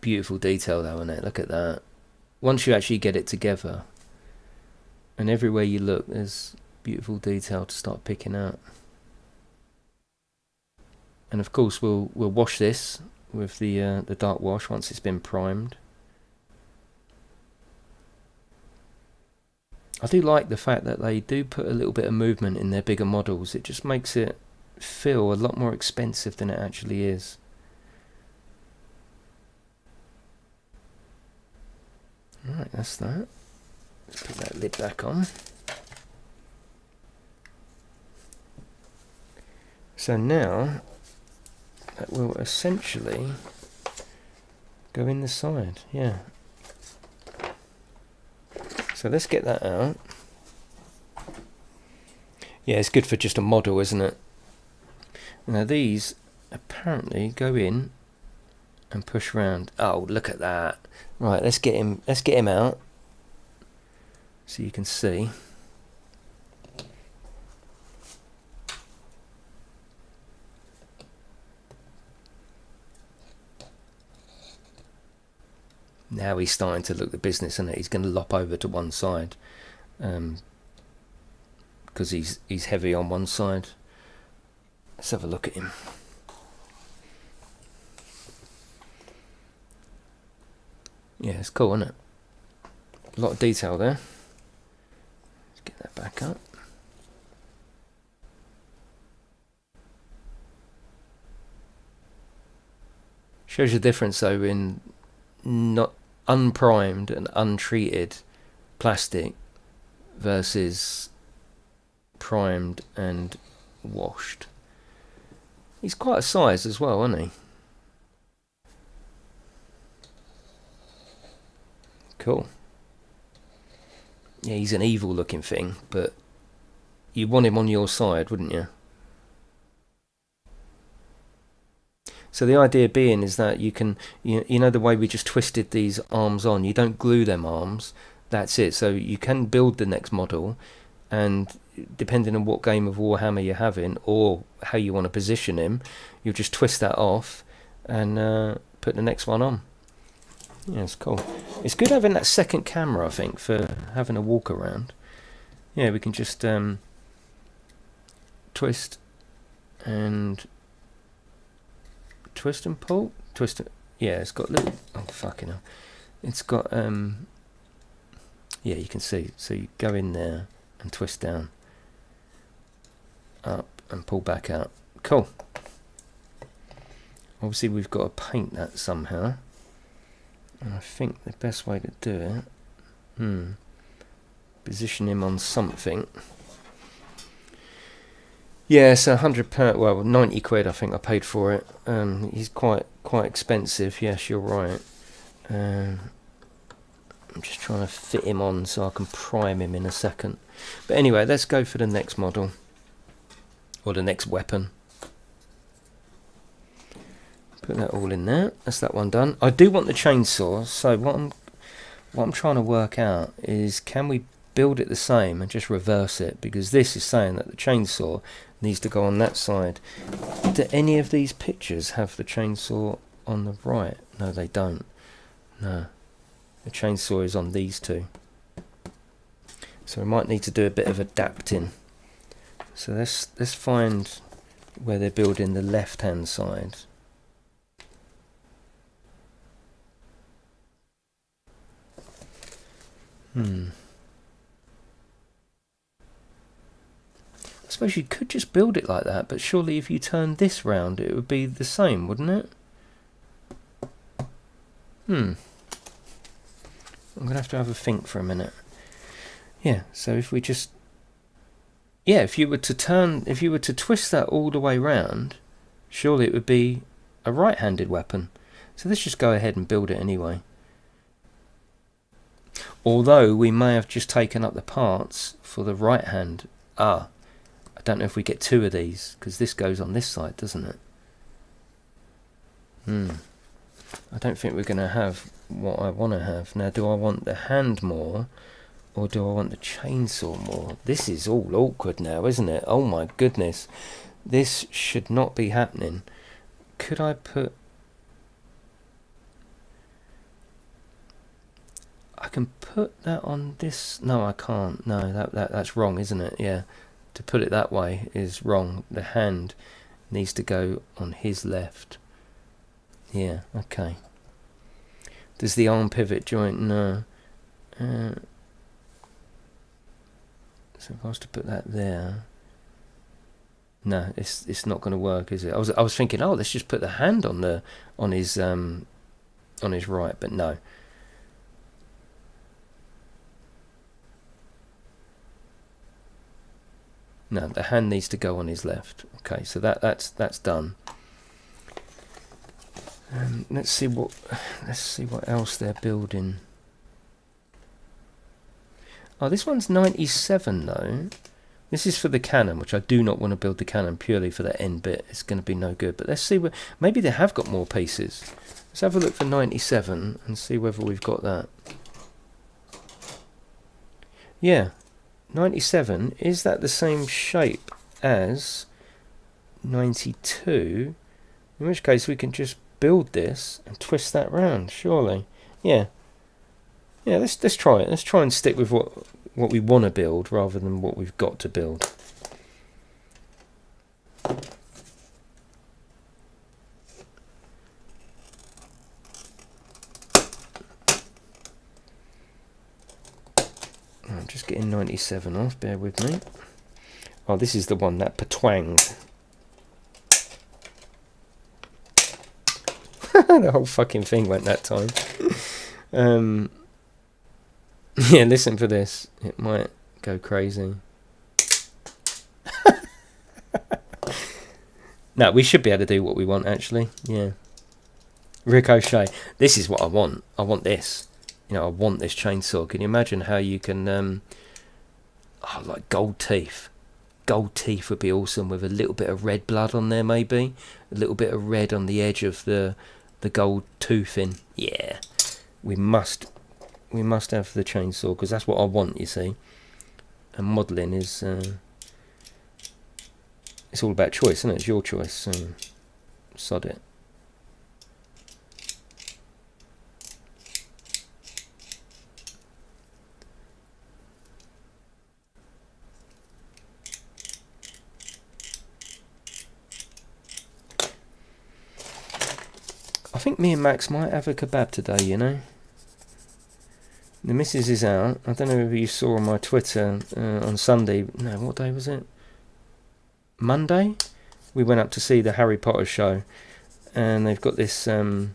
Beautiful detail though, isn't it? Look at that. Once you actually get it together, and everywhere you look, there's beautiful detail to start picking out. And of course, we'll wash this with the dark wash once it's been primed. I do like the fact that they do put a little bit of movement in their bigger models. It just makes it feel a lot more expensive than it actually is. Right, that's that. Let's put that lid back on. So now that will essentially go in the side, yeah. So let's get that out. Yeah, it's good for just a model, isn't it? Now these apparently go in and push around. Oh, look at that. Right, let's get him out so you can see. Now he's starting to look the business, isn't it? He's going to lop over to one side because he's heavy on one side. Let's have a look at him. Yeah, it's cool, isn't it? A lot of detail there. Let's get that back up. Shows you the difference though in not unprimed and untreated plastic versus primed and washed. He's quite a size as well, isn't he? Cool. Yeah, he's an evil looking thing, but you want him on your side, wouldn't you? So the idea being is that you can, you know the way we just twisted these arms on, you don't glue them arms, that's it. So you can build the next model, and depending on what game of Warhammer you're having or how you want to position him, you'll just twist that off and put the next one on. Yeah, it's cool. It's good having that second camera, I think, for having a walk around. Yeah, we can just twist and pull. Twist it. Yeah, it's got little. Oh fucking hell! It's got yeah, you can see. So you go in there and twist down, up and pull back out. Cool. Obviously, we've got to paint that somehow. And I think the best way to do it, position him on something. Yeah, so £100, well, 90 quid I think I paid for it. He's quite expensive. Yes, you're right. I'm just trying to fit him on so I can prime him in a second. But anyway, let's go for the next model, or the next weapon. Put that all in there. That's that one done. I do want the chainsaw, so what I'm trying to work out is, can we build it the same and just reverse it, because this is saying that the chainsaw needs to go on that side. Do any of these pictures have the chainsaw on the right? No, they don't. No, the chainsaw is on these two, so we might need to do a bit of adapting. So let's find where they're building the left hand side. I suppose you could just build it like that, but surely if you turn this round it would be the same, wouldn't it? I'm gonna have to think for a minute. Yeah, so if we just, yeah, if you were to twist that all the way round, surely it would be a right-handed weapon. So let's just go ahead and build it anyway. Although we may have just taken up the parts for the right hand. I don't know if we get two of these, because this goes on this side, doesn't it? I don't think we're going to have what I want to have. Now, do I want the hand more, or do I want the chainsaw more? This is all awkward now, isn't it? Oh my goodness. This should not be happening. Could I put... I can put that on this... No, I can't. No, that's wrong, isn't it? Yeah. To put it that way is wrong. The hand needs to go on his left. Yeah, okay. Does the arm pivot joint? No. So if I was to put that there... No, it's not going to work, is it? I was thinking, oh, let's just put the hand on his right, but no. No, the hand needs to go on his left. Okay, so that's done. Let's see what else they're building. Oh, this one's 97 though. This is for the cannon, which I do not want to build the cannon purely for that end bit. It's going to be no good. But let's see where, maybe they have got more pieces. Let's have a look for 97 and see whether we've got that. Yeah. 97, is that the same shape as 92? In which case we can just build this and twist that round, surely. Yeah. Yeah, let's try it. Let's try and stick with what we want to build rather than what we've got to build. I'm just getting 97 off, bear with me. Oh, this is the one that patwanged. The whole fucking thing went that time. Yeah, listen for this. It might go crazy. No, we should be able to do what we want, actually. Yeah. Ricochet. This is what I want. I want this. You know, I want this chainsaw. Can you imagine how you can... oh, like gold teeth. Gold teeth would be awesome, with a little bit of red blood on there, maybe. A little bit of red on the edge of the gold toothing. Yeah. We must have the chainsaw, because that's what I want, you see. And modelling is... it's all about choice, isn't it? It's your choice, so sod it. I think me and Max might have a kebab today, you know. The missus is out. I don't know if you saw on my Twitter on Sunday. No, what day was it? Monday? We went up to see the Harry Potter show, and they've got this sort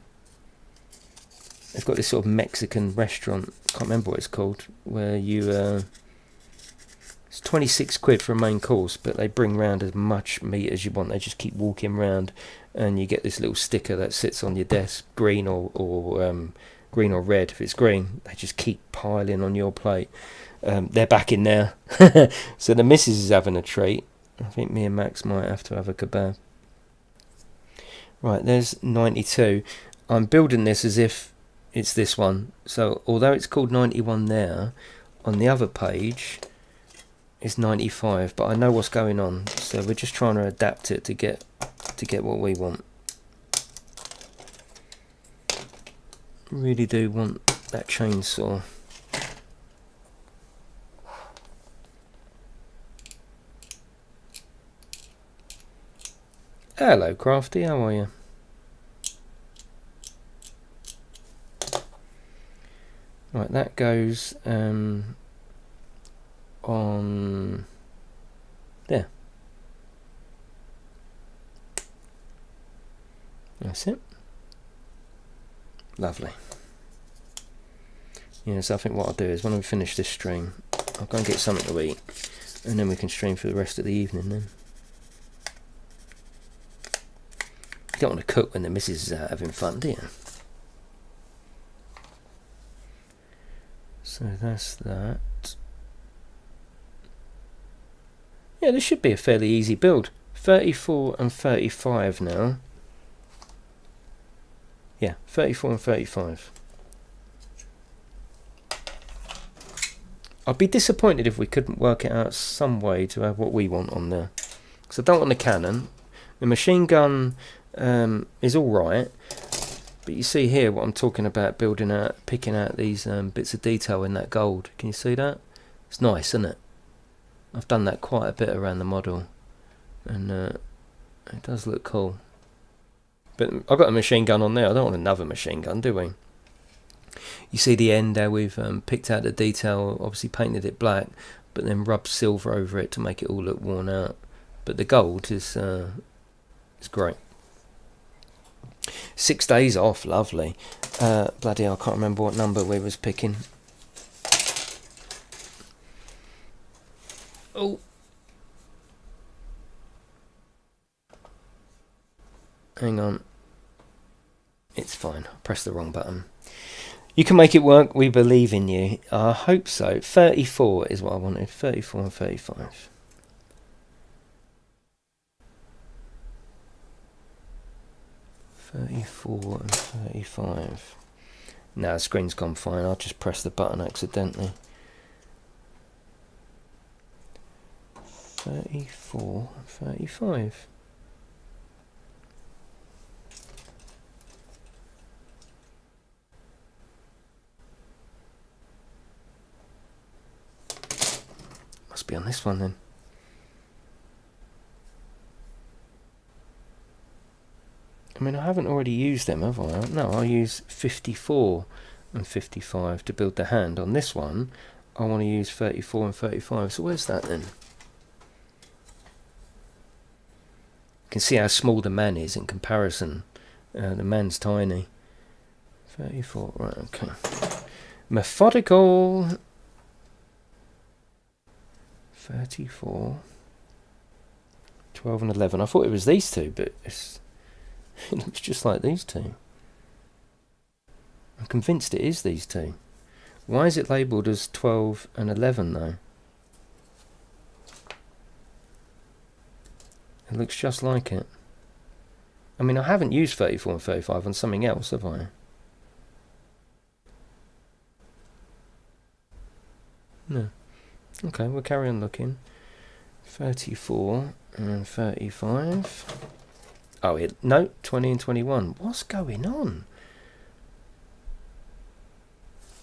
of Mexican restaurant. Can't remember what it's called. Where you it's 26 quid for a main course, but they bring round as much meat as you want. They just keep walking round, and you get this little sticker that sits on your desk, green or green or red. If it's green, they just keep piling on your plate. They're back in there. So the missus is having a treat. I think me and Max might have to have a kebab. Right, there's 92. I'm building this as if it's this one. So although it's called 91 there, on the other page it's 95. But I know what's going on, so we're just trying to adapt it to get what we want. Really do want that chainsaw. Hello Crafty, how are you? Right, that goes on there. That's it. Lovely. Yeah, so I think what I'll do is when we finish this stream, I'll go and get something to eat, and then we can stream for the rest of the evening then. You don't want to cook when the missus is out having fun, do you? So that's that. Yeah, this should be a fairly easy build. 34 and 35 now. Yeah, 34 and 35. I'd be disappointed if we couldn't work it out some way to have what we want on there. Because I don't want a cannon. The machine gun is alright. But you see here what I'm talking about, building out, picking out these bits of detail in that gold. Can you see that? It's nice, isn't it? I've done that quite a bit around the model. And it does look cool. But I've got a machine gun on there. I don't want another machine gun, do we? You see the end there, we've picked out the detail, obviously painted it black, but then rubbed silver over it to make it all look worn out. But the gold is great. 6 days off, lovely. Bloody hell, I can't remember what number we was picking. Oh. Hang on. It's fine, I pressed the wrong button. You can make it work, we believe in you. I hope so. 34 is what I wanted, 34 and 35. and 35. Now the screen's gone fine, I'll just press the button accidentally. 34 and 35. Must be on this one then. I mean, I haven't already used them, have I? No, I'll use 54 and 55 to build the hand. On this one, I want to use 34 and 35. So where's that then? You can see how small the man is in comparison. The man's tiny. 34, right, okay. Methodical. 34. 12 and 11. I thought it was these two, but it looks just like these two. I'm convinced it is these two. Why is it labelled as 12 and 11 though? It looks just like it. I mean, I haven't used 34 and 35 on something else, have I? No. Okay, we'll carry on looking. 34 and 35. Oh, no, 20 and 21. What's going on?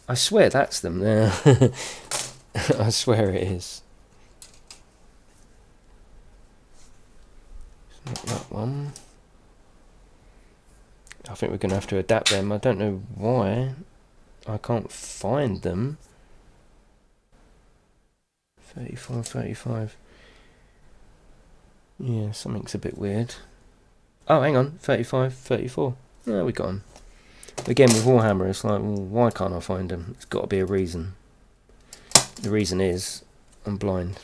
I swear that's them there. I swear it is. It's not that one. I think we're going to have to adapt them. I don't know why. I can't find them. 34 and 35. Yeah, something's a bit weird. Oh, hang on. 35, 34. Oh, we got them. Again, with Warhammer, it's like, well, why can't I find them? It's got to be a reason. The reason is, I'm blind.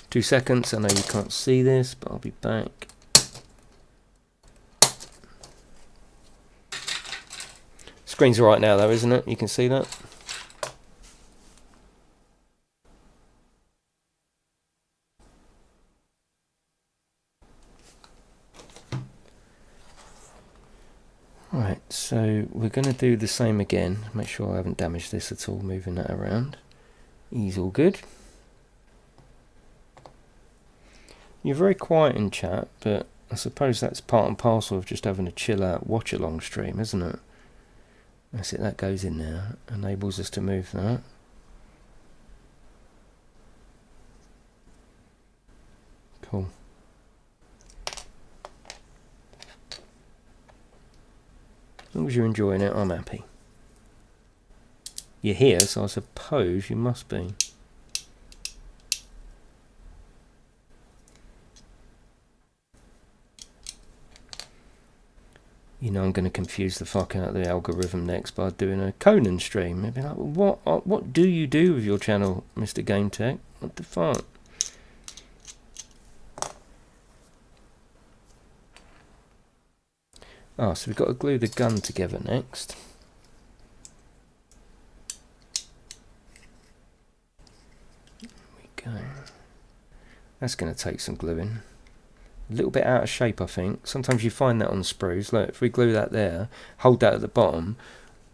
2 seconds. I know you can't see this, but I'll be back. Screen's alright now though, isn't it? You can see that. Right, so we're going to do the same again. Make sure I haven't damaged this at all, moving that around. He's all good. You're very quiet in chat, but I suppose that's part and parcel of just having a chill out watch along stream, isn't it? That's it, that goes in there, enables us to move that. Cool. As long as you're enjoying it, I'm happy. You're here, so I suppose you must be. You know I'm going to confuse the fuck out of the algorithm next by doing a Conan stream. They'd be like, what do you do with your channel, Mr. GameTech? What the fuck? Oh, so we've got to glue the gun together next. There we go. That's going to take some gluing. A little bit out of shape, I think. Sometimes you find that on sprues. Look, if we glue that there, hold that at the bottom,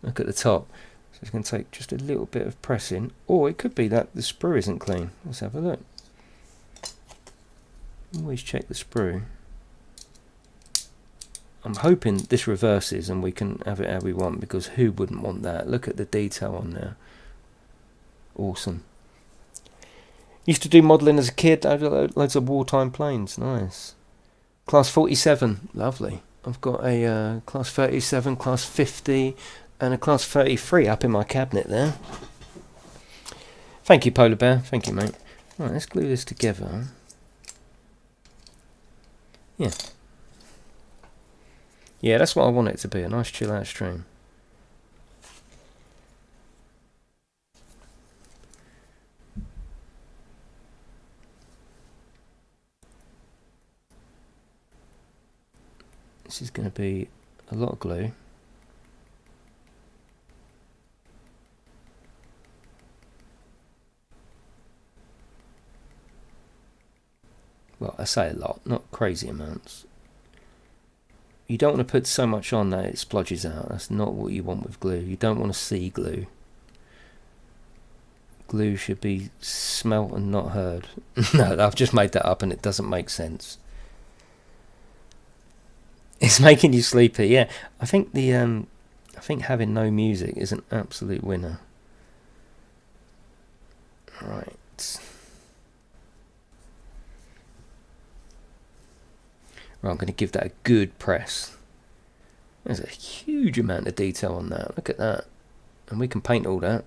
look at the top. So it's going to take just a little bit of pressing. Or it could be that the sprue isn't clean. Let's have a look. Always check the sprue. I'm hoping this reverses and we can have it how we want, because who wouldn't want that? Look at the detail on there. Awesome. Used to do modelling as a kid. Loads of wartime planes. Nice. Class 47. Lovely. I've got a class 37, class 50 and a class 33 up in my cabinet there. Thank you, Polar Bear. Thank you, mate. Right, let's glue this together. Yeah. Yeah, that's what I want it to be, a nice chill out stream. This is going to be a lot of glue. Well, I say a lot, not crazy amounts. You don't want to put so much on that it splodges out. That's not what you want with glue. You don't want to see glue. Glue should be smelt and not heard. No, I've just made that up and it doesn't make sense. It's making you sleepy. Yeah, I think I think having no music is an absolute winner. Right. Right, I'm going to give that a good press. There's a huge amount of detail on that. Look at that. And we can paint all that.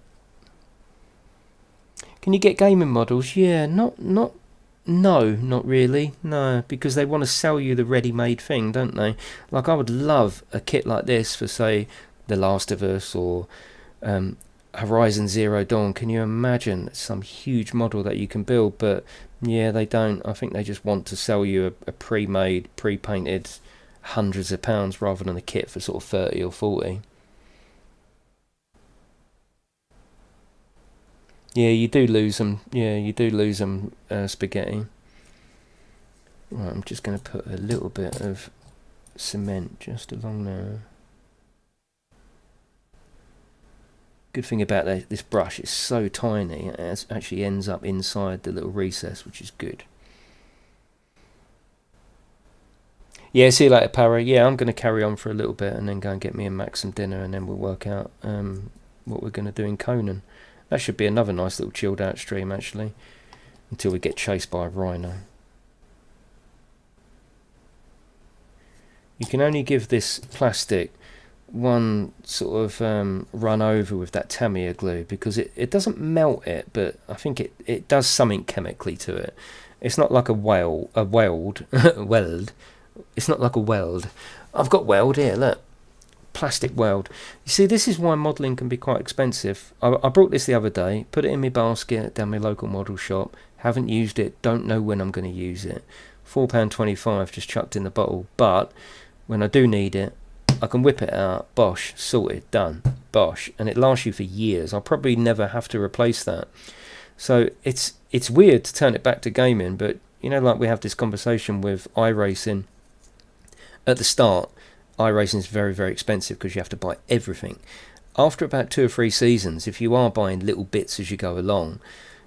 Can you get gaming models? Yeah, no, not really. No, because they want to sell you the ready-made thing, don't they? Like, I would love a kit like this for, say, The Last of Us or Horizon Zero Dawn. Can you imagine some huge model that you can build? But yeah, they don't. I think they just want to sell you a pre-made, pre-painted hundreds of pounds rather than a kit for sort of 30 or 40. Yeah, you do lose them. Yeah, you do lose them, spaghetti. Right, I'm just going to put a little bit of cement just along there. Good thing about this brush, it's so tiny, it actually ends up inside the little recess, which is good. Yeah, see you later, Para. Yeah, I'm going to carry on for a little bit and then go and get me and Max some dinner, and then we'll work out what we're going to do in Conan. That should be another nice little chilled out stream, actually, until we get chased by a rhino. You can only give this plastic one sort of run over with that Tamiya glue, because it doesn't melt it, but I think it does something chemically to it. It's not like a weld. It's not like a weld. I've got weld here, look. Plastic weld. You see, this is why modelling can be quite expensive. I brought this the other day, put it in my basket down my local model shop, Haven't used it, don't know when I'm going to use it. £4.25 just chucked in the bottle, but when I do need it, I can whip it out, bosh, sorted, done, bosh, and it lasts you for years. I'll probably never have to replace that. So it's weird to turn it back to gaming, but you know, like we have this conversation with iRacing at the start. iRacing is very, very expensive because you have to buy everything. After about 2 or 3 seasons, if you are buying little bits as you go along,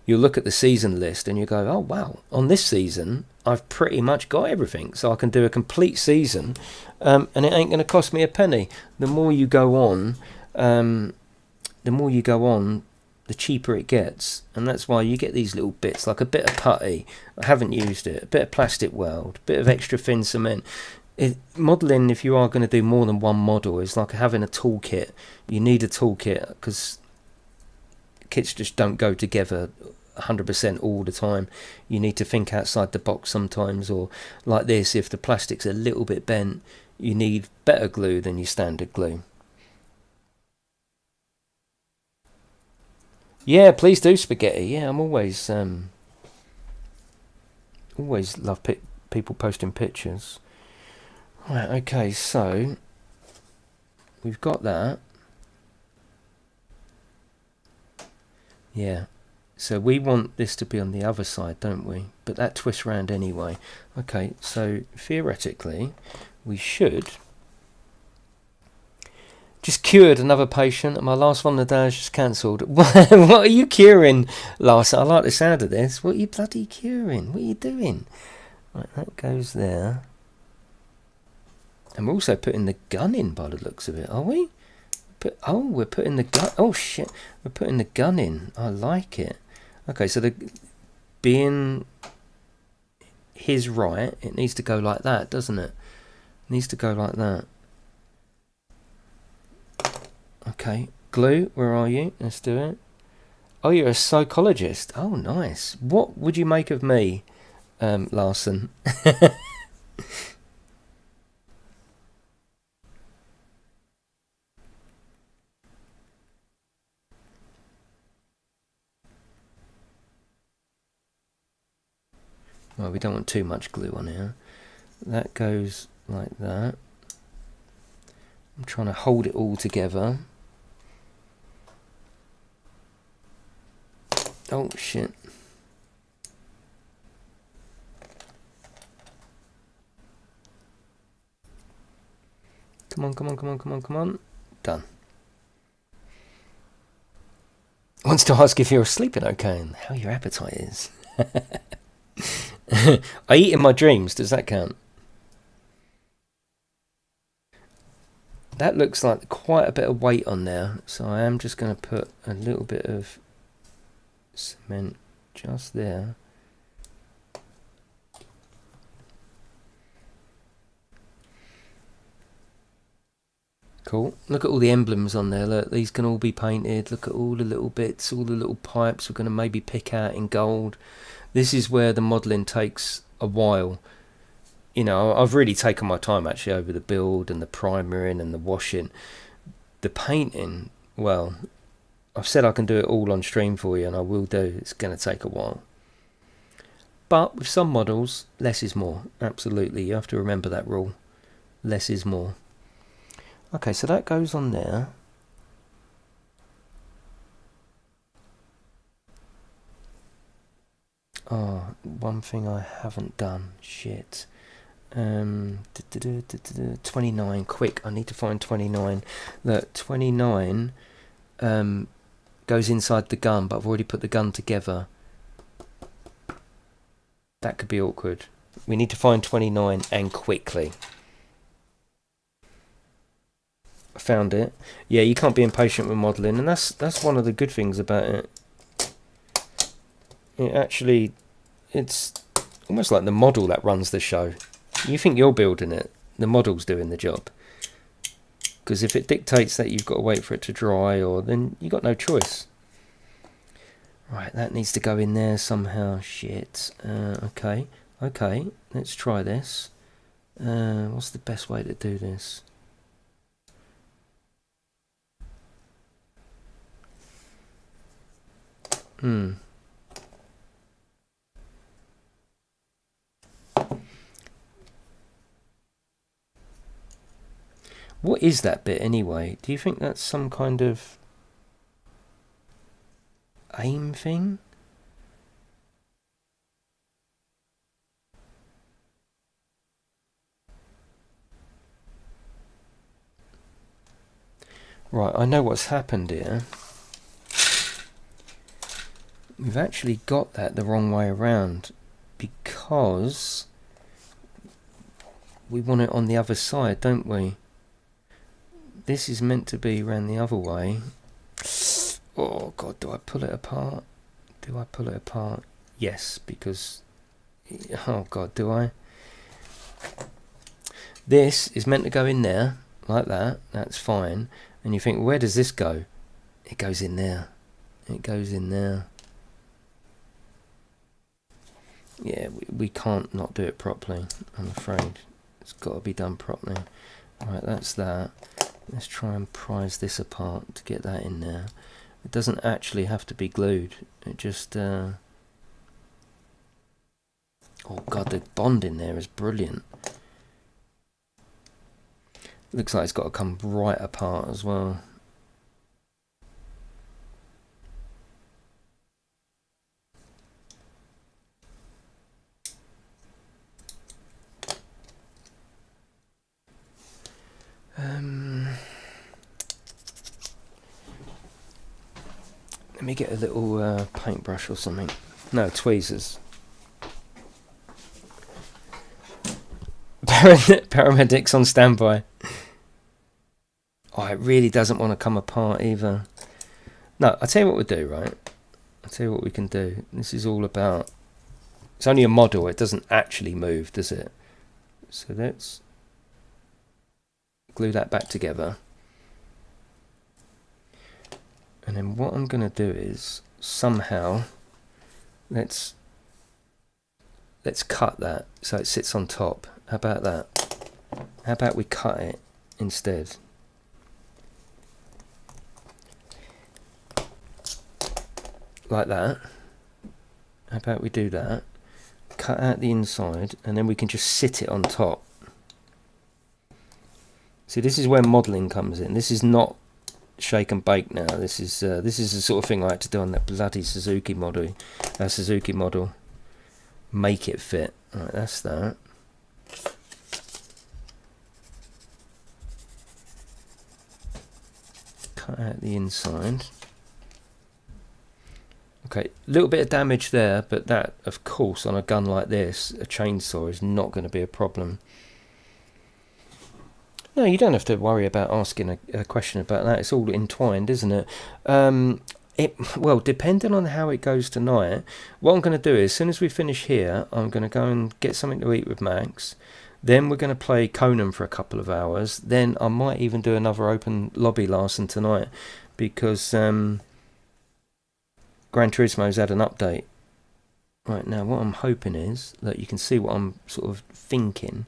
you'll look at the season list and you go, oh wow, on this season I've pretty much got everything, so I can do a complete season, and it ain't going to cost me a penny. The more you go on, the cheaper it gets, and that's why you get these little bits, like a bit of putty. I haven't used it. A bit of plastic weld, a bit of extra thin cement. Modelling, if you are going to do more than one model, is like having a toolkit. You need a toolkit because kits just don't go together 100% all the time. You need to think outside the box sometimes, or like this, if the plastic's a little bit bent, you need better glue than your standard glue. Yeah, please do, Spaghetti. Yeah, I'm always love people posting pictures. Right, okay, so we've got that. Yeah, so we want this to be on the other side, don't we? But that twists round anyway. Okay, so theoretically we should just cured another patient, and my last one of the day is just cancelled. What are you curing, Lars? I like the sound of this. What are you bloody curing? What are you doing? Right, that goes there. And we're also putting the gun in by the looks of it, are we? We're putting the gun... Oh, shit. We're putting the gun in. I like it. Okay, so being his right, it needs to go like that, doesn't it? It needs to go like that. Okay, glue, where are you? Let's do it. Oh, you're a psychologist. Oh, nice. What would you make of me, Larson? Well, we don't want too much glue on here. That goes like that. I'm trying to hold it all together. Oh, shit. Come on, come on, come on, come on, come on. Done. Wants to ask if you're sleeping okay and how your appetite is. I eat in my dreams. Does that count? That looks like quite a bit of weight on there, so I am just going to put a little bit of cement just there. Cool. Look at all the emblems on there. Look, these can all be painted. Look at all the little bits, all the little pipes we're going to maybe pick out in gold. This is where the modelling takes a while. You know, I've really taken my time actually over the build and the primering and the washing. The painting, well, I've said I can do it all on stream for you, and I will do. It's going to take a while. But with some models, less is more. Absolutely, you have to remember that rule. Less is more. Okay, so that goes on there. Oh, one thing I haven't done. Shit. 29, quick, I need to find 29. Look, 29 goes inside the gun, but I've already put the gun together. That could be awkward. We need to find 29, and quickly. I found it. Yeah, you can't be impatient with modelling, and that's one of the good things about it. It's almost like the model that runs the show. You think you're building it, the model's doing the job. Because if it dictates that you've got to wait for it to dry, or then you've got no choice. Right, that needs to go in there somehow. Shit. Okay, let's try this. What's the best way to do this? What is that bit anyway? Do you think that's some kind of aim thing? Right, I know what's happened here. We've actually got that the wrong way around because we want it on the other side, don't we? This is meant to be around the other way. Oh God, do I pull it apart? Do I pull it apart? Yes, because... Oh God, do I? This is meant to go in there, like that. That's fine. And you think, where does this go? It goes in there. It goes in there. Yeah, we can't not do it properly, I'm afraid. It's got to be done properly. Right, that's that. Let's try and prise this apart to get that in there. It doesn't actually have to be glued. It just... Oh God, the bond in there is brilliant. Looks like it's got to come right apart as well. Let me get a little paintbrush or something. No, tweezers. Paramedics on standby. Oh, it really doesn't want to come apart either. No, I'll tell you what we'll do, right? I'll tell you what we can do. This is all about... It's only a model. It doesn't actually move, does it? So let's glue that back together. And then what I'm going to do is somehow let's cut that so it sits on top. How about that? How about we cut it instead? Like that. How about we do that? Cut out the inside and then we can just sit it on top. See, this is where modelling comes in. This is not shake and bake now. This is the sort of thing I had to do on that bloody Suzuki model. Make it fit. Right, that's that. Cut out the inside. Okay, a little bit of damage there, but that, of course, on a gun like this, a chainsaw is not going to be a problem. No, you don't have to worry about asking a question about that. It's all entwined, isn't it? Well, depending on how it goes tonight, what I'm going to do is, as soon as we finish here, I'm going to go and get something to eat with Max. Then we're going to play Conan for a couple of hours. Then I might even do another open lobby Larson tonight, because Gran Turismo's had an update. Right, now what I'm hoping is that you can see what I'm sort of thinking.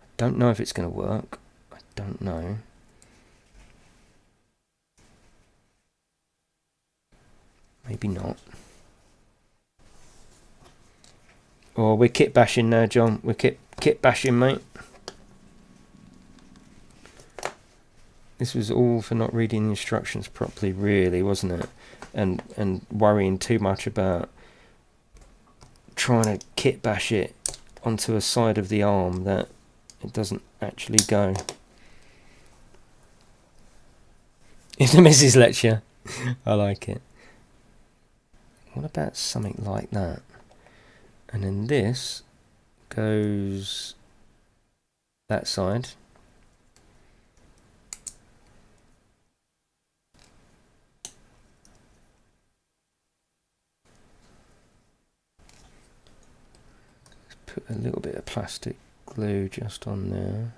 I don't know if it's going to work. I don't know. Maybe not. Oh, we're kit bashing now, John. We're kit bashing, mate. This was all for not reading the instructions properly, really, wasn't it? And worrying too much about trying to kit bash it onto a side of the arm that it doesn't actually go. In the Mrs. Lecture. I like it. What about something like that? And then this goes that side. Put a little bit of plastic glue just on there.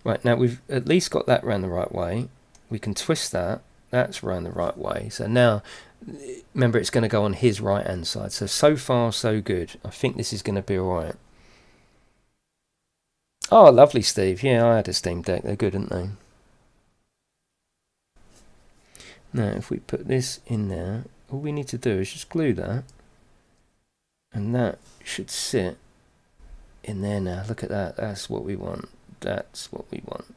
Right, now we've at least got that round the right way. We can twist that. That's round the right way. So now, remember, it's going to go on his right hand side. So far so good. I think this is going to be alright. Oh, lovely, Steve. Yeah, I had a Steam Deck. They're good, aren't they? Now, if we put this in there, all we need to do is just glue that. And that should sit in there now. Look at that. That's what we want. That's what we want.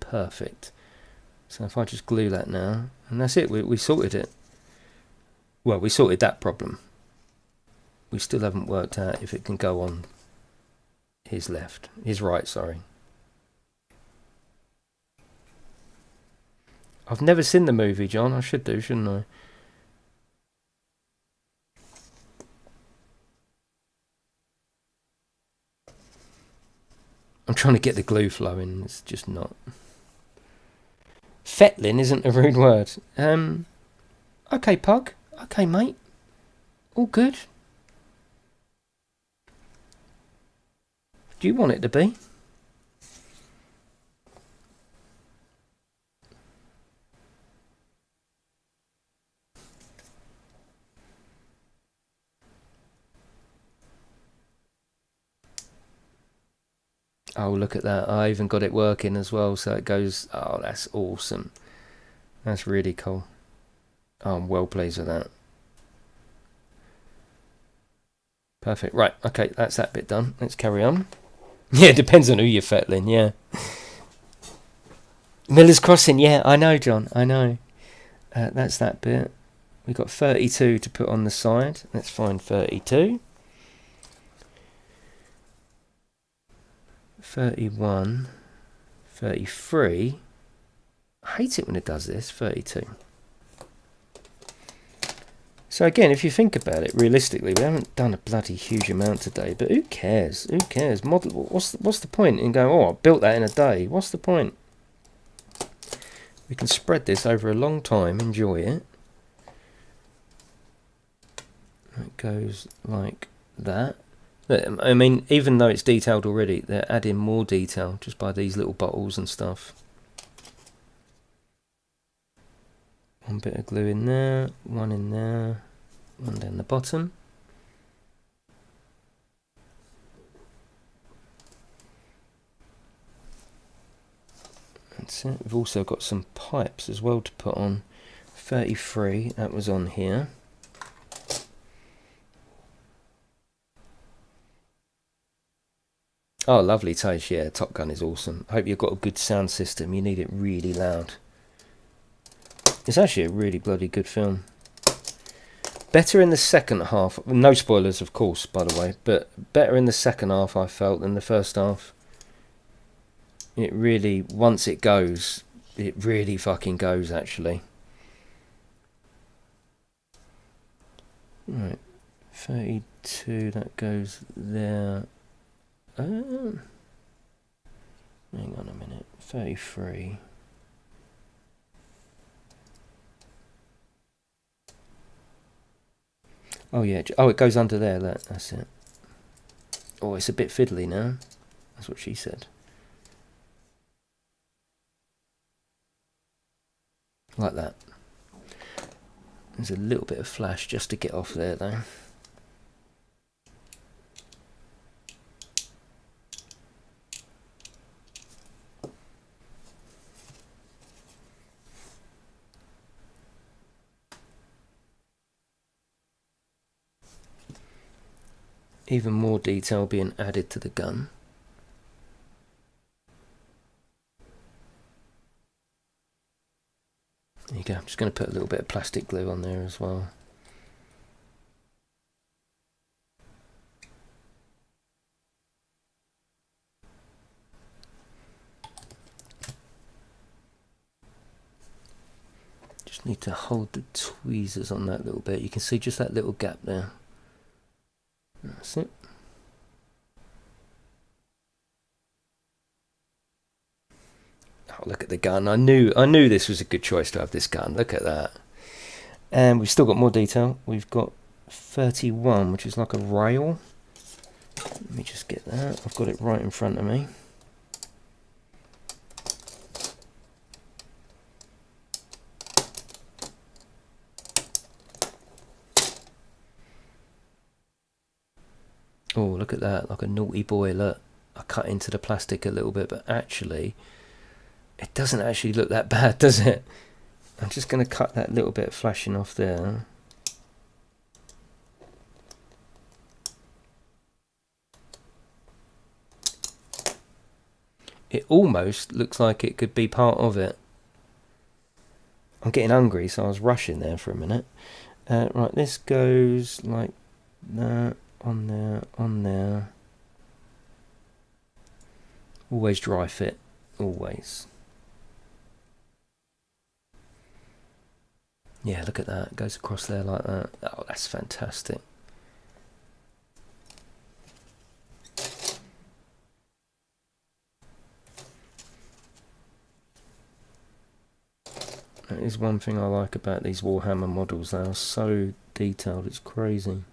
Perfect. So if I just glue that now, and that's it. We sorted it. Well, we sorted that problem. We still haven't worked out if it can go on his left. His right, sorry. I've never seen the movie, John. I should do, shouldn't I? I'm trying to get the glue flowing. It's just not. Fettling isn't a rude word. Okay, Pug. Okay, mate. All good. Do you want it to be? Oh, look at that. I even got it working as well, so it goes... Oh, that's awesome. That's really cool. Oh, I'm well pleased with that. Perfect. Right, okay, that's that bit done. Let's carry on. Yeah, it depends on who you're fettling, yeah. Miller's Crossing, yeah, I know, John, I know. That's that bit. We've got 32 to put on the side. Let's find 32. 31. 33. I hate it when it does this. 32. So again, if you think about it realistically, we haven't done a bloody huge amount today, but who cares? Who cares? Model. What's the point in going, oh, I built that in a day? What's the point? We can spread this over a long time, enjoy it. It goes like that. I mean, even though it's detailed already, they're adding more detail just by these little bottles and stuff. One bit of glue in there, one in there, one down the bottom. That's it. We've also got some pipes as well to put on. 33, that was on here. Oh, lovely taste, yeah, Top Gun is awesome. I hope you've got a good sound system, you need it really loud. It's actually a really bloody good film. Better in the second half, no spoilers of course, by the way, but better in the second half I felt than the first half. It really, once it goes, it really fucking goes actually. Right, 32, that goes there. Hang on a minute, 33. Oh yeah, oh it goes under there, that's it. Oh, it's a bit fiddly now. That's what she said. Like that. There's a little bit of flash just to get off there though. Even more detail being added to the gun. There you go. I'm just going to put a little bit of plastic glue on there as well. Just need to hold the tweezers on that little bit. You can see just that little gap there. That's it. Oh, look at the gun. I knew this was a good choice to have this gun. Look at that. And we've still got more detail. We've got 31, which is like a rail. Let me just get that. I've got it right in front of me. Oh, look at that, like a naughty boy. Look, I cut into the plastic a little bit, but actually it doesn't actually look that bad, does it? I'm just going to cut that little bit of flashing off there. It almost looks like it could be part of it. I'm getting hungry, so I was rushing there for a minute. Right, this goes like that, on there, on there. Always dry fit, always. Yeah, look at that. It goes across there like that. Oh, that's fantastic. That is one thing I like about these Warhammer models. They are so detailed, it's crazy.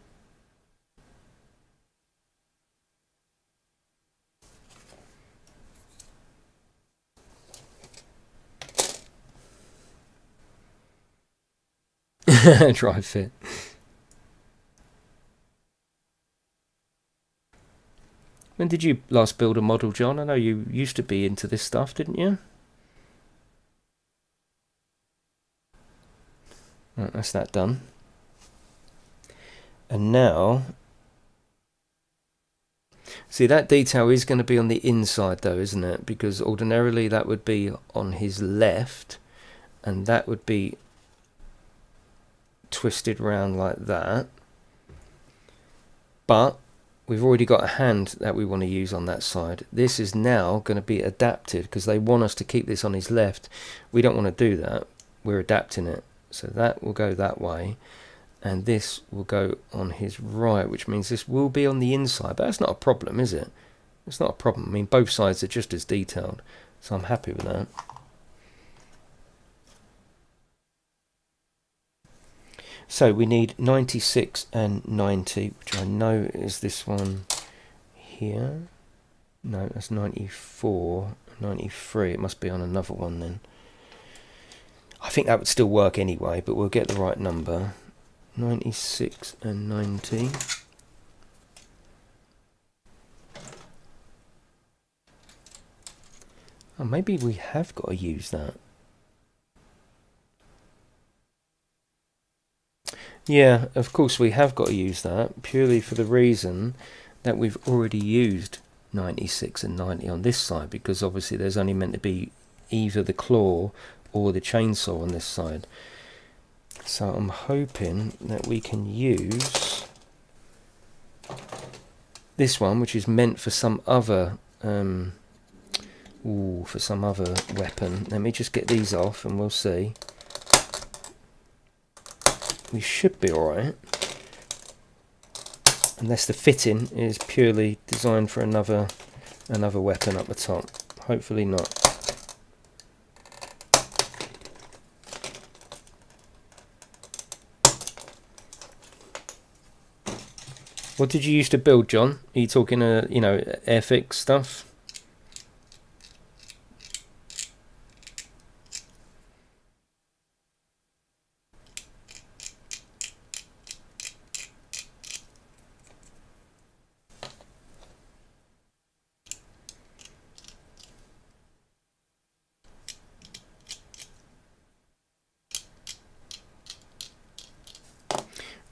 Dry fit. When did you last build a model, John? I know you used to be into this stuff, didn't you? Right, that's that done. And now, see, that detail is going to be on the inside though, isn't it? Because ordinarily that would be on his left, and that would be twisted around like that. But we've already got a hand that we want to use on that side. This is now going to be adapted because they want us to keep this on his left. We don't want to do that. We're adapting it. So that will go that way, and this will go on his right, which means this will be on the inside. But that's not a problem, is it? It's not a problem. I mean, both sides are just as detailed, so I'm happy with that. So we need 96 and 90, which I know is this one here. No, that's 94, 93. It must be on another one then. I think that would still work anyway, but we'll get the right number. 96 and 90. Oh, maybe we have got to use that. Yeah, of course we have got to use that, purely for the reason that we've already used 96 and 90 on this side, because obviously there's only meant to be either the claw or the chainsaw on this side. So I'm hoping that we can use this one, which is meant for some other weapon. Let me just get these off and we'll see. We should be alright, unless the fitting is purely designed for another weapon up the top. Hopefully not. What did you used to build, John? Are you talking Airfix stuff?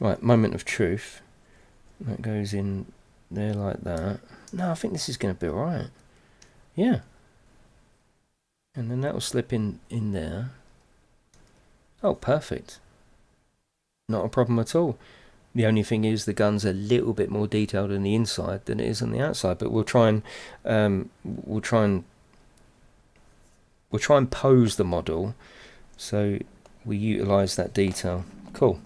Right, moment of truth. That goes in there like that. No, I think this is going to be alright. Yeah. And then that will slip in there. Oh, perfect. Not a problem at all. The only thing is the gun's a little bit more detailed on the inside than it is on the outside. But we'll try and pose the model so we utilise that detail. Cool.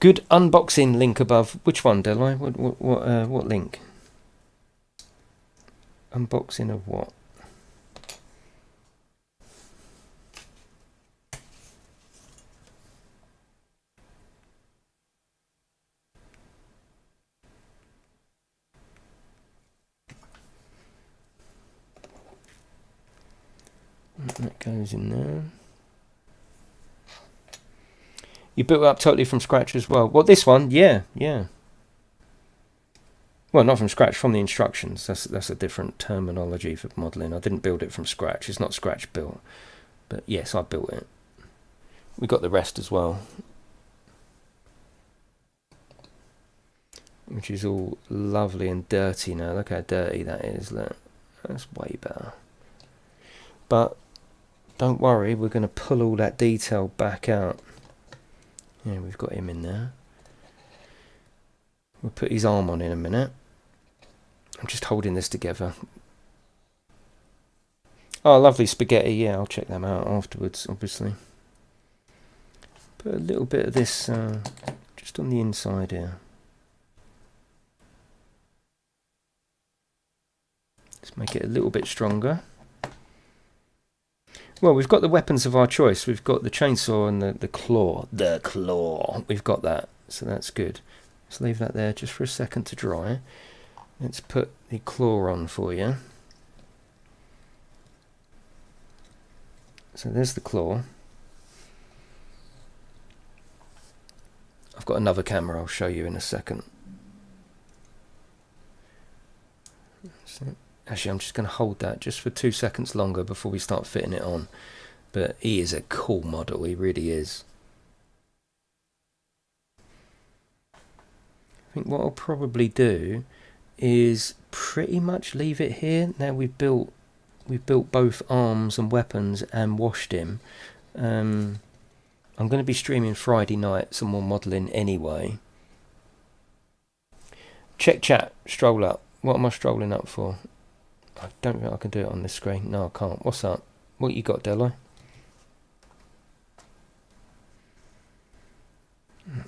Good unboxing link above. Which one, Delay? What link? Unboxing of what? That goes in there. You built it up totally from scratch as well. Well, this one, yeah. Well, not from scratch, from the instructions. That's a different terminology for modelling. I didn't build it from scratch. It's not scratch built. But yes, I built it. We got the rest as well. which is all lovely and dirty now. Look how dirty that is. Look, that's way better. But don't worry, we're going to pull all that detail back out. Yeah, we've got him in there. We'll put his arm on in a minute. I'm just holding this together. Oh, lovely spaghetti. Yeah, I'll check them out afterwards, obviously. Put a little bit of this just on the inside here. Let's make it a little bit stronger. Well, we've got the weapons of our choice. We've got the chainsaw and the claw. The claw. We've got that, so that's good. Let's leave that there just for a second to dry. Let's put the claw on for you. So there's the claw. I've got another camera I'll show you in a second. Actually, I'm just going to hold that just for 2 seconds longer before we start fitting it on. But he is a cool model, he really is. I think what I'll probably do is pretty much leave it here. Now we've built both arms and weapons and washed him. I'm going to be streaming Friday night some more modelling anyway. Check chat, stroll up. What am I strolling up for? I don't think I can do it on this screen. No, I can't. What's up? What you got, Delo?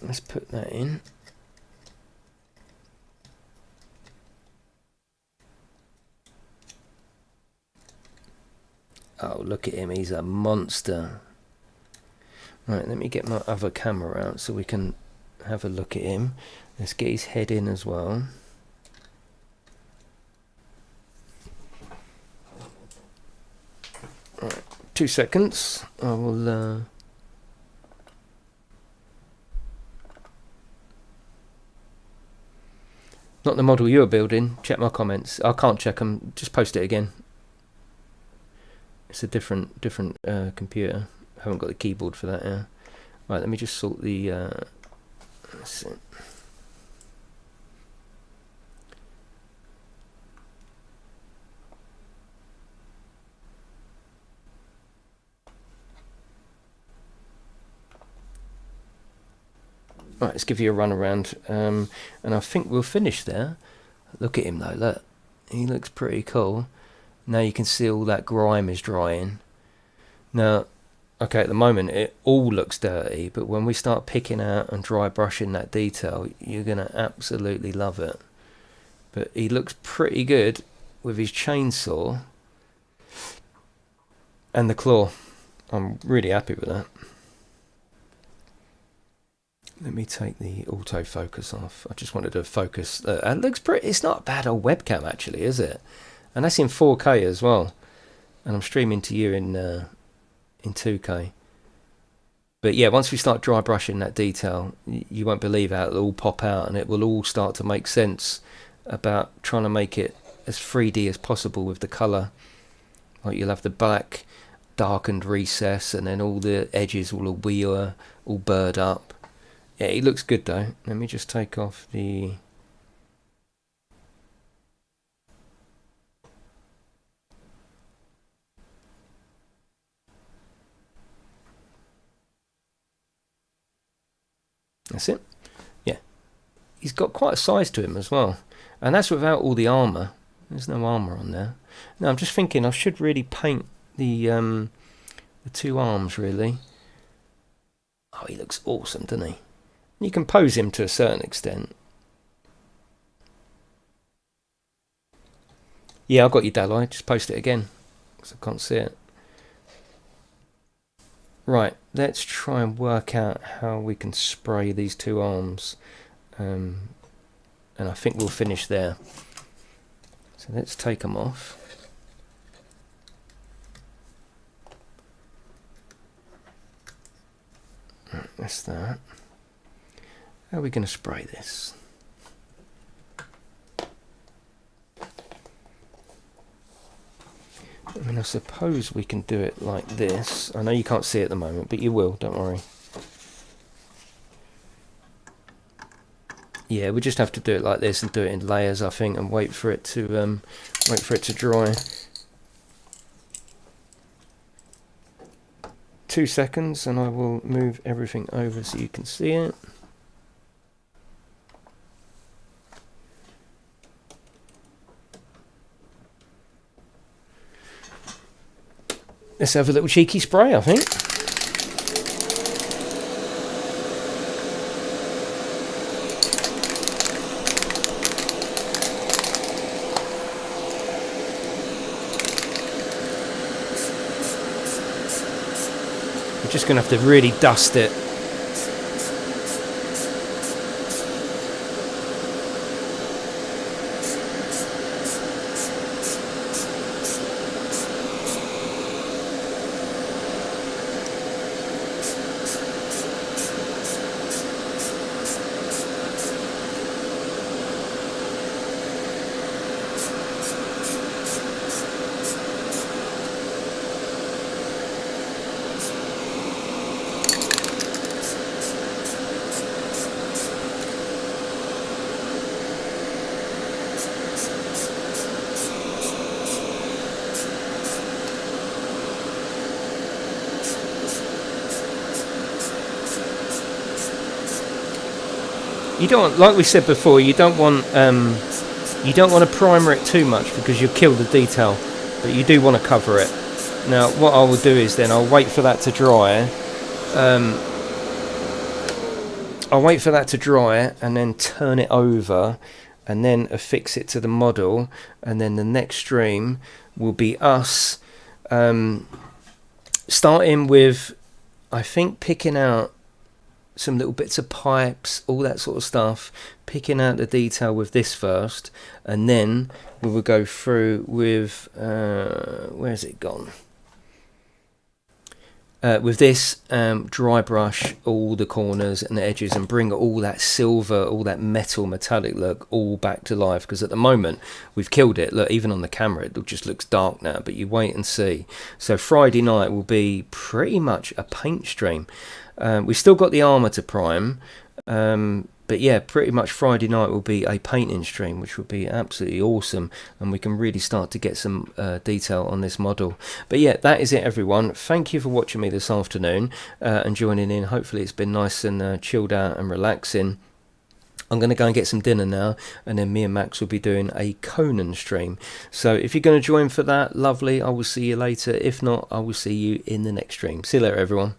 Let's put that in. Oh, look at him. He's a monster. Right, let me get my other camera out so we can have a look at him. Let's get his head in as well. Right, 2 seconds. I will not the model you're building. Check my comments. I can't check them. Just post it again. It's a different computer. I haven't got the keyboard for that here. Right, let me just sort the that's it. Right, let's give you a run around, and I think we'll finish there. Look at him though, look. He looks pretty cool. Now you can see all that grime is drying. Now, okay, at the moment it all looks dirty, but when we start picking out and dry brushing that detail, you're going to absolutely love it. But he looks pretty good with his chainsaw and the claw. I'm really happy with that. Let me take the autofocus off. I just wanted to focus. It looks pretty. It's not a bad old webcam actually, is it? And that's in 4K as well. And I'm streaming to you in 2K. But yeah, once we start dry brushing that detail, you won't believe how it'll all pop out, and it will all start to make sense about trying to make it as 3D as possible with the colour. Like you'll have the black darkened recess, and then all the edges will be all burred up. Yeah, it looks good though. Let me just take off the... That's it. Yeah. He's got quite a size to him as well. And that's without all the armour. There's no armour on there. Now I'm just thinking I should really paint the 2 arms really. Oh, he looks awesome, doesn't he? You can pose him to a certain extent. Yeah, I've got you, Dalai. Just post it again, because I can't see it. Right, let's try and work out how we can spray these 2 arms. And I think we'll finish there. So let's take them off. Right, that's that. How are we going to spray this? I mean, I suppose we can do it like this. I know you can't see it at the moment, but you will, don't worry. Yeah, we just have to do it like this and do it in layers, I think, and wait for it to dry. 2 seconds, and I will move everything over so you can see it. Let's have a little cheeky spray, I think. We're just going to have to really dust it. You don't want, like we said before, you don't want to primer it too much because you'll kill the detail, but you do want to cover it. Now what I will do is then I'll wait for that to dry. I'll wait for that to dry and then turn it over and then affix it to the model, and then the next stream will be us starting with, I think, picking out some little bits of pipes, all that sort of stuff, picking out the detail with this first, and then we will go through with where's it gone? With this, dry brush all the corners and the edges and bring all that silver, all that metallic look all back to life, because at the moment we've killed it. Look, even on the camera it just looks dark now, but you wait and see. So Friday night will be pretty much a paint stream. We've still got the armour to prime, but yeah, pretty much Friday night will be a painting stream, which will be absolutely awesome, and we can really start to get some detail on this model. But yeah, that is it, everyone. Thank you for watching me this afternoon and joining in. Hopefully it's been nice and chilled out and relaxing. I'm going to go and get some dinner now, and then me and Max will be doing a Conan stream. So if you're going to join for that, lovely. I will see you later. If not, I will see you in the next stream. See you later, everyone.